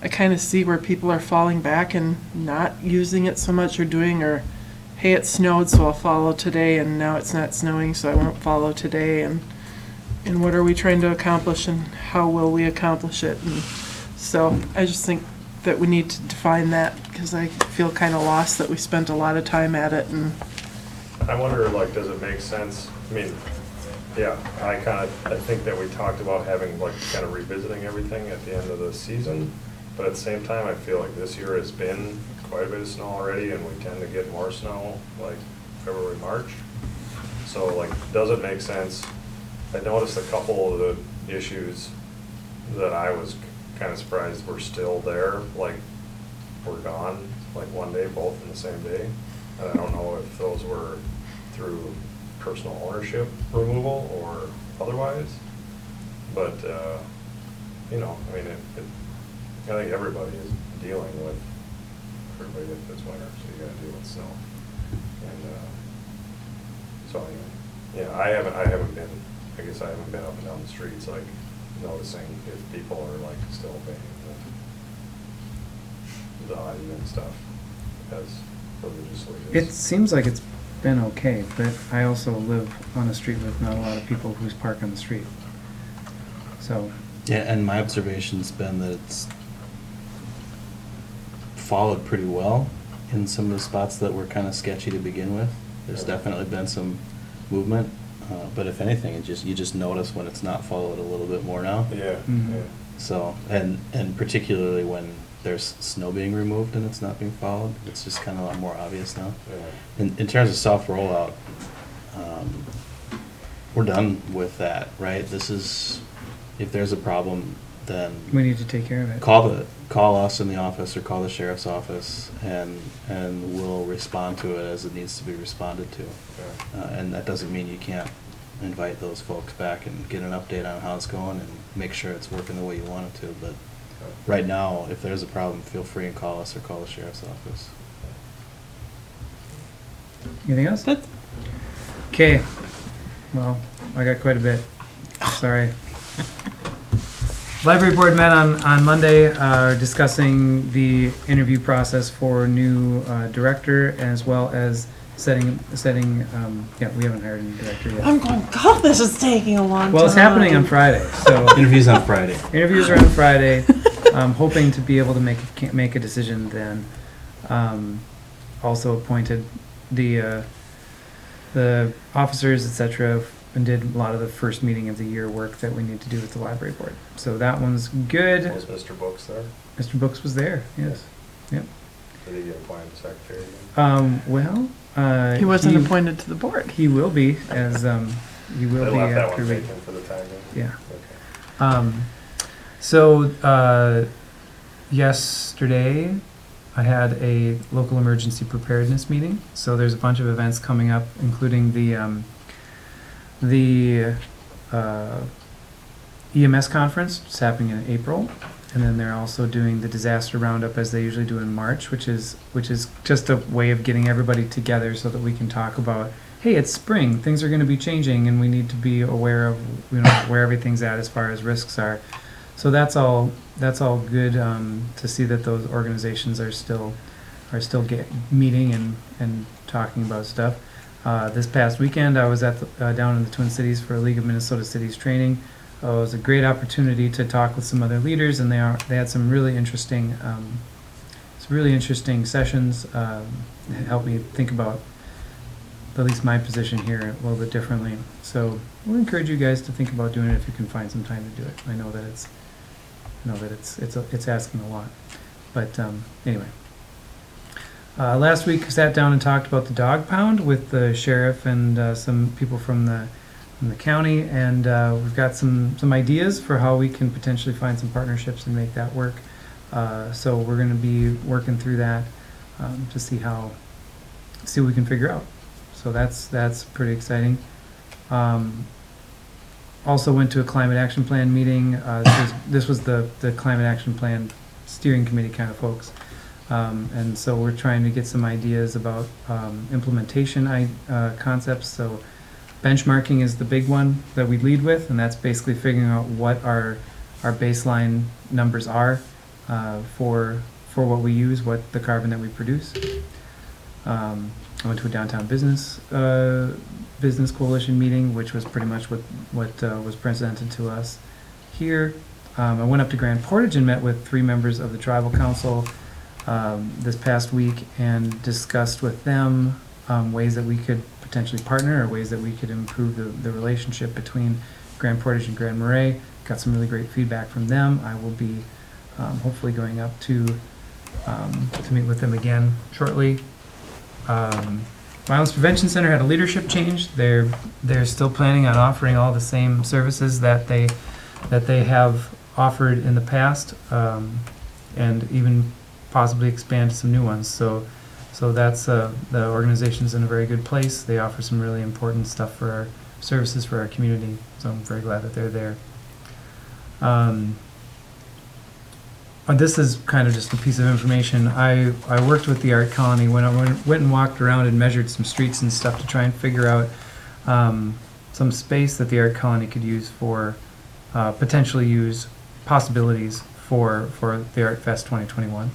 I kind of see where people are falling back and not using it so much or hey, it snowed, so I'll follow today, and now it's not snowing, so I won't follow today, and what are we trying to accomplish and how will we accomplish it? And so I just think that we need to define that, because I feel kind of lost that we spent a lot of time at it, and I wonder, like, does it make sense? I mean, yeah, I think that we talked about having, like, kind of revisiting everything at the end of the season, but at the same time, I feel like this year has been quite a bit of snow already, and we tend to get more snow, like, February, March. So, like, does it make sense? I noticed a couple of the issues that I was kind of surprised were still there, like, were gone, like, one day, both in the same day. And I don't know if those were through personal ownership removal or otherwise. But, you know, I mean, I think everybody is dealing with, everybody if it's winter, so you gotta deal with snow. And, so anyway, yeah, I haven't been, I guess I haven't been up and down the streets, like, noticing if people are like still paying the IU and stuff as religiously as. It seems like it's been okay, but I also live on a street with not a lot of people who park on the street. So, Yeah, and my observation's been that it's followed pretty well in some of the spots that were kind of sketchy to begin with. There's definitely been some movement, but if anything, you just notice when it's not followed a little bit more now. Yeah, Mhm. yeah. So, and particularly when there's snow being removed and it's not being followed, it's just kind of a lot more obvious now. Yeah. In terms of soft rollout, we're done with that, right? This is, if there's a problem, then we need to take care of it. call us in the office or call the sheriff's office, and we'll respond to it as it needs to be responded to. Yeah. And that doesn't mean you can't invite those folks back and get an update on how it's going and make sure it's working the way you want it to. But right now, if there's a problem, feel free and call us or call the sheriff's office. Anything else? Okay. Well, I got quite a bit. Sorry. Library board met on Monday, discussing the interview process for new director, as well as setting. Yeah, we haven't hired a new director yet. I'm going, God, this is taking a long time. Well, it's happening on Friday, so Interviews on Friday. interviews are on Friday. I'm hoping to be able to make a decision then. Also appointed the officers, etc., and did a lot of the first meeting of the year work that we need to do with the library board. So that one's good. Was Mr. Books there? Mr. Books was there, yes. Yep. Did he get appointed secretary again? Well, He wasn't appointed to the board. He will be, as he will They be left that after one we. vacant for the time being? Yeah. Okay. So yesterday, I had a local emergency preparedness meeting. So there's a bunch of events coming up, including the EMS conference. It's happening in April, and then they're also doing the disaster roundup as they usually do in March, which is just a way of getting everybody together so that we can talk about, hey, it's spring, things are going to be changing, and we need to be aware of where everything's at as far as risks are. So that's all good to see that those organizations are still meeting and talking about stuff. This past weekend, I was down in the Twin Cities for a League of Minnesota Cities training. It was a great opportunity to talk with some other leaders, and they had some really interesting sessions. Helped me think about at least my position here a little bit differently. So we'll encourage you guys to think about doing it if you can find some time to do it. I know that it's asking a lot, but anyway. Last week, sat down and talked about the dog pound with the sheriff and some people from the county, and we've got some ideas for how we can potentially find some partnerships and make that work. So we're going to be working through that to see what we can figure out. So that's pretty exciting. Also went to a climate action plan meeting. This was the climate action plan steering committee kind of folks. And so we're trying to get some ideas about implementation concepts. So benchmarking is the big one that we lead with, and that's basically figuring out what our baseline numbers are for what we use, what the carbon that we produce. I went to a downtown business coalition meeting, which was pretty much what was presented to us here. I went up to Grand Portage and met with 3 members of the tribal council this past week and discussed with them ways that we could potentially partner or ways that we could improve the relationship between Grand Portage and Grand Marais. Got some really great feedback from them. I will be hopefully going up to meet with them again shortly. Violence Prevention Center had a leadership change. They're still planning on offering all the same services that they have offered in the past, and even possibly expand to some new ones. So that's the organization's in a very good place. They offer some really important stuff for our services for our community. So I'm very glad that they're there. This is kind of just a piece of information. I worked with the Art Colony when I went and walked around and measured some streets and stuff to try and figure out some space that the Art Colony could use for potentially use possibilities for the Art Fest 2021.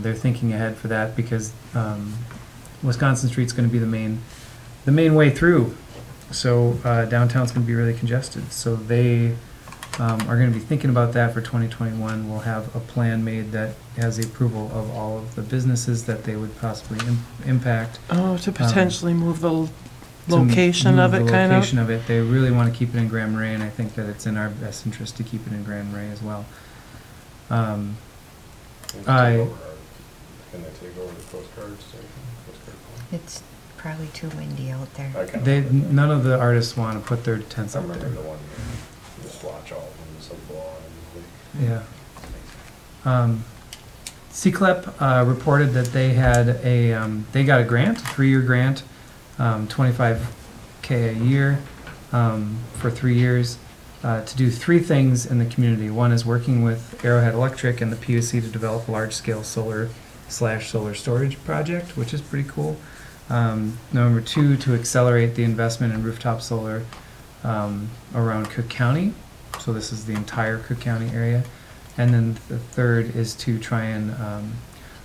They're thinking ahead for that because Wisconsin Street's going to be the main way through. So downtown's going to be really congested. So they are going to be thinking about that for 2021. We'll have a plan made that has the approval of all of the businesses that they would possibly impact. Oh, to potentially move the to location of move it, the kind of? location of it. They really want to keep it in Grand Marais, and I think that it's in our best interest to keep it in Grand Marais as well. Can they take over the postcard station? Postcard point? It's probably too windy out there. I kind of None of the artists want to put their tents I up remember there. the one, you just watch all of them, so blah, Yeah. CCLEP reported that they had they got a grant, a 3-year grant, $25K a year for 3 years to do 3 things in the community. One is working with Arrowhead Electric and the PUC to develop a large-scale solar/solar storage project, which is pretty cool. Number 2, to accelerate the investment in rooftop solar around Cook County. So this is the entire Cook County area. And then the 3rd is to try and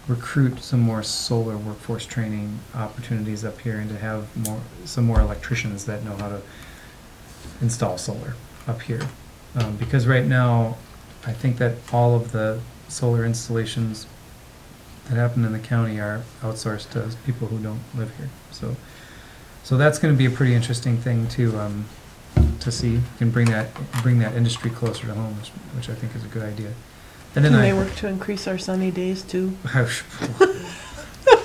recruit some more solar workforce training opportunities up here and to have some more electricians that know how to install solar up here. Because right now, I think that all of the solar installations that happen in the county are outsourced to people who don't live here. So that's going to be a pretty interesting thing to see. You can bring that industry closer to home, which I think is a good idea. And then Can they work to increase our sunny days too?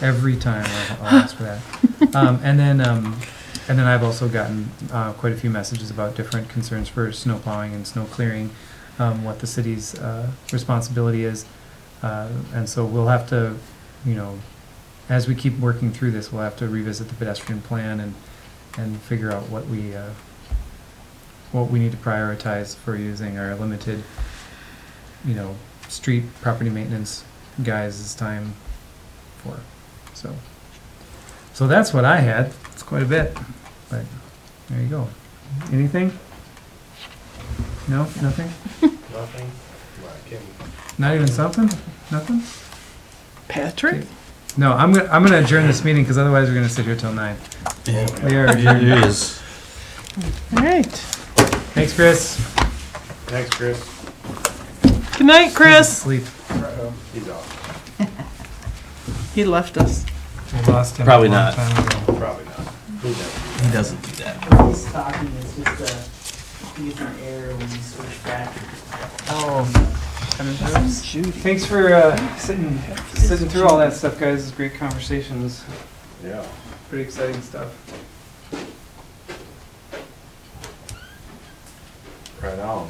every time I'll ask for that. And then I've also gotten quite a few messages about different concerns for snow plowing and snow clearing, what the city's responsibility is. And so we'll have to, as we keep working through this, we'll have to revisit the pedestrian plan and figure out what we need to prioritize for using our limited, street property maintenance guys' time for. So that's what I had. It's quite a bit, but there you go. Anything? No, nothing? Nothing? Not even something? Nothing? Patrick? No, I'm gonna adjourn this meeting because otherwise we're gonna sit here till 9. Yeah. We are adjourned. Yes. All right. Thanks, Chris. Thanks, Chris. Good night, Chris. Sleep. He's off. He left us. We lost him. Probably a long not. time ago. Probably not. Who knows? He doesn't do that. This talking is just to get an error when you switch back. Thanks for sitting through all that stuff, guys. It's great conversations. Yeah. Pretty exciting stuff. Right on.